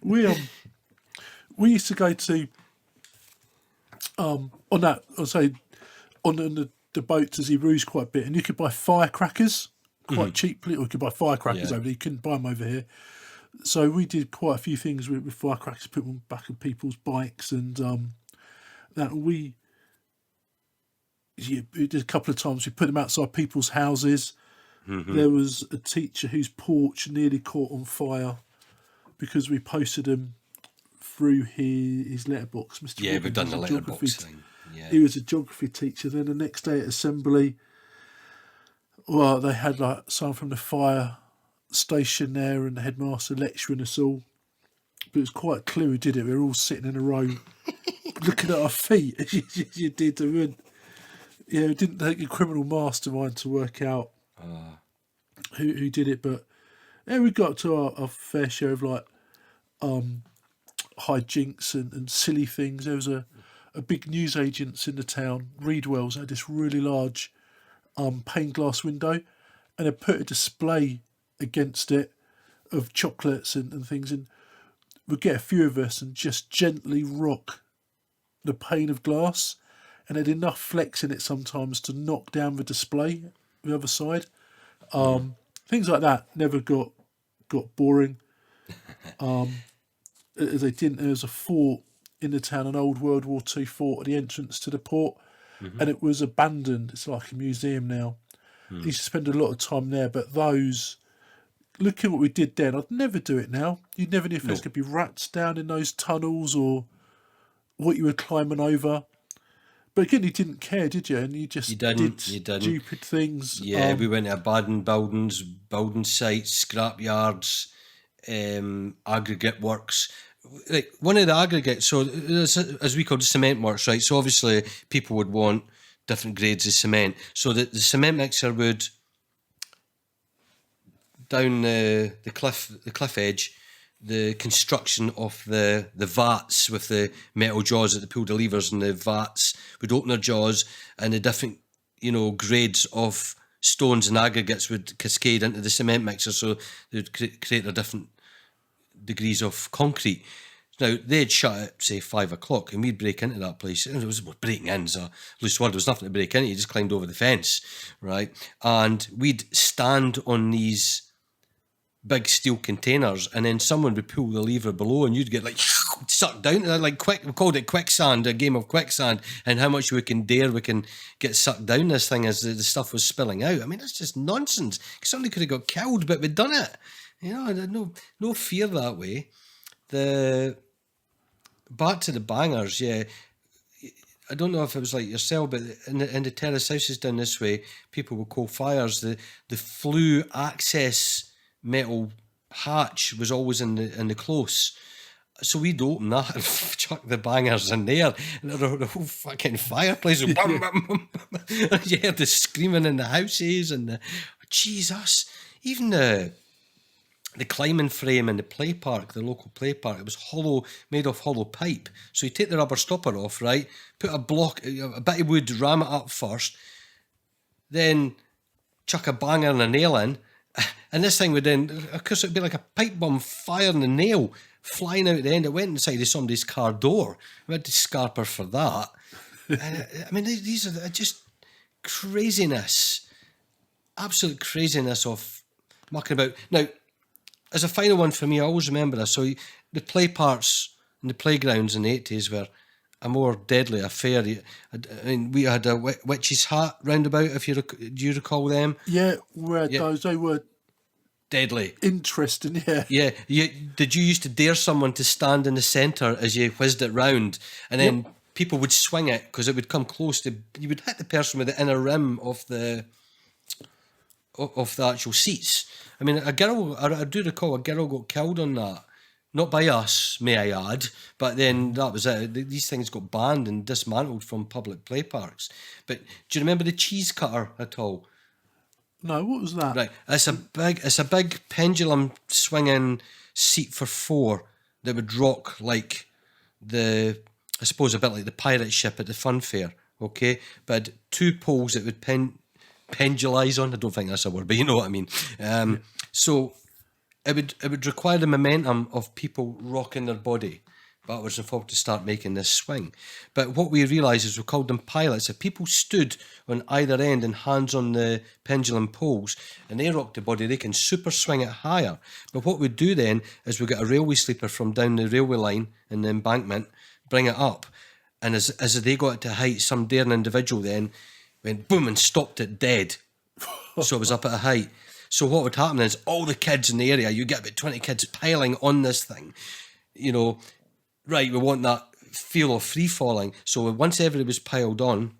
We used to go to on that, I'll say, on the boats as he roos quite a bit, and you could buy firecrackers quite cheaply, or you could buy firecrackers over there. You couldn't buy them over here. So we did quite a few things with firecrackers, put them back of people's bikes, and that we did a couple of times. We put them outside people's houses. There was a teacher whose porch nearly caught on fire because we posted them through his letterbox. Mr. Yeah, Robbins we've done the was a letterbox thing. Yeah. He was a geography teacher. Then the next day at assembly, well, they had like someone from the fire station there and the headmaster lecturing us all. But it was quite clear who did it. We were all sitting in a row looking at our feet as you did them. And, yeah, it didn't take a criminal mastermind to work out who did it. But yeah, we got to our fair share of like hijinks and silly things. There was a big newsagents in the town, Reedwells, had this really large pane glass window, and they put a display against it of chocolates and things, and we'd get a few of us and just gently rock the pane of glass, and had enough flex in it sometimes to knock down the display the other side. Things like that never got boring. As they didn't, there was a fort in the town, an old World War II fort at the entrance to the port, and it was abandoned. It's like a museum now. I used to spend a lot of time there, but those, look at what we did then, I'd never do it now. You'd never know if there's going to be rats down in those tunnels or what you were climbing over. But again, you didn't care, did you? And you did stupid things. Yeah, we went to abandoned buildings, building sites, scrapyards, aggregate works. Like one of the aggregates, so as we call it, cement works, right? So obviously people would want different grades of cement. So the cement mixer would down the cliff edge, the construction of the vats with the metal jaws that they pulled the levers, and the vats would open their jaws, and the different grades of stones and aggregates would cascade into the cement mixer, so they would create their different degrees of concrete. Now, they'd shut at, say, 5 o'clock, and we'd break into that place. It was breaking in, so loose word, there was nothing to break into. You just climbed over the fence, right? And we'd stand on these big steel containers, and then someone would pull the lever below, and you'd get like sucked down. Like we called it quicksand, a game of quicksand, and how much we can get sucked down this thing as the stuff was spilling out. I mean, that's just nonsense. Somebody could have got killed, but we'd done it. No fear that way. Back to the bangers, yeah. I don't know if it was like yourself, but in the terrace houses down this way, people with coal fires, the flue access metal hatch was always in the close. So we'd open that and chuck the bangers in there, and the whole fucking fireplace would bum, bum, bum. You heard the screaming in the houses, and Jesus, even the climbing frame in the play park, the local play park, it was hollow, made of hollow pipe. So you take the rubber stopper off, right? Put a bit of wood, ram it up first, then chuck a banger and a nail in, and this thing would then, of course, it'd be like a pipe bomb firing the nail, flying out the end. It went inside of somebody's car door. We had to scarper for that. And I mean, these are just craziness, absolute craziness of mucking about. Now, as a final one for me, I always remember this. So the play parts and the playgrounds in the 80s were a more deadly affair. I mean, we had a witch's hat roundabout, do you recall them? Yeah, we had those. They were deadly. Interesting, yeah. Yeah. Did you used to dare someone to stand in the centre as you whizzed it round, and then people would swing it because it would come close to, you would hit the person with the inner rim of the actual seats. I mean, I do recall a girl got killed on that. Not by us, may I add, but then that was it. These things got banned and dismantled from public play parks. But do you remember the cheese cutter at all? No, what was that? Right, it's a big pendulum swinging seat for four that would rock like I suppose a bit like the pirate ship at the fun fair, okay? But two poles that would pendulise on. I don't think that's a word, but you know what I mean. So it would require the momentum of people rocking their body backwards and forward to start making this swing. But what we realised is we called them pilots. If people stood on either end and hands on the pendulum poles and they rocked the body, they can super swing it higher. But what we do then is we get a railway sleeper from down the railway line in the embankment, bring it up, and as they got it to height, some daring individual then went boom and stopped it dead. So it was up at a height. So what would happen is all the kids in the area, you get about 20 kids piling on this thing, you know, right, we want that feel of free falling. So once everybody was piled on,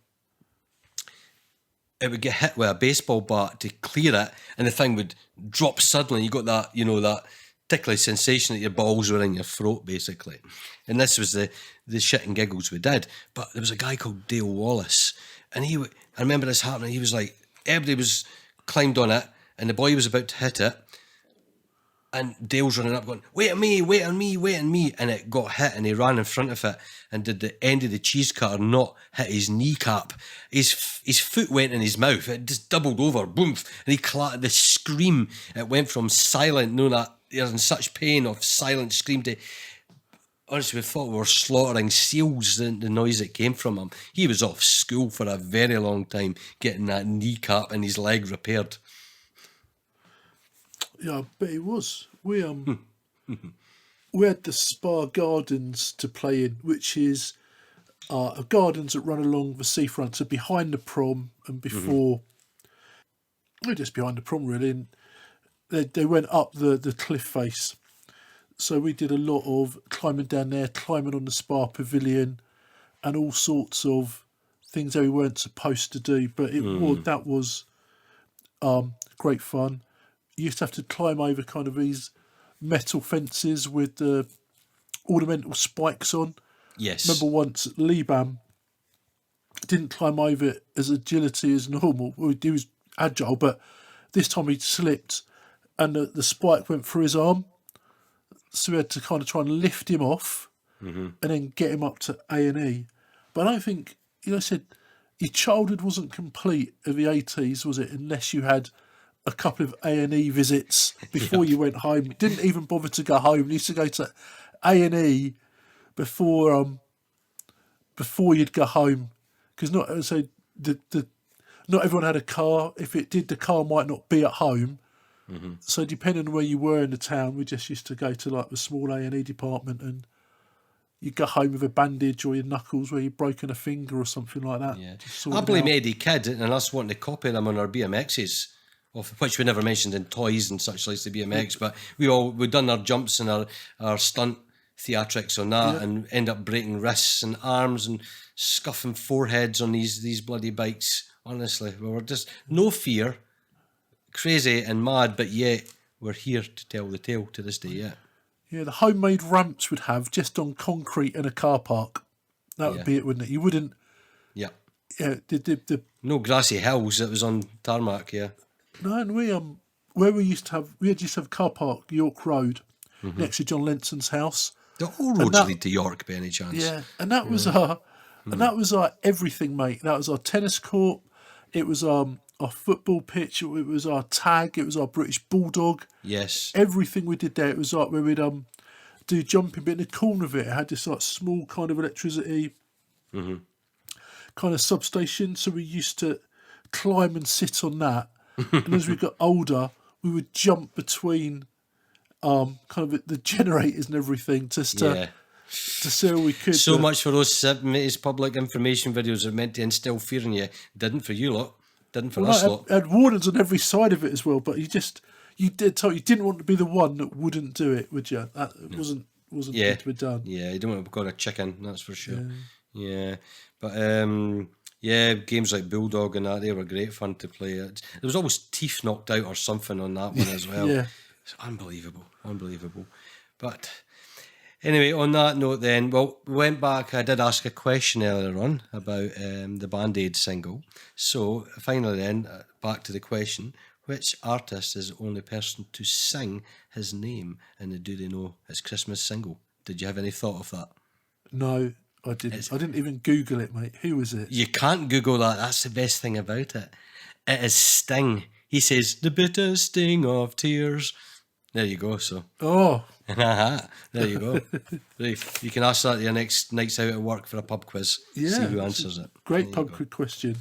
it would get hit with a baseball bat to clear it, and the thing would drop suddenly. You got that, you know, that ticklish sensation that your balls were in your throat, basically. And this was the shit and giggles we did. But there was a guy called Dale Wallace, and I remember this happening. He was like, everybody was climbed on it, and the boy was about to hit it, and Dale's running up going, wait on me, wait on me, wait on me. And it got hit, and he ran in front of it and did the end of the cheese cutter not hit his kneecap. His foot went in his mouth. It just doubled over, boom. And he the scream, it went from silent, knowing that you're in such pain, of silent scream to, honestly, we thought we were slaughtering seals, the noise that came from him. He was off school for a very long time getting that kneecap and his leg repaired. Yeah, I bet it was. We had the Spa Gardens to play in, which is gardens that run along the seafront, so behind the prom and before, just behind the prom really. And they went up the cliff face, so we did a lot of climbing down there, climbing on the Spa Pavilion, and all sorts of things that we weren't supposed to do. But that was great fun. You used to have to climb over kind of these metal fences with the ornamental spikes on. Yes. Remember once Liebam didn't climb over it as agility as normal. He was agile, but this time he slipped and the spike went through his arm. So we had to kind of try and lift him off and then get him up to A&E. But I don't think, I said, your childhood wasn't complete of the 80s, was it? Unless you had a couple of A&E visits before you went home. Didn't even bother to go home. You used to go to A&E before you'd go home, because not everyone had a car. If it did, the car might not be at home. So depending on where you were in the town, we just used to go to like the small A&E department, and you go home with a bandage or your knuckles where you've broken a finger or something like that. Yeah. I blame Eddie Kidd and us wanting to copy them on our BMXs. Of which we never mentioned in toys and such like the BMX, but we'd done our jumps and our stunt theatrics on that, and end up breaking wrists and arms and scuffing foreheads on these bloody bikes. Honestly, we were just no fear, crazy and mad, but yet we're here to tell the tale to this day. Yeah, the homemade ramps would have just on concrete in a car park. That would be it, wouldn't it? You wouldn't. Yeah. Yeah. The no grassy hills. It was on tarmac. Yeah. No, and where we used to have car park, York Road, next to John Lenson's house. The whole roads lead to York, by any chance. Yeah, and that was our everything, mate. That was our tennis court. It was our our football pitch, it was our tag, it was our British Bulldog. Yes. Everything we did there, it was like where we'd do jumping, but in the corner of it, it had this like small kind of electricity kind of substation. So we used to climb and sit on that. And as we got older, we would jump between kind of the generators and everything just to see how we could. So much for those 70s public information videos that are meant to instill fear in you. Didn't for you lot. Didn't for us lot. I had warnings on every side of it as well, but you didn't want to be the one that wouldn't do it, would you? That wasn't good to be done. Yeah, you don't want to go to a chicken, that's for sure. Yeah. But games like Bulldog and that, they were great fun to play. There was always teeth knocked out or something on that one as well. Yeah. It's unbelievable. But anyway, on that note then, well, we went back. I did ask a question earlier on about the Band-Aid single. So finally then, back to the question, which artist is the only person to sing his name in the Do They Know It's Christmas single? Did you have any thought of that? No, I didn't. I didn't even Google it, mate. Who was it? You can't Google that. That's the best thing about it. It is Sting. He says, the bitter sting of tears. There you go, so. Oh. There you go. Right. You can ask that your next nights out at work for a pub quiz. Yeah. See who answers it. Great pub quiz question.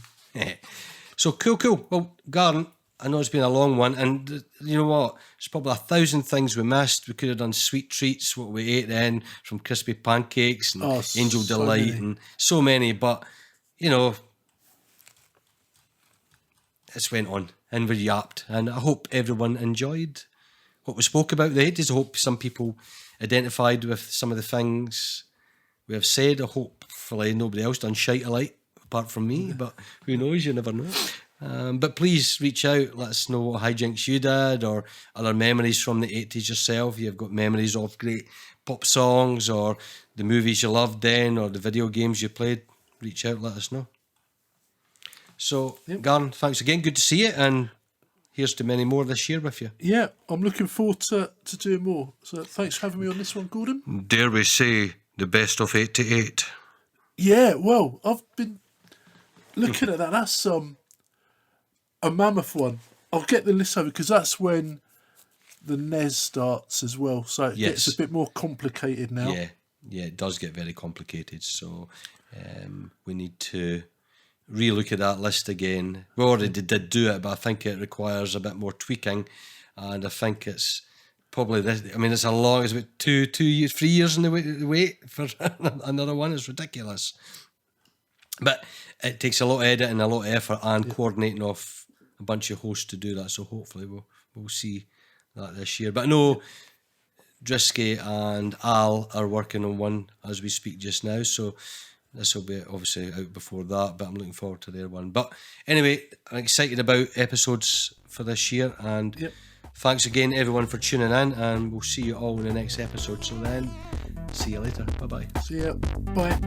So cool. Well, Garron, I know it's been a long one, and you know what? There's probably 1,000 things we missed. We could have done sweet treats, what we ate then, from crispy pancakes and Angel so Delight many. and so many, but, you know, it's went on and we yapped, and I hope everyone enjoyed what we spoke about the 80s. I hope some people identified with some of the things we have said. I hopefully nobody else done shite alike apart from me, but who knows, you never know. But please reach out, let us know what hijinks you did or other memories from the 80s yourself. You've got memories of great pop songs or the movies you loved then or the video games you played. Reach out, let us know. So, Garron, thanks again. Good to see you, and here's to many more this year with you. Yeah, I'm looking forward to doing more. So thanks for having me on this one, Gordon. Dare we say the best of 88? Yeah, well, I've been looking at that. That's a mammoth one. I'll get the list over because that's when the NES starts as well. So it gets a bit more complicated now. Yeah, it does get very complicated. So we need to relook at that list again. We already did do it, but I think it requires a bit more tweaking, and I think it's probably this. I mean, it's about 3 years in the wait for another one. It's ridiculous, but it takes a lot of editing, a lot of effort, and coordinating off a bunch of hosts to do that. So hopefully we'll see that this year. But I know Drisky and Al are working on one as we speak just now, so this will be obviously out before that, but I'm looking forward to their one. But anyway, I'm excited about episodes for this year, and thanks again everyone for tuning in, and we'll see you all in the next episode. So then, see you later. Bye-bye. See ya. Bye.